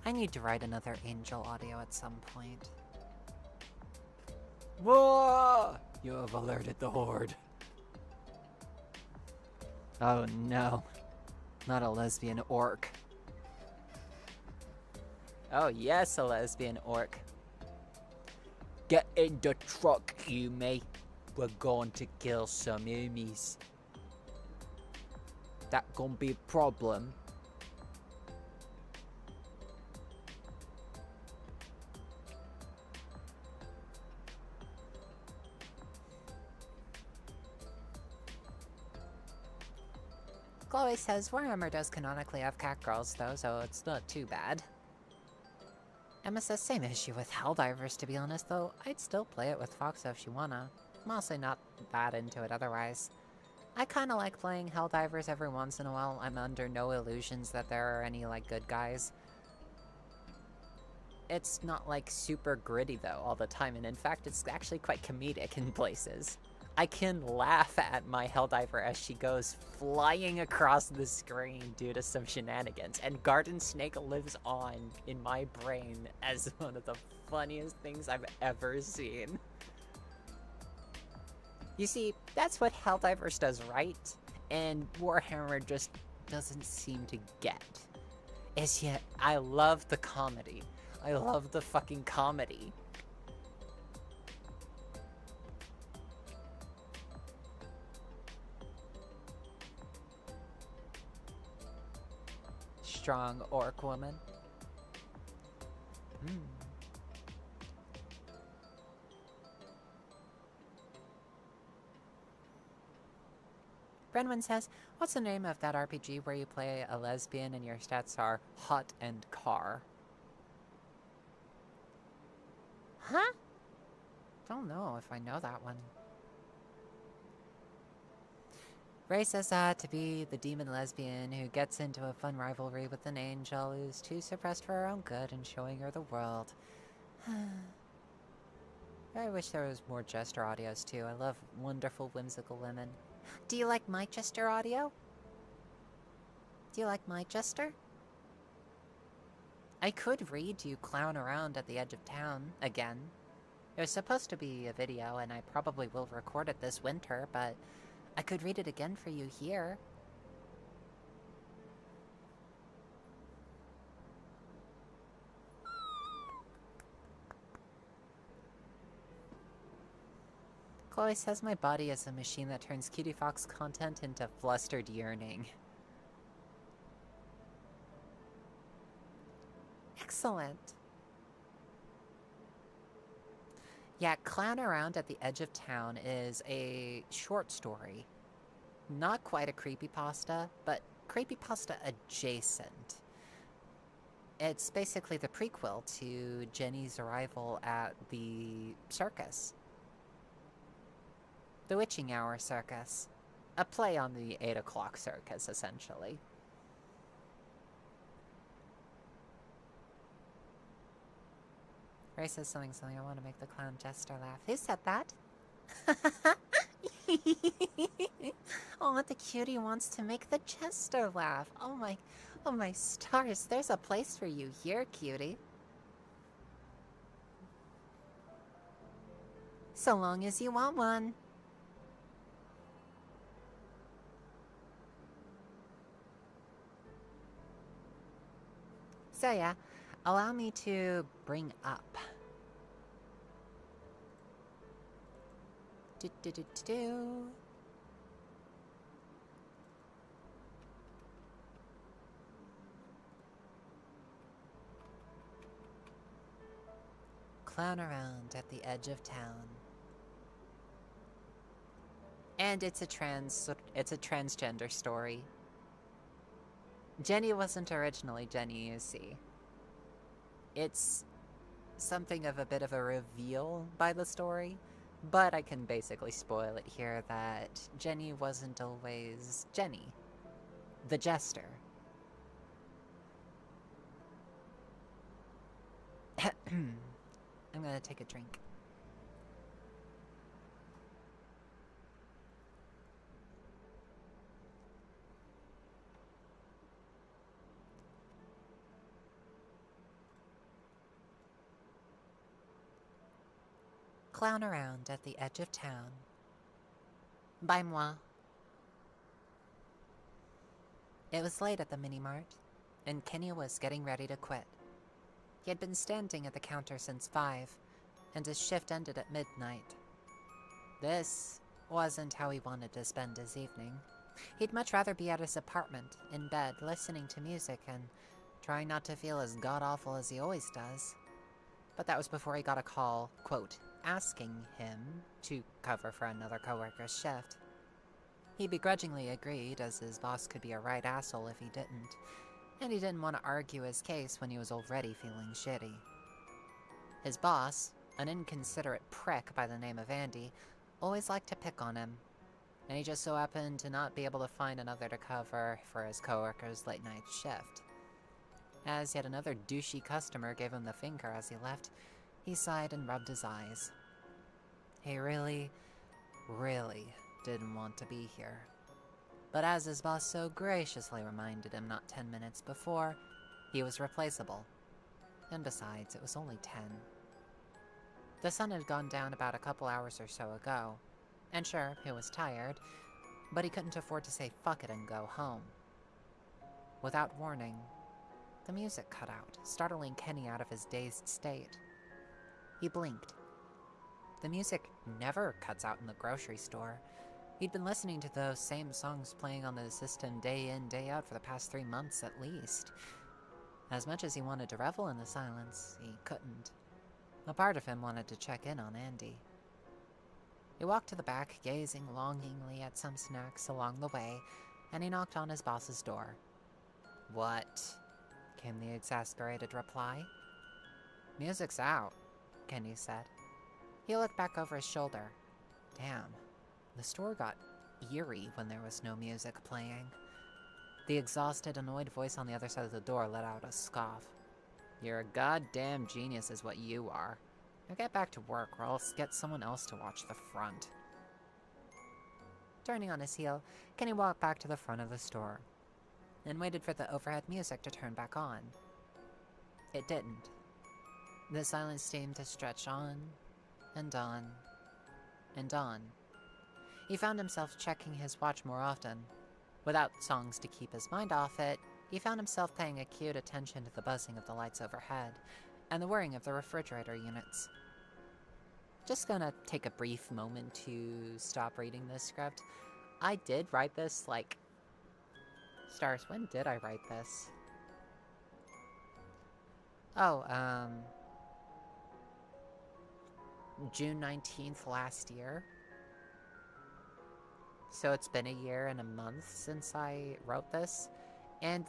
I need to write another Angel audio at some point. Whoa! You have alerted the Horde. Oh no. Not a lesbian orc. Oh yes, a lesbian orc. Get in the truck, Yume. We're going to kill some Umis. That gonna be a problem. Chloe says Warhammer does canonically have cat girls though, so it's not too bad. Emma says same issue with Helldivers, to be honest, though I'd still play it with Foxo if she wanna. I'm also not that into it otherwise. I kinda like playing Helldivers every once in a while. I'm under no illusions that there are any, like, good guys. It's not, like, super gritty, though, all the time, and in fact, it's actually quite comedic in places. I can laugh at my Helldiver as she goes flying across the screen due to some shenanigans, and Garden Snake lives on in my brain as one of the funniest things I've ever seen. You see, that's what Helldivers does right, and Warhammer just doesn't seem to get. Is yet, I love the comedy. I love the fucking comedy. Strong orc woman. Brenwin says, what's the name of that RPG where you play a lesbian and your stats are hot and car? Huh? Don't know if I know that one. Ray says to be the demon lesbian who gets into a fun rivalry with an angel who's too suppressed for her own good and showing her the world. I wish there was more Jester audios too. I love wonderful, whimsical women. Do you like my Jester audio? Do you like my Jester? I could read you clown around at the edge of town again. It was supposed to be a video, and I probably will record it this winter, but I could read it again for you here. Chloe says my body is a machine that turns Cutiefox content into flustered yearning. Excellent. Yeah, Clown Around at the Edge of Town is a short story. Not quite a creepypasta, but creepypasta adjacent. It's basically the prequel to Jenny's arrival at the circus. The Witching Hour Circus. A play on the 8 o'clock circus, essentially. Ray says something, I want to make the clown Jester laugh. Who said that? Oh, the cutie wants to make the Jester laugh. Oh my stars. There's a place for you here, cutie. So long as you want one. So yeah, allow me to bring up. Clown Around at the Edge of Town. And it's a transgender story. Jenny wasn't originally Jenny, you see. It's something of a bit of a reveal by the story, but I can basically spoil it here that Jenny wasn't always Jenny, the Jester. I'm gonna take a drink. Clown around at the edge of town. By moi. It was late at the mini-mart, and Kenny was getting ready to quit. He had been standing at the counter since 5, and his shift ended at midnight. This wasn't how he wanted to spend his evening. He'd much rather be at his apartment, in bed, listening to music and trying not to feel as god-awful as he always does. But that was before he got a call, quote, asking him to cover for another coworker's shift. He begrudgingly agreed, as his boss could be a right asshole if he didn't, and he didn't want to argue his case when he was already feeling shitty. His boss, an inconsiderate prick by the name of Andy, always liked to pick on him, and he just so happened to not be able to find another to cover for his coworker's late-night shift. As yet another douchey customer gave him the finger as he left, he sighed and rubbed his eyes. He really didn't want to be here. But as his boss so graciously reminded him not 10 minutes before, he was replaceable. And besides, it was only 10. The sun had gone down about a couple hours or so ago, and sure, he was tired, but he couldn't afford to say fuck it and go home. Without warning, the music cut out, startling Kenny out of his dazed state. He blinked. The music never cuts out in the grocery store. He'd been listening to those same songs playing on the system day in, day out for the past 3 months at least. As much as he wanted to revel in the silence, he couldn't. A part of him wanted to check in on Andy. He walked to the back, gazing longingly at some snacks along the way, and he knocked on his boss's door. "What?" came the exasperated reply. "Music's out," Kenny said. He looked back over his shoulder. Damn, the store got eerie when there was no music playing. The exhausted, annoyed voice on the other side of the door let out a scoff. "You're a goddamn genius is what you are. Now get back to work or else get someone else to watch the front." Turning on his heel, Kenny walked back to the front of the store and waited for the overhead music to turn back on. It didn't. The silence seemed to stretch on, and on, and on. He found himself checking his watch more often. Without songs to keep his mind off it, he found himself paying acute attention to the buzzing of the lights overhead, and the whirring of the refrigerator units. Just gonna take a brief moment to stop reading this script. I did write this, like... Stars, when did I write this? Oh, June 19th last year. So it's been a year and a month since I wrote this. And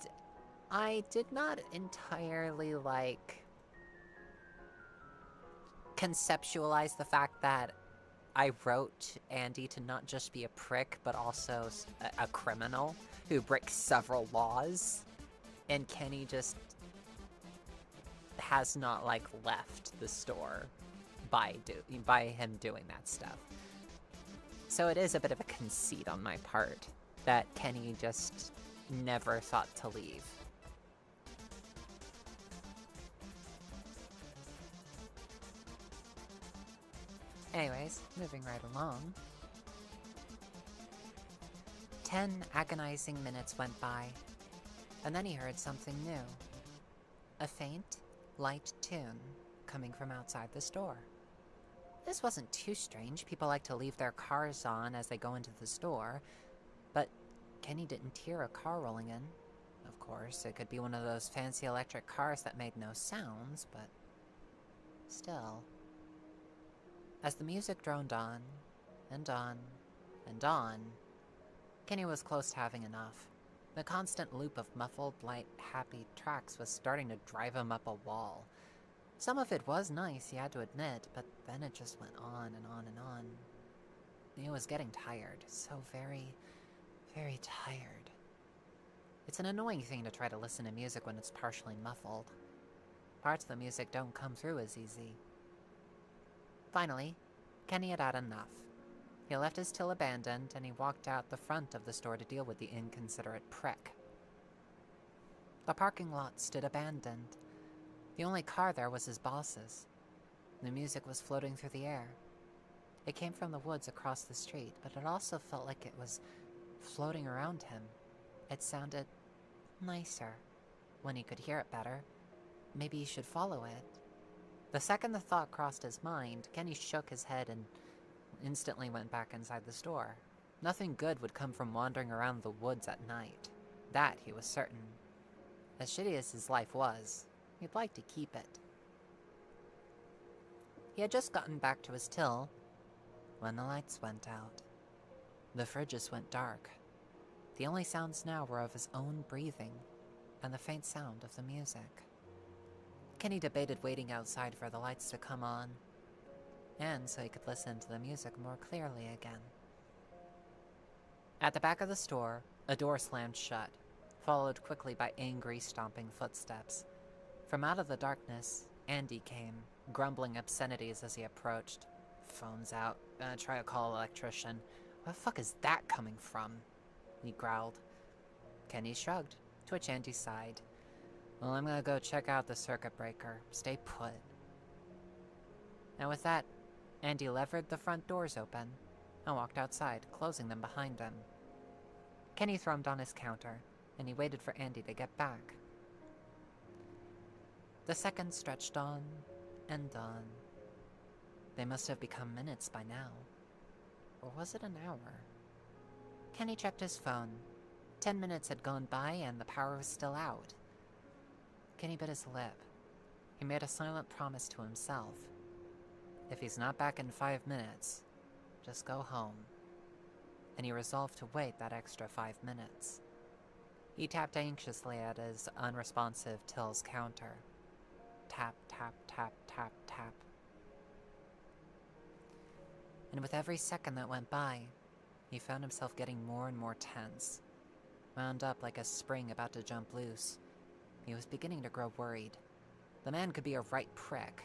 I did not entirely, like, conceptualize the fact that I wrote Andy to not just be a prick, but also a criminal who breaks several laws. And Kenny just has not, like, left the store by him doing that stuff. So it is a bit of a conceit on my part that Kenny just never thought to leave. Anyways, moving right along. 10 agonizing minutes went by, and then he heard something new. A faint, light tune coming from outside the store. This wasn't too strange. People like to leave their cars on as they go into the store, but Kenny didn't hear a car rolling in. Of course, it could be one of those fancy electric cars that made no sounds, but still. As the music droned on, and on, and on, Kenny was close to having enough. The constant loop of muffled, light, happy tracks was starting to drive him up a wall. Some of it was nice, he had to admit, but then it just went on and on and on. He was getting tired, so very, very tired. It's an annoying thing to try to listen to music when it's partially muffled. Parts of the music don't come through as easy. Finally, Kenny had had enough. He left his till abandoned, and he walked out the front of the store to deal with the inconsiderate prick. The parking lot stood abandoned. The only car there was his boss's. The music was floating through the air. It came from the woods across the street, but it also felt like it was floating around him. It sounded nicer. When he could hear it better, maybe he should follow it. The second the thought crossed his mind, Kenny shook his head and instantly went back inside the store. Nothing good would come from wandering around the woods at night. That he was certain. As shitty as his life was, he'd like to keep it. He had just gotten back to his till when the lights went out. The fridges went dark. The only sounds now were of his own breathing and the faint sound of the music. Kenny debated waiting outside for the lights to come on, and so he could listen to the music more clearly again. At the back of the store, a door slammed shut, followed quickly by angry, stomping footsteps. From out of the darkness, Andy came, grumbling obscenities as he approached. Phone's out. Try to call an electrician. Where the fuck is that coming from? He growled. Kenny shrugged, to which Andy sighed. Well, I'm gonna go check out the circuit breaker. Stay put. And with that, Andy levered the front doors open and walked outside, closing them behind him. Kenny thrummed on his counter, and he waited for Andy to get back. The seconds stretched on and on. They must have become minutes by now. Or was it an hour? Kenny checked his phone. 10 minutes had gone by and the power was still out. Kenny bit his lip. He made a silent promise to himself. If he's not back in 5 minutes, just go home. And he resolved to wait that extra 5 minutes. He tapped anxiously at his unresponsive till's counter. Tap, tap, tap, tap, tap. And with every second that went by, he found himself getting more and more tense. Wound up like a spring about to jump loose. He was beginning to grow worried. The man could be a right prick,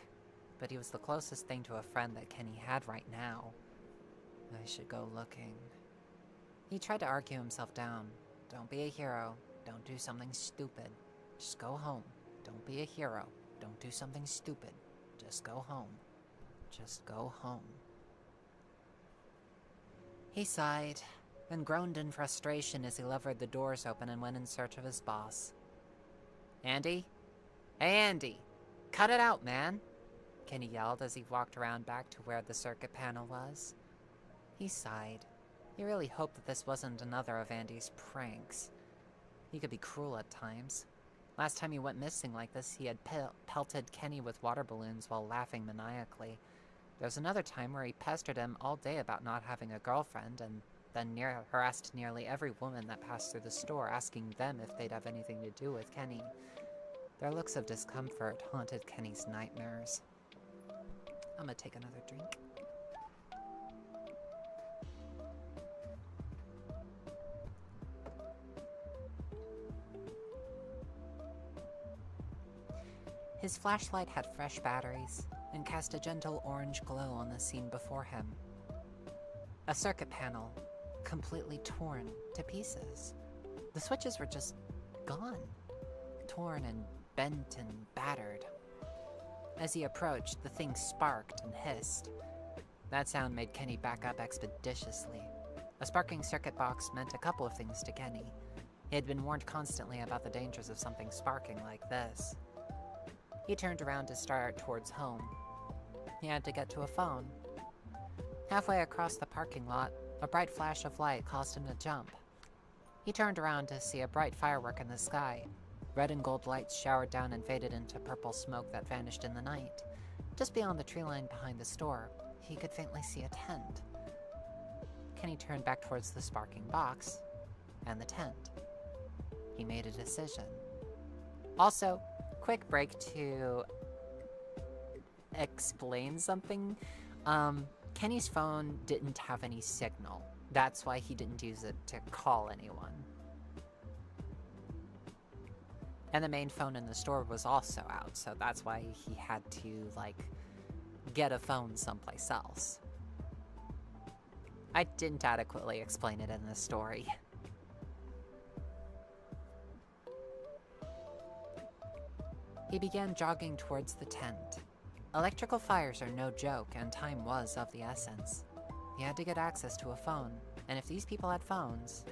but he was the closest thing to a friend that Kenny had right now. I should go looking. He tried to argue himself down. Don't be a hero. Don't do something stupid. Just go home. Don't be a hero. Don't do something stupid. Just go home. Just go home. He sighed, and groaned in frustration as he levered the doors open and went in search of his boss. Andy? Hey, Andy! Cut it out, man! Kenny yelled as he walked around back to where the circuit panel was. He sighed. He really hoped that this wasn't another of Andy's pranks. He could be cruel at times. Last time he went missing like this, he had pelted Kenny with water balloons while laughing maniacally. There was another time where he pestered him all day about not having a girlfriend, and then harassed nearly every woman that passed through the store, asking them if they'd have anything to do with Kenny. Their looks of discomfort haunted Kenny's nightmares. I'm gonna take another drink. His flashlight had fresh batteries and cast a gentle orange glow on the scene before him. A circuit panel, completely torn to pieces. The switches were just gone, torn and bent and battered. As he approached, the thing sparked and hissed. That sound made Kenny back up expeditiously. A sparking circuit box meant a couple of things to Kenny. He had been warned constantly about the dangers of something sparking like this. He turned around to start towards home. He had to get to a phone. Halfway across the parking lot, a bright flash of light caused him to jump. He turned around to see a bright firework in the sky. Red and gold lights showered down and faded into purple smoke that vanished in the night. Just beyond the tree line behind the store, he could faintly see a tent. Kenny turned back towards the sparking box and the tent. He made a decision. Also, quick break to explain something. Kenny's phone didn't have any signal. That's why he didn't use it to call anyone. And the main phone in the store was also out, so that's why he had to, like, get a phone someplace else. I didn't adequately explain it in this story. He began jogging towards the tent. Electrical fires are no joke, and time was of the essence. He had to get access to a phone, and if these people had phones,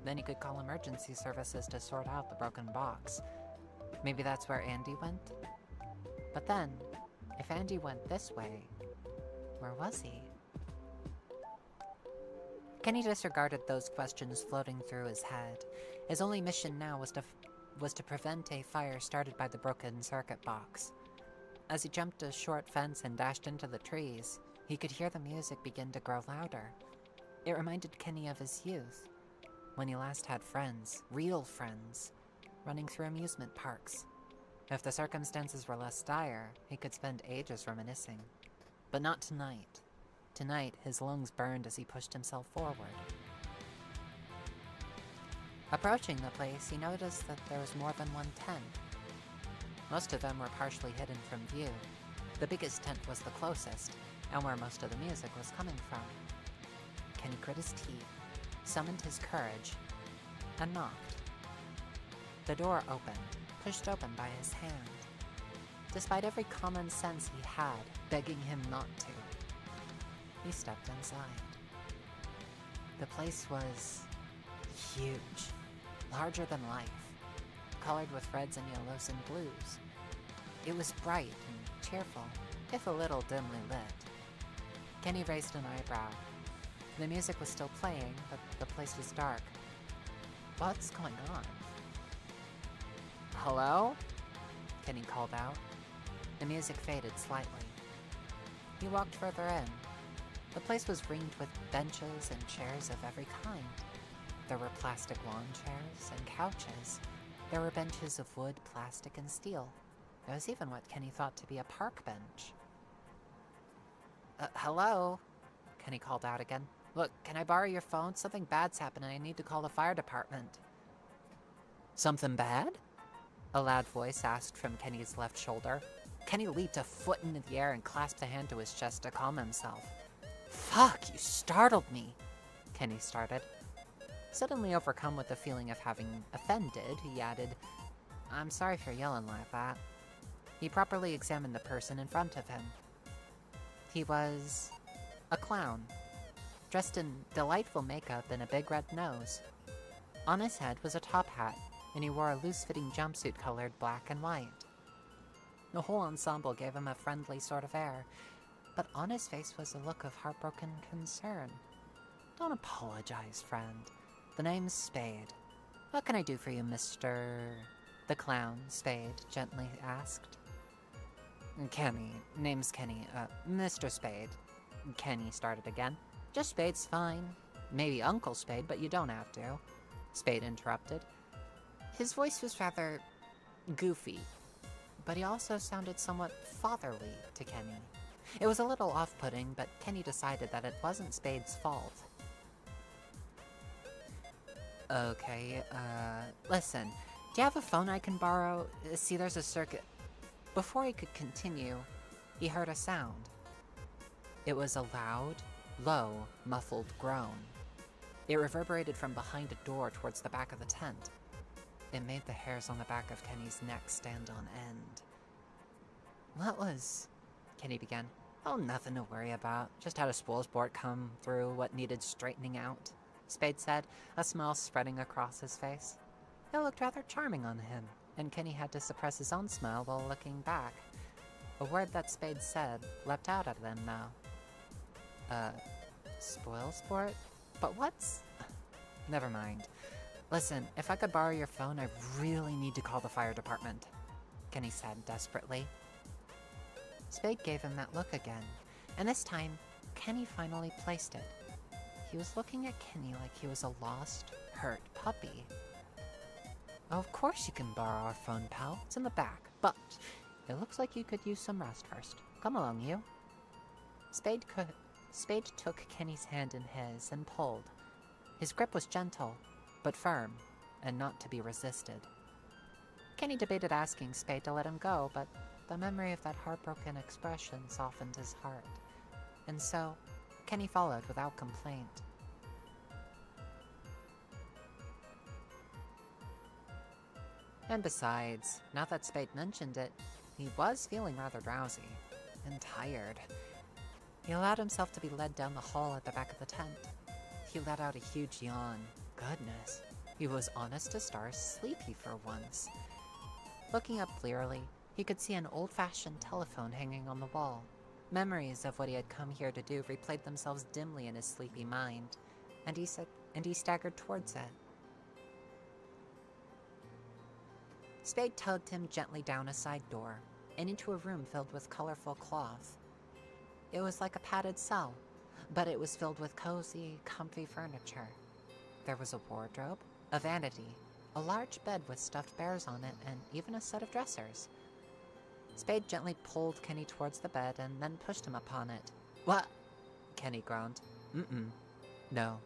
then he could call emergency services to sort out the broken box. Maybe that's where Andy went? But then, if Andy went this way, where was he? Kenny disregarded those questions floating through his head. His only mission now was to prevent a fire started by the broken circuit box. As he jumped a short fence and dashed into the trees, he could hear the music begin to grow louder. It reminded Kenny of his youth, when he last had friends, real friends, running through amusement parks. If the circumstances were less dire, he could spend ages reminiscing. But not tonight. Tonight, his lungs burned as he pushed himself forward. Approaching the place, he noticed that there was more than one tent. Most of them were partially hidden from view. The biggest tent was the closest, and where most of the music was coming from. Kenny grit his teeth, summoned his courage, and knocked. The door opened, pushed open by his hand. Despite every common sense he had, begging him not to, he stepped inside. The place was huge, larger than life, colored with reds and yellows and blues. It was bright and cheerful, if a little dimly lit. Kenny raised an eyebrow. The music was still playing, but the place was dark. What's going on? Hello? Kenny called out. The music faded slightly. He walked further in. The place was ringed with benches and chairs of every kind. There were plastic lawn chairs and couches. There were benches of wood, plastic, and steel. There was even what Kenny thought to be a park bench. Hello? Kenny called out again. Look, can I borrow your phone? Something bad's happened and I need to call the fire department. Something bad? A loud voice asked from Kenny's left shoulder. Kenny leaped a foot into the air and clasped a hand to his chest to calm himself. Fuck, you startled me, Kenny started. Suddenly overcome with the feeling of having offended, he added, I'm sorry for yelling like that. He properly examined the person in front of him. He was a clown, dressed in delightful makeup and a big red nose. On his head was a top hat, and he wore a loose-fitting jumpsuit colored black and white. The whole ensemble gave him a friendly sort of air, but on his face was a look of heartbroken concern. Don't apologize, friend. The name's Spade. What can I do for you, Mr. The clown, Spade gently asked. Kenny. Name's Kenny. Mr. Spade. Kenny started again. Just Spade's fine. Maybe Uncle Spade, but you don't have to. Spade interrupted. His voice was rather goofy, but he also sounded somewhat fatherly to Kenny. It was a little off-putting, but Kenny decided that it wasn't Spade's fault. Okay, listen, do you have a phone I can borrow? See, there's a circuit... Before he could continue, he heard a sound. It was a loud, low, muffled groan. It reverberated from behind a door towards the back of the tent. It made the hairs on the back of Kenny's neck stand on end. What was... Kenny began. Oh, nothing to worry about. Just had a spoils board come through what needed straightening out, Spade said, a smile spreading across his face. It looked rather charming on him, and Kenny had to suppress his own smile while looking back. A word that Spade said leapt out at them now. Spoil sport? But what's... Never mind. Listen, if I could borrow your phone, I really need to call the fire department, Kenny said desperately. Spade gave him that look again, and this time, Kenny finally placed it. He was looking at Kenny like he was a lost, hurt puppy. Oh, of course you can borrow our phone, pal. It's in the back, but it looks like you could use some rest first. Come along, you. Spade took Kenny's hand in his and pulled. His grip was gentle, but firm, and not to be resisted. Kenny debated asking Spade to let him go, but the memory of that heartbroken expression softened his heart. And so, Kenny followed without complaint. And besides, now that Spade mentioned it, he was feeling rather drowsy and tired. He allowed himself to be led down the hall at the back of the tent. He let out a huge yawn. Goodness, he was honest to stars sleepy for once. Looking up clearly, he could see an old-fashioned telephone hanging on the wall. Memories of what he had come here to do replayed themselves dimly in his sleepy mind, and he staggered towards it. Spade tugged him gently down a side door, and into a room filled with colorful cloth. It was like a padded cell, but it was filled with cozy, comfy furniture. There was a wardrobe, a vanity, a large bed with stuffed bears on it, and even a set of dressers. Spade gently pulled Kenny towards the bed and then pushed him upon it. "What?" Kenny groaned. No.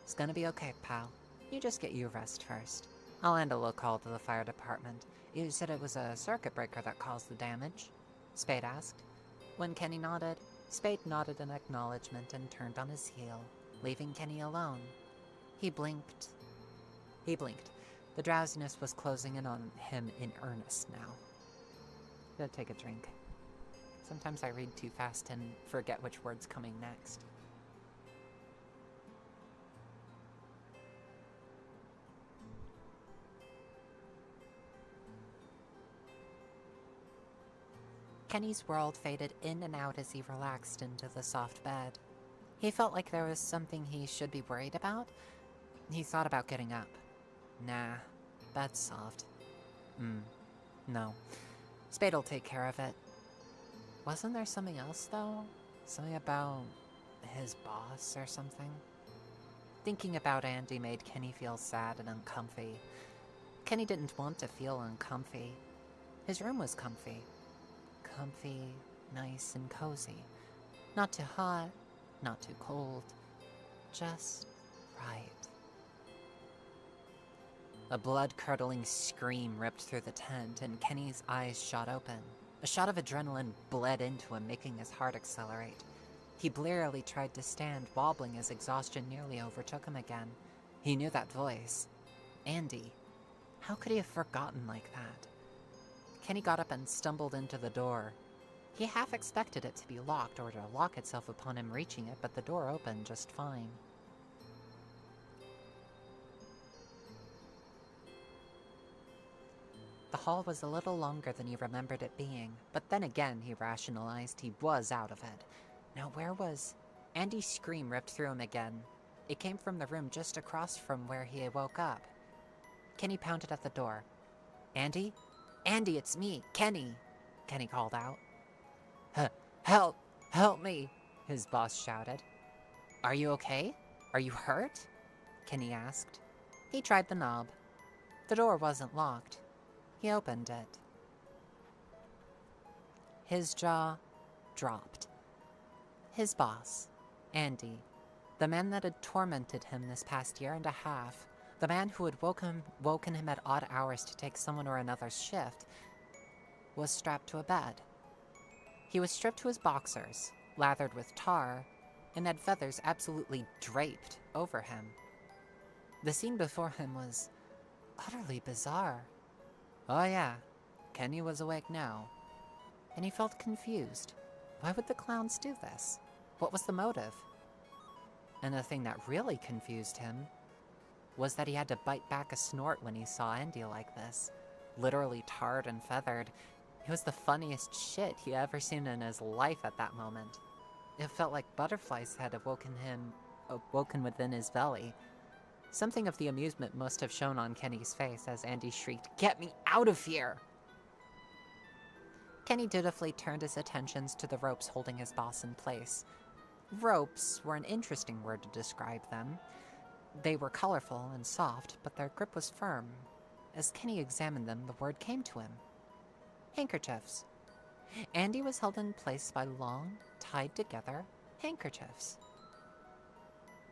It's gonna be okay, pal. You just get your rest first. I'll handle a call to the fire department. You said it was a circuit breaker that caused the damage?" Spade asked. When Kenny nodded, Spade nodded in acknowledgement and turned on his heel, leaving Kenny alone. He blinked. The drowsiness was closing in on him in earnest now. Gotta take a drink. Sometimes I read too fast and forget which word's coming next. Kenny's world faded in and out as he relaxed into the soft bed. He felt like there was something he should be worried about. He thought about getting up. Nah, bed's soft. No. Spade'll take care of it. Wasn't there something else, though? Something about his boss or something? Thinking about Andy made Kenny feel sad and uncomfy. Kenny didn't want to feel uncomfy. His room was comfy. Comfy, nice, and cozy. Not too hot, not too cold. Just right. A blood-curdling scream ripped through the tent, and Kenny's eyes shot open. A shot of adrenaline bled into him, making his heart accelerate. He blearily tried to stand, wobbling as exhaustion nearly overtook him again. He knew that voice. Andy. How could he have forgotten like that? Kenny got up and stumbled into the door. He half expected it to be locked or to lock itself upon him reaching it, but the door opened just fine. The hall was a little longer than he remembered it being, but then again, he rationalized, he was out of it. Now where was... Andy's scream ripped through him again. It came from the room just across from where he woke up. Kenny pounded at the door. "Andy? Andy, it's me, Kenny!" Kenny called out. Help! Help me!" his boss shouted. "Are you okay? Are you hurt?" Kenny asked. He tried the knob. The door wasn't locked. He opened it. His jaw dropped. His boss, Andy, the man that had tormented him this past year and a half, the man who had woken him at odd hours to take someone or another's shift, was strapped to a bed. He was stripped to his boxers, lathered with tar, and had feathers absolutely draped over him. The scene before him was utterly bizarre. Oh yeah, Kenny was awake now, and he felt confused. Why would the clowns do this? What was the motive? And the thing that really confused him was that he had to bite back a snort when he saw Andy like this, literally tarred and feathered. It was the funniest shit he ever seen in his life at that moment. It felt like butterflies had awoken within his belly. Something of the amusement must have shown on Kenny's face as Andy shrieked, "Get me out of here!" Kenny dutifully turned his attentions to the ropes holding his boss in place. Ropes were an interesting word to describe them. They were colorful and soft, but their grip was firm. As Kenny examined them, the word came to him. Handkerchiefs. Andy was held in place by long, tied-together handkerchiefs.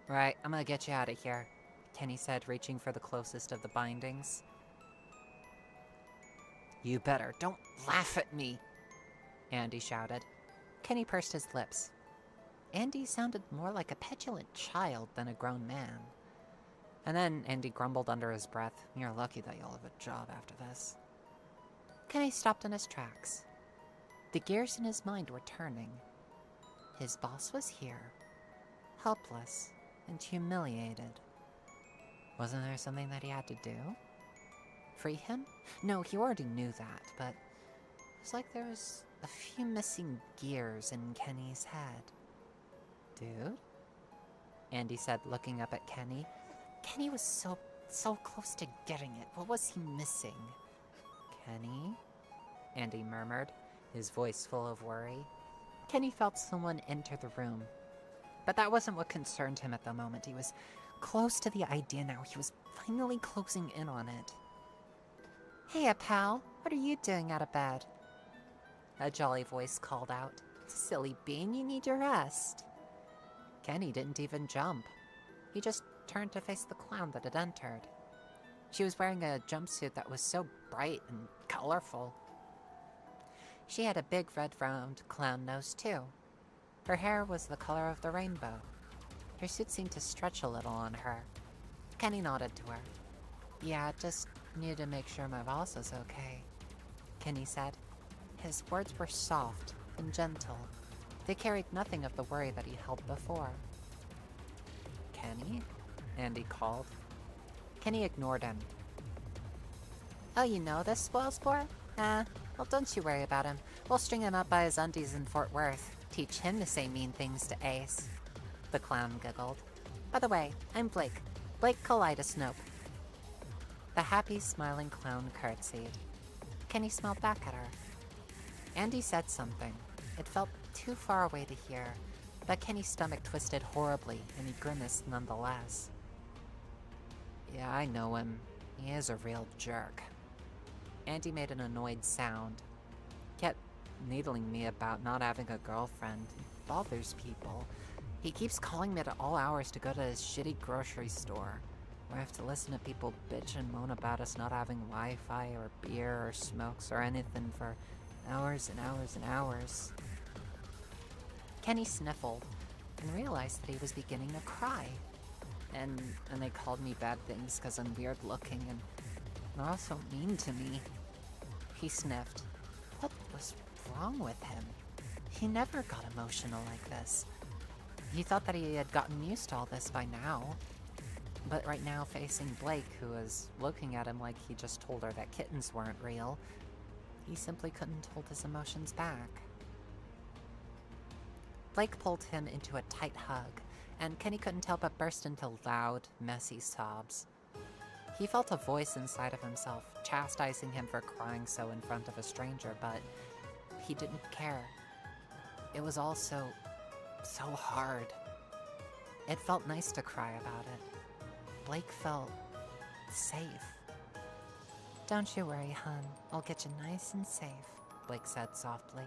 "Right, I'm gonna get you out of here," Kenny said, reaching for the closest of the bindings. You better. Don't laugh at me, Andy shouted. Kenny pursed his lips. Andy sounded more like a petulant child than a grown man. And then Andy grumbled under his breath, "You're lucky that you'll have a job after this." Kenny stopped in his tracks. The gears in his mind were turning. His boss was here, helpless and humiliated. Wasn't there something that he had to do? Free him? No, he already knew that, but it was like there was a few missing gears in Kenny's head. Dude? Andy said, looking up at Kenny. Kenny was so close to getting it. What was he missing? Kenny? Andy murmured, his voice full of worry. Kenny felt someone enter the room. But that wasn't what concerned him at the moment. He was close to the idea now. He was finally closing in on it. "Hey, pal, what are you doing out of bed?" A jolly voice called out. "Silly bean, you need your rest." Kenny didn't even jump. He just turned to face the clown that had entered. She was wearing a jumpsuit that was so bright and colorful. She had a big red round clown nose too. Her hair was the color of the rainbow. Her suit seemed to stretch a little on her. Kenny nodded to her. "Yeah, just needed to make sure my boss was okay," Kenny said. His words were soft and gentle. They carried nothing of the worry that he held before. "Kenny?" Andy called. Kenny ignored him. "Oh, you know this spoil sport? Well, don't you worry about him. We'll string him up by his undies in Fort Worth. Teach him to say mean things to Ace." The clown giggled. "By the way, I'm Blake. Blake Kaleidosnope." The happy, smiling clown curtsied. Kenny smiled back at her. Andy said something. It felt too far away to hear, but Kenny's stomach twisted horribly, and he grimaced nonetheless. "Yeah, I know him. He is a real jerk." Andy made an annoyed sound. Kept needling me about not having a girlfriend. He bothers people. He keeps calling me at all hours to go to his shitty grocery store, where I have to listen to people bitch and moan about us not having Wi-Fi or beer or smokes or anything for hours and hours and hours. Kenny sniffled and realized that he was beginning to cry. And they called me bad things because I'm weird looking, and they're also mean to me. He sniffed. What was wrong with him? He never got emotional like this. He thought that he had gotten used to all this by now. But right now, facing Blake, who was looking at him like he just told her that kittens weren't real, he simply couldn't hold his emotions back. Blake pulled him into a tight hug, and Kenny couldn't help but burst into loud, messy sobs. He felt a voice inside of himself, chastising him for crying so in front of a stranger, but he didn't care. It was all so hard. It felt nice to cry about it. Blake felt safe. "Don't you worry, hon. I'll get you nice and safe," Blake said softly.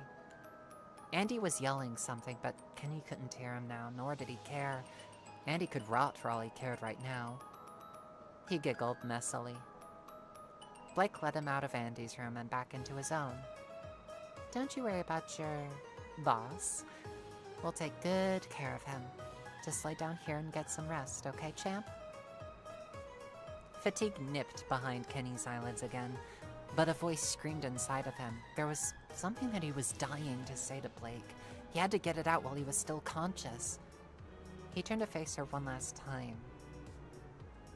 Andy was yelling something, but Kenny couldn't hear him now, nor did he care. Andy could rot for all he cared right now. He giggled messily. Blake led him out of Andy's room and back into his own. "Don't you worry about your boss. We'll take good care of him. Just lay down here and get some rest, okay, champ?" Fatigue nipped behind Kenny's eyelids again, but a voice screamed inside of him. There was something that he was dying to say to Blake. He had to get it out while he was still conscious. He turned to face her one last time.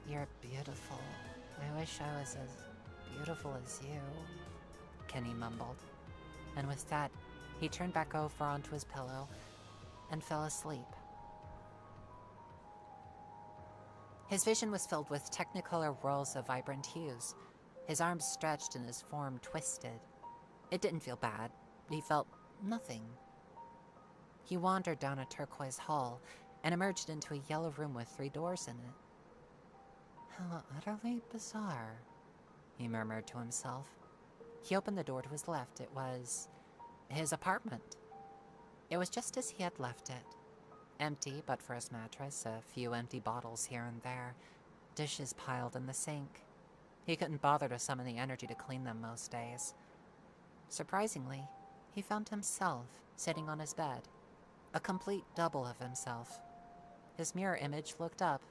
"You're beautiful. I wish I was as beautiful as you," Kenny mumbled. And with that, he turned back over onto his pillow and fell asleep. His vision was filled with technicolor whirls of vibrant hues. His arms stretched and his form twisted. It didn't feel bad. He felt nothing. He wandered down a turquoise hall and emerged into a yellow room with 3 doors in it. "How utterly bizarre," he murmured to himself. He opened the door to his left. It was his apartment. It was just as he had left it. Empty, but for his mattress, a few empty bottles here and there, dishes piled in the sink. He couldn't bother to summon the energy to clean them most days. Surprisingly, he found himself sitting on his bed, a complete double of himself. His mirror image looked up,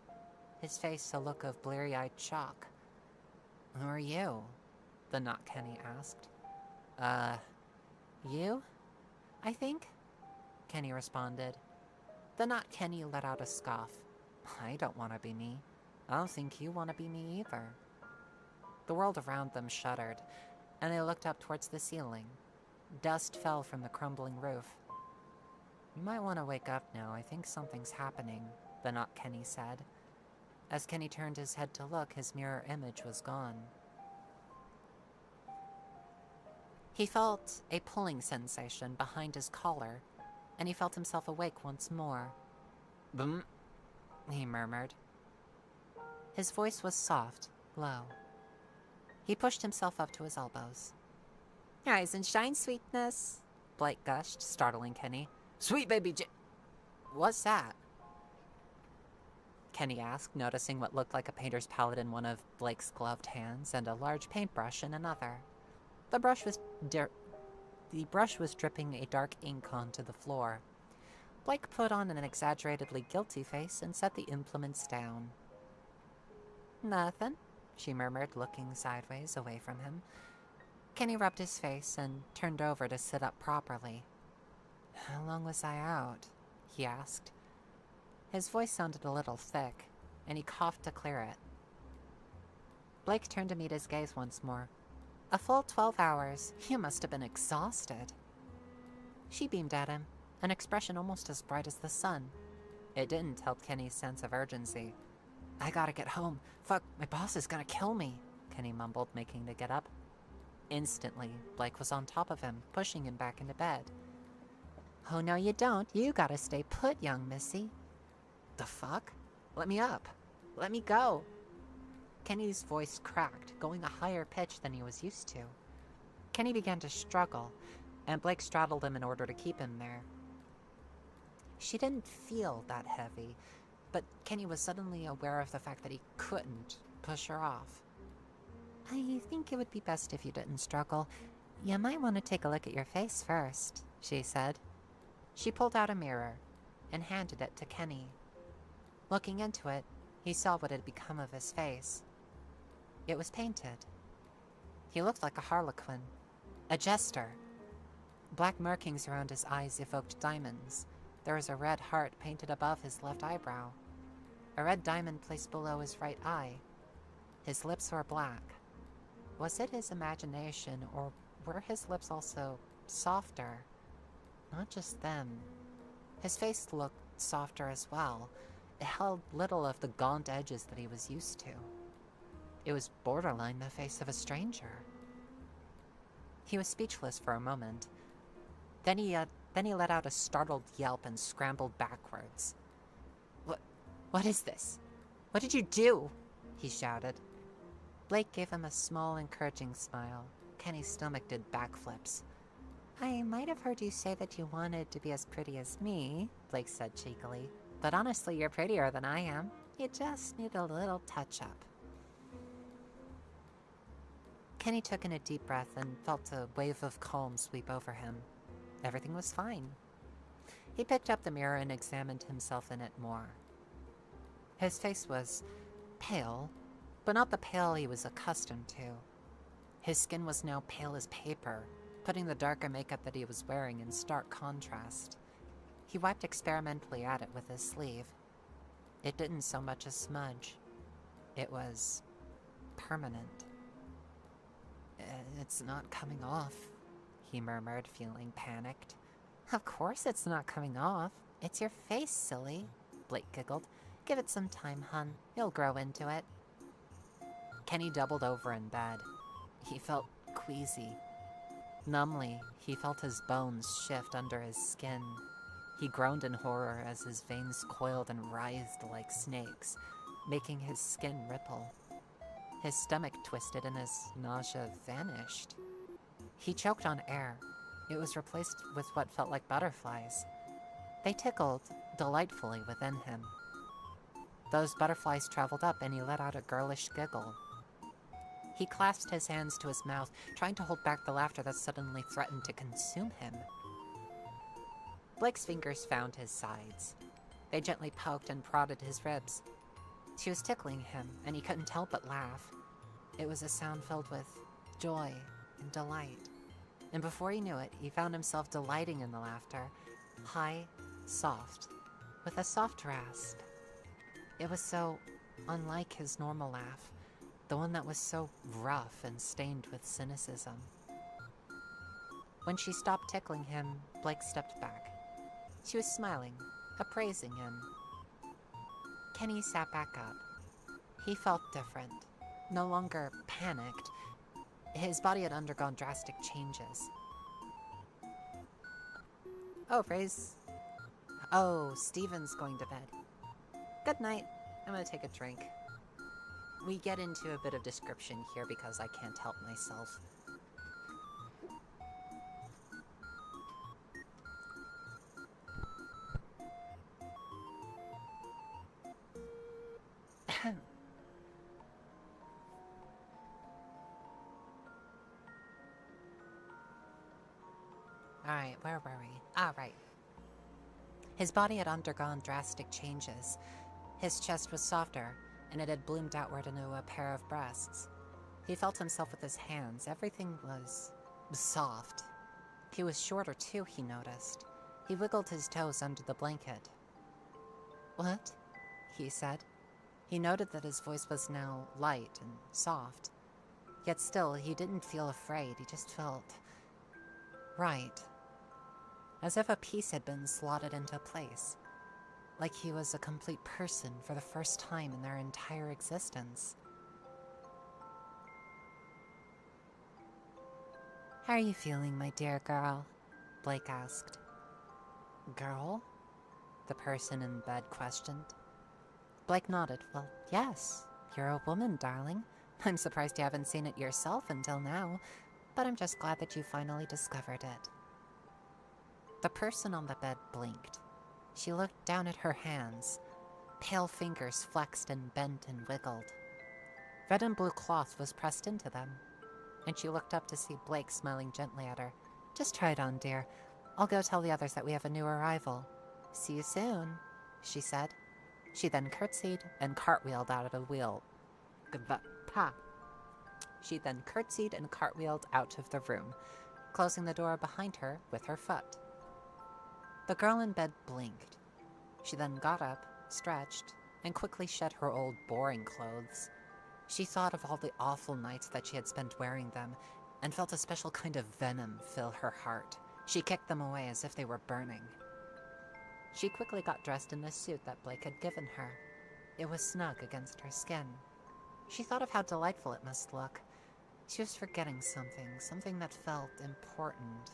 his face a look of bleary-eyed shock. "Who are you?" the not Kenny asked. You? I think?" Kenny responded. The not Kenny let out a scoff. "I don't want to be me. I don't think you want to be me either." The world around them shuddered, and they looked up towards the ceiling. Dust fell from the crumbling roof. "You might want to wake up now. I think something's happening," the not Kenny said. As Kenny turned his head to look, his mirror image was gone. He felt a pulling sensation behind his collar, and he felt himself awake once more. "Bum," he murmured. His voice was soft, low. He pushed himself up to his elbows. "Rise and shine, sweetness," Blake gushed, startling Kenny. "Sweet baby What's that?" Kenny asked, noticing what looked like a painter's palette in one of Blake's gloved hands and a large paintbrush in another. The brush was dripping a dark ink onto the floor. Blake put on an exaggeratedly guilty face and set the implements down. "Nothing," she murmured, looking sideways away from him. Kenny rubbed his face and turned over to sit up properly. "How long was I out?" he asked. His voice sounded a little thick, and he coughed to clear it. Blake turned to meet his gaze once more. "A full 12 hours. You must have been exhausted." She beamed at him, an expression almost as bright as the sun. It didn't help Kenny's sense of urgency. "I gotta get home. Fuck, my boss is gonna kill me," Kenny mumbled, making to get up. Instantly, Blake was on top of him, pushing him back into bed. "Oh, no you don't. You gotta stay put, young missy." "The fuck? Let me up. Let me go." Kenny's voice cracked, going a higher pitch than he was used to. Kenny began to struggle, and Blake straddled him in order to keep him there. She didn't feel that heavy, but Kenny was suddenly aware of the fact that he couldn't push her off. "I think it would be best if you didn't struggle. You might want to take a look at your face first," she said. She pulled out a mirror and handed it to Kenny. Looking into it, he saw what had become of his face. It was painted. He looked like a harlequin, a jester. Black markings around his eyes evoked diamonds. There was a red heart painted above his left eyebrow, a red diamond placed below his right eye. His lips were black. Was it his imagination, or were his lips also softer? Not just them. His face looked softer as well. It held little of the gaunt edges that he was used to. It was borderline the face of a stranger. He was speechless for a moment. Then he let out a startled yelp and scrambled backwards. What is this? What did you do?" he shouted. Blake gave him a small, encouraging smile. Kenny's stomach did backflips. "I might have heard you say that you wanted to be as pretty as me," Blake said cheekily. "But honestly, you're prettier than I am. You just need a little touch-up." Kenny took in a deep breath and felt a wave of calm sweep over him. Everything was fine. He picked up the mirror and examined himself in it more. His face was pale, but not the pale he was accustomed to. His skin was now pale as paper, putting the darker makeup that he was wearing in stark contrast. He wiped experimentally at it with his sleeve. It didn't so much as smudge. It was permanent. "It's not coming off," he murmured, feeling panicked. "Of course it's not coming off. It's your face, silly," Blake giggled. "Give it some time, hun. You'll grow into it." Kenny doubled over in bed. He felt queasy. Numbly, he felt his bones shift under his skin. He groaned in horror as his veins coiled and writhed like snakes, making his skin ripple. His stomach twisted and his nausea vanished. He choked on air. It was replaced with what felt like butterflies. They tickled delightfully within him. Those butterflies traveled up and he let out a girlish giggle. He clasped his hands to his mouth, trying to hold back the laughter that suddenly threatened to consume him. Blake's fingers found his sides. They gently poked and prodded his ribs. She was tickling him, and he couldn't help but laugh. It was a sound filled with joy and delight. And before he knew it, he found himself delighting in the laughter, high, soft, with a soft rasp. It was so unlike his normal laugh, the one that was so rough and stained with cynicism. When she stopped tickling him, Blake stepped back. She was smiling, appraising him. Kenny sat back up. He felt different, no longer panicked. His body had undergone drastic changes. Oh, Steven's going to bed. Good night. I'm gonna take a drink. We get into a bit of description here because I can't help myself. Alright, where were we? Right. His body had undergone drastic changes. His chest was softer, and it had bloomed outward into a pair of breasts. He felt himself with his hands. Everything was soft. He was shorter too, he noticed. He wiggled his toes under the blanket. "What?" he said. He noted that his voice was now light and soft. Yet still, he didn't feel afraid. He just felt right. As if a piece had been slotted into place. Like he was a complete person for the first time in their entire existence. "How are you feeling, my dear girl?" Blake asked. "Girl?" the person in bed questioned. Blake nodded. "Well, yes, you're a woman, darling. I'm surprised you haven't seen it yourself until now, but I'm just glad that you finally discovered it." The person on the bed blinked. She looked down at her hands. Pale fingers flexed and bent and wiggled. Red and blue cloth was pressed into them, and she looked up to see Blake smiling gently at her. "Just try it on, dear. I'll go tell the others that we have a new arrival. See you soon," she said. She then curtsied and cartwheeled out of the wheel. She then curtsied and cartwheeled out of the room, closing the door behind her with her foot. The girl in bed blinked. She then got up, stretched, and quickly shed her old boring clothes. She thought of all the awful nights that she had spent wearing them, and felt a special kind of venom fill her heart. She kicked them away as if they were burning. She quickly got dressed in the suit that Blake had given her. It was snug against her skin. She thought of how delightful it must look. She was forgetting something that felt important.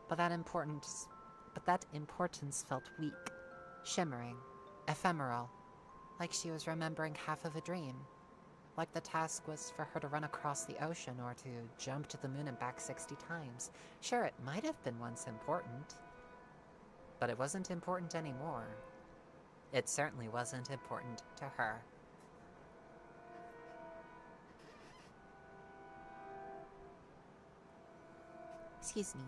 But that importance felt weak, shimmering, ephemeral, like she was remembering half of a dream. Like the task was for her to run across the ocean or to jump to the moon and back 60 times. Sure, it might have been once important, but it wasn't important anymore. It certainly wasn't important to her. Excuse me.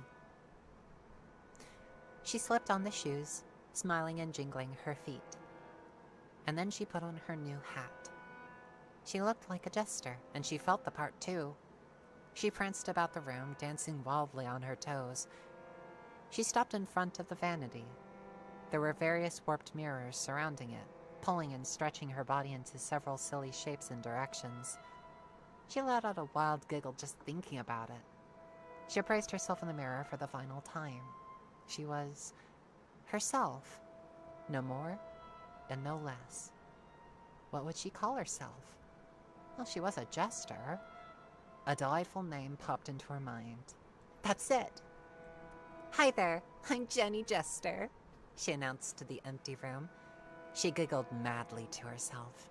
She slipped on the shoes, smiling and jingling her feet. And then she put on her new hat. She looked like a jester, and she felt the part too. She pranced about the room, dancing wildly on her toes. She stopped in front of the vanity. There were various warped mirrors surrounding it, pulling and stretching her body into several silly shapes and directions. She let out a wild giggle just thinking about it. She appraised herself in the mirror for the final time. She was herself, no more and no less. What would she call herself? Well, she was a jester. A delightful name popped into her mind. That's it. "Hi there, I'm Jenny Jester," she announced to the empty room. She giggled madly to herself.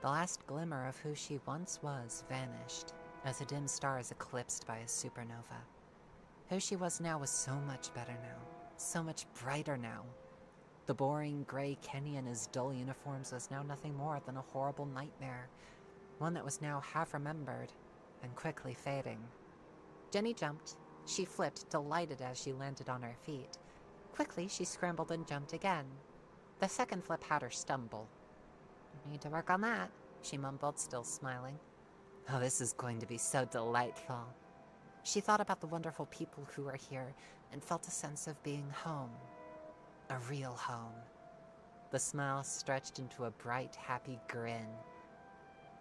The last glimmer of who she once was vanished, as a dim star is eclipsed by a supernova. Who she was now was so much better now, so much brighter now. The boring gray Kenny in his dull uniforms was now nothing more than a horrible nightmare. one that was now half-remembered and quickly fading. Jenny jumped. She flipped, delighted as she landed on her feet. Quickly, she scrambled and jumped again. The second flip had her stumble. "Need to work on that," she mumbled, still smiling. "Oh, this is going to be so delightful." She thought about the wonderful people who were here and felt a sense of being home. A real home. The smile stretched into a bright, happy grin.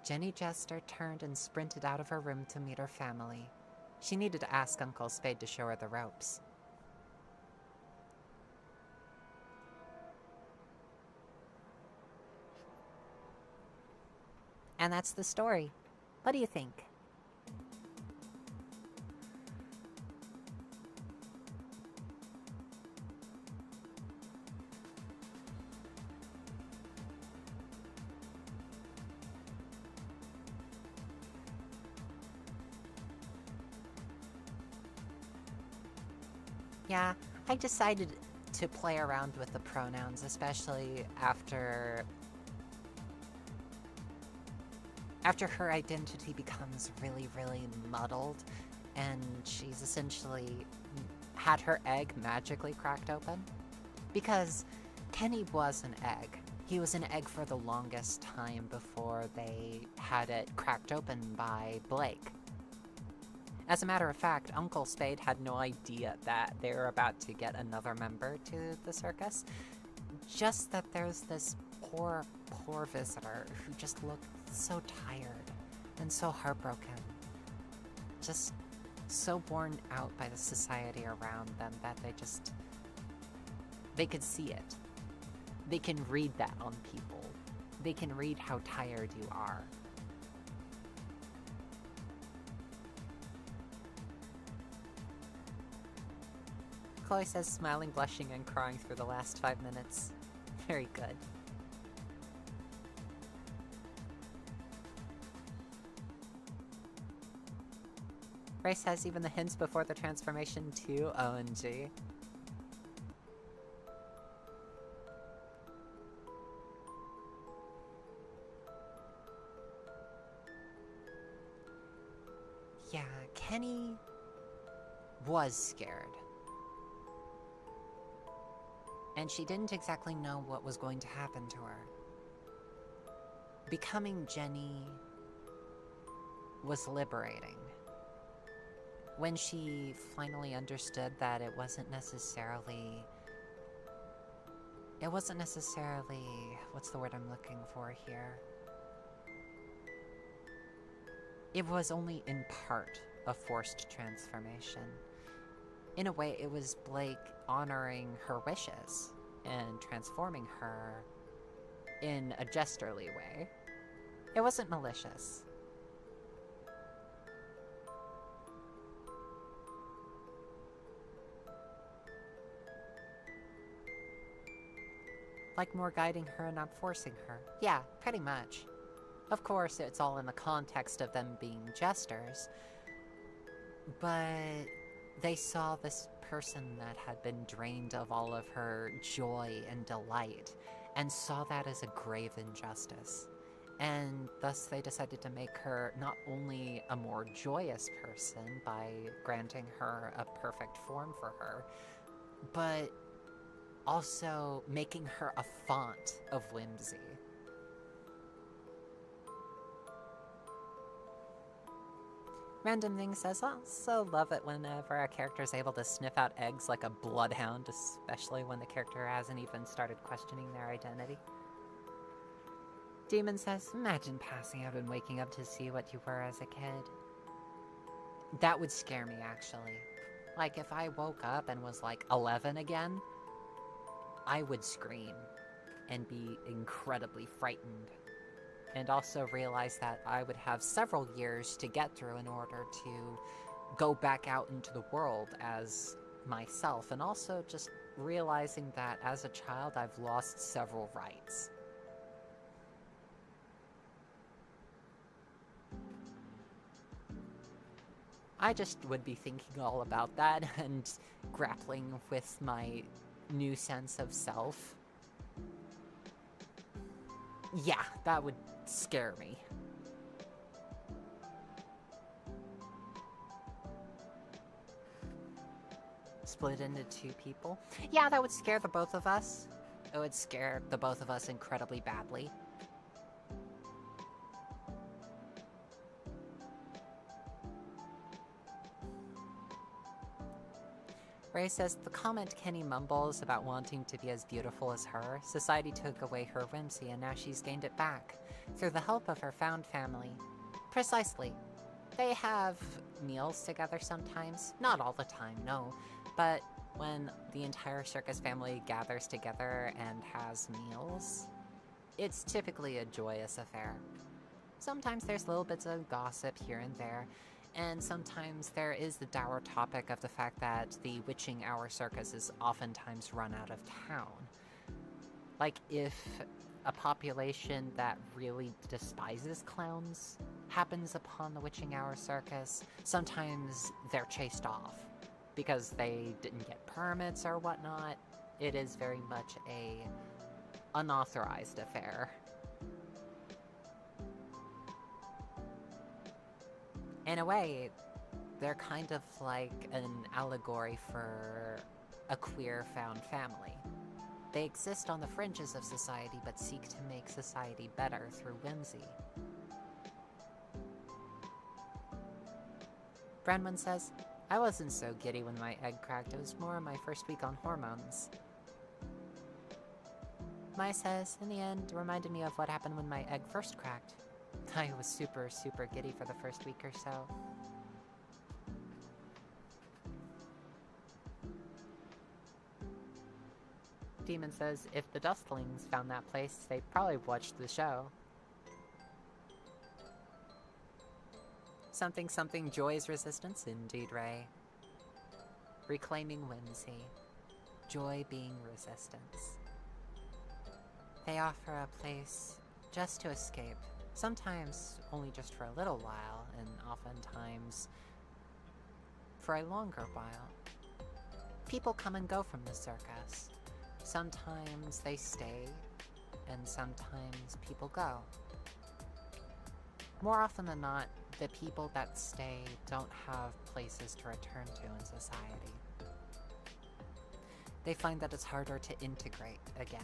Jenny Jester turned and sprinted out of her room to meet her family. She needed to ask Uncle Spade to show her the ropes. And that's the story. What do you think? Yeah, I decided to play around with the pronouns, especially after her identity becomes really, really muddled, and she's essentially had her egg magically cracked open. Because Kenny was an egg. He was an egg for the longest time before they had it cracked open by Blake. As a matter of fact, Uncle Spade had no idea that they were about to get another member to the circus. Just that there's this poor, poor visitor who just looked so tired and so heartbroken. Just so worn out by the society around them that they could see it. They can read that on people. They can read how tired you are. Chloe says, smiling, blushing, and crying through the last 5 minutes. Very good. Ray says, even the hints before the transformation too. OMG. Yeah, Kenny was scared. And she didn't exactly know what was going to happen to her. Becoming Jenny was liberating. When she finally understood that it wasn't necessarily, what's the word I'm looking for here? It was only in part a forced transformation. In a way, it was Blake honoring her wishes and transforming her in a jesterly way. It wasn't malicious. Like more guiding her and not forcing her. Yeah, pretty much. Of course, it's all in the context of them being jesters, but they saw this person that had been drained of all of her joy and delight, and saw that as a grave injustice. And thus they decided to make her not only a more joyous person by granting her a perfect form for her, but also making her a font of whimsy. Random Thing says, also love it whenever a character is able to sniff out eggs like a bloodhound, especially when the character hasn't even started questioning their identity. Demon says, imagine passing out and waking up to see what you were as a kid. That would scare me, actually. Like, if I woke up and was like 11 again, I would scream and be incredibly frightened. And also realize that I would have several years to get through in order to go back out into the world as myself. And also just realizing that as a child, I've lost several rights. I just would be thinking all about that and grappling with my new sense of self. Yeah, that would scare me. split into two people. Yeah, that would scare the both of us. It would scare the both of us incredibly badly. Ray says, the comment Kenny mumbles about wanting to be as beautiful as her, society took away her whimsy and now she's gained it back, through the help of her found family. Precisely. They have meals together sometimes. Not all the time, no. But when the entire circus family gathers together and has meals, it's typically a joyous affair. Sometimes there's little bits of gossip here and there, and sometimes there is the dour topic of the fact that the witching hour circus is oftentimes run out of town. Like, if a population that really despises clowns happens upon the witching hour circus, sometimes they're chased off because they didn't get permits or whatnot. It is very much a unauthorized affair. In a way, they're kind of like an allegory for a queer found family. They exist on the fringes of society, but seek to make society better through whimsy. Brenwan says, I wasn't so giddy when my egg cracked, it was more my first week on hormones. Mai says, in the end, it reminded me of what happened when my egg first cracked. I was super giddy for the first week or so. Demon says, if the Dustlings found that place, they probably watched the show. Something joy's resistance, indeed, Ray. Reclaiming whimsy. Joy being resistance. They offer a place just to escape. Sometimes only just for a little while, and oftentimes for a longer while. People come and go from the circus. Sometimes they stay, and sometimes people go. More often than not, the people that stay don't have places to return to in society. They find that it's harder to integrate again.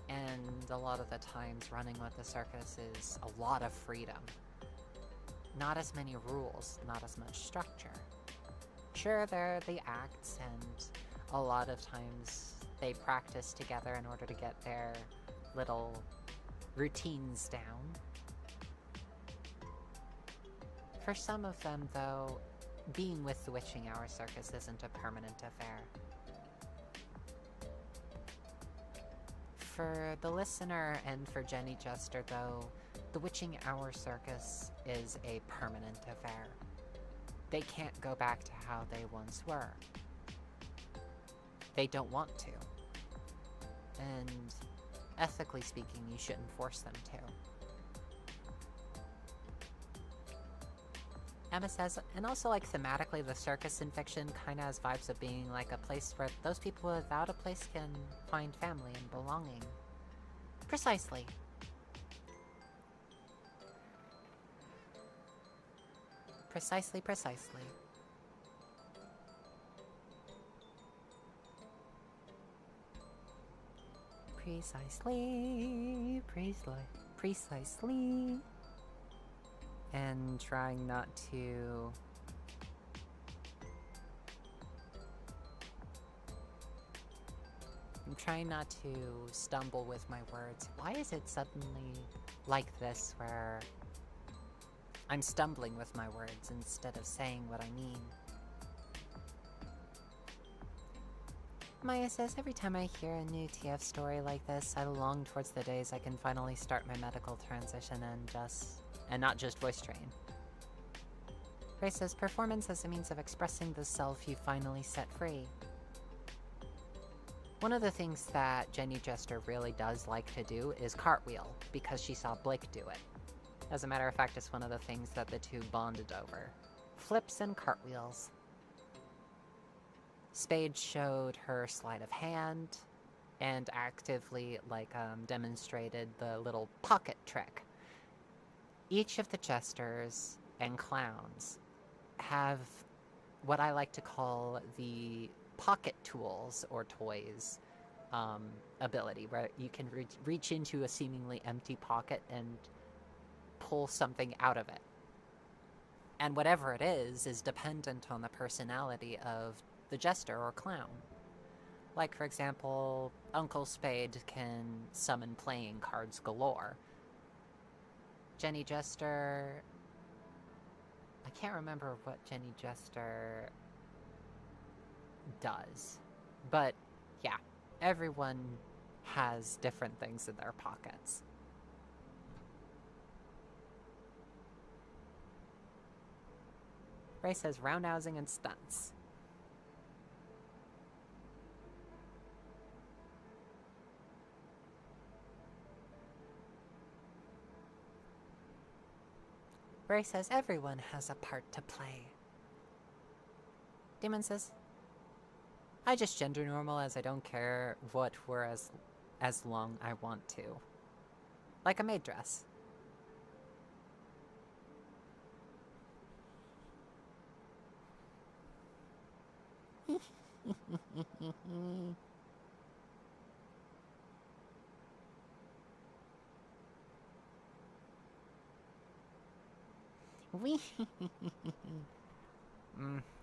And a lot of the times running with the circus is a lot of freedom. Not as many rules, not as much structure. Sure, there are the acts, and a lot of times they practice together in order to get their little routines down. For some of them, though, being with the Witching Hour Circus isn't a permanent affair. For the listener and for Jenny Jester, though, the Witching Hour Circus is a permanent affair. They can't go back to how they once were. They don't want to. And ethically speaking, you shouldn't force them to. Emma says, and also like thematically, the circus in fiction kind of has vibes of being like a place where those people without a place can find family and belonging. Precisely. Precisely. Precisely. And trying not to... I'm trying not to stumble with my words. Why is it suddenly like this, where I'm stumbling with my words instead of saying what I mean? Maya says, every time I hear a new TF story like this, I long towards the days I can finally start my medical transition and not just voice train. Ray says, performance as a means of expressing the self you finally set free. One of the things that Jenny Jester really does like to do is cartwheel, because she saw Blake do it. As a matter of fact, it's one of the things that the two bonded over. Flips and cartwheels. Spade showed her sleight of hand, and actively, demonstrated the little pocket trick. Each of the jesters and clowns have what I like to call the pocket tools or toys ability, where you can reach into a seemingly empty pocket and pull something out of it. And whatever it is dependent on the personality of the jester or clown. Like, for example, Uncle Spade can summon playing cards galore. Jenny Jester... I can't remember what Jenny Jester does. But, yeah, everyone has different things in their pockets. Ray says roundhousing and stunts. Ray says everyone has a part to play. Demon says, I just gender normal as I don't care what we're as long I want to. Like a maid dress.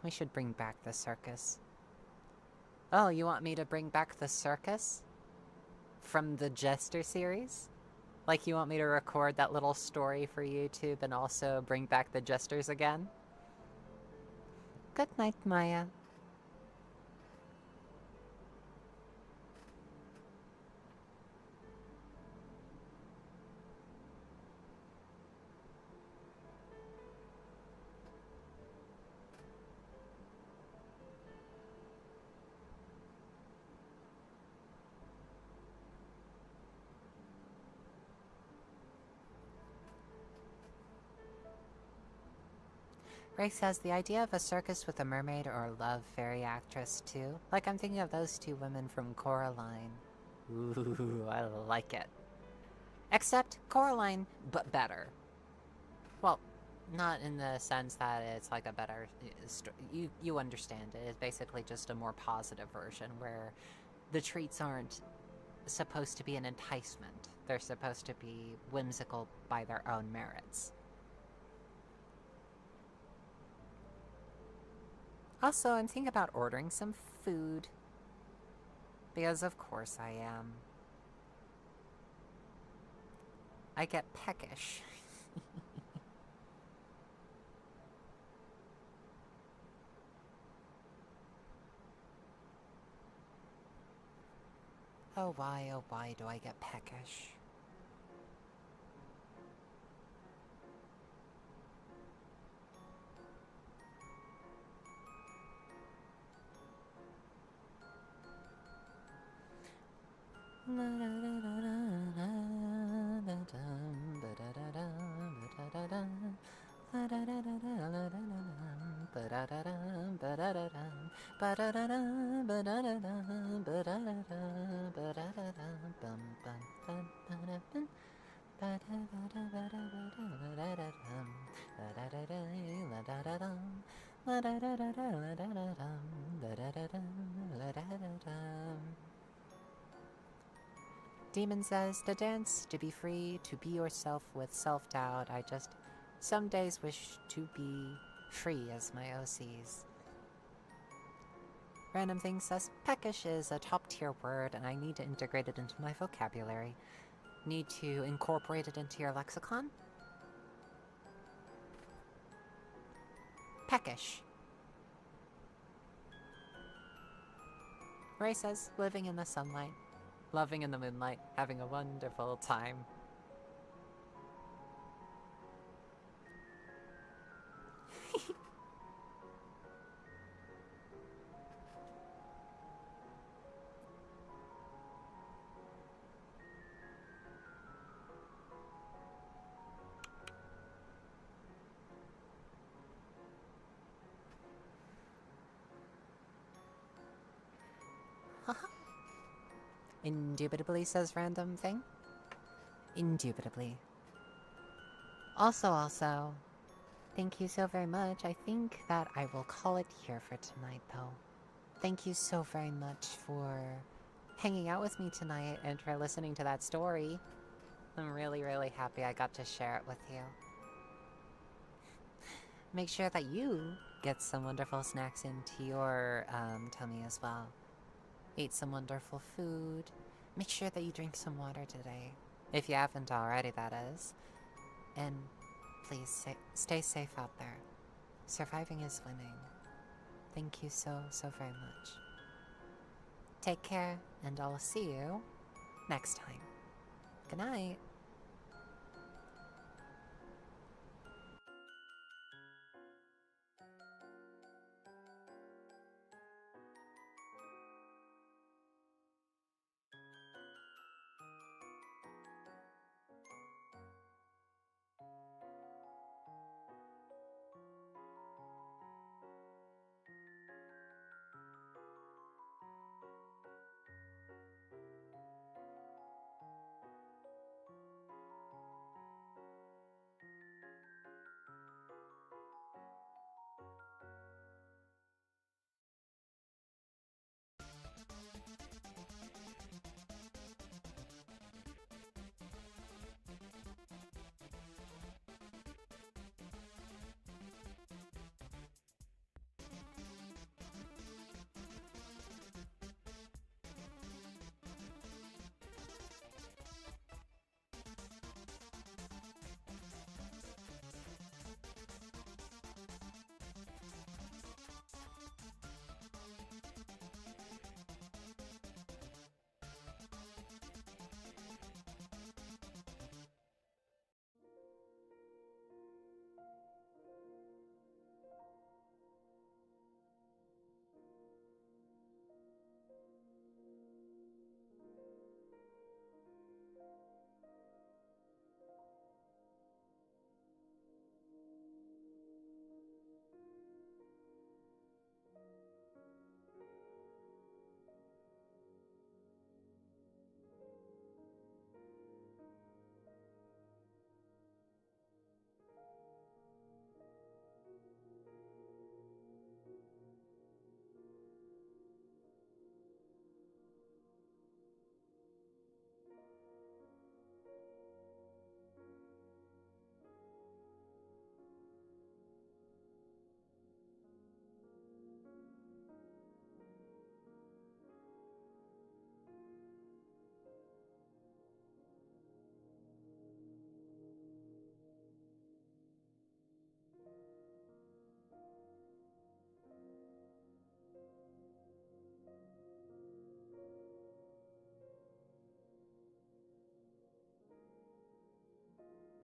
We should bring back the circus. Oh, you want me to bring back the circus? From the Jester series? Like you want me to record that little story for YouTube and also bring back the Jesters again? Good night, Maya. Ray says, the idea of a circus with a mermaid or a love fairy actress, too. Like I'm thinking of those two women from Coraline. Ooh, I like it. Except Coraline, but better. Well, not in the sense that it's like a better... You understand it. It's basically just a more positive version where the treats aren't supposed to be an enticement. They're supposed to be whimsical by their own merits. Also, I'm thinking about ordering some food. Because of course I am. I get peckish. Oh why do I get peckish? Demon says, to dance, to be free, to be yourself with self-doubt. I just some days wish to be free as my OCs. Random Thing says, peckish is a top-tier word and I need to integrate it into my vocabulary. Need to incorporate it into your lexicon? Peckish. Ray says, living in the sunlight. Loving in the moonlight, having a wonderful time. Indubitably, says Random Thing. Indubitably. Also, Thank you so very much. I think that I will call it here for tonight, though. Thank you so very much for hanging out with me tonight and for listening to that story. I'm really, really happy I got to share it with you. Make sure that you get some wonderful snacks into your tummy as well. Eat some wonderful food. Make sure that you drink some water today. If you haven't already, that is. And please stay safe out there. Surviving is winning. Thank you so, so very much. Take care, and I'll see you next time. Good night.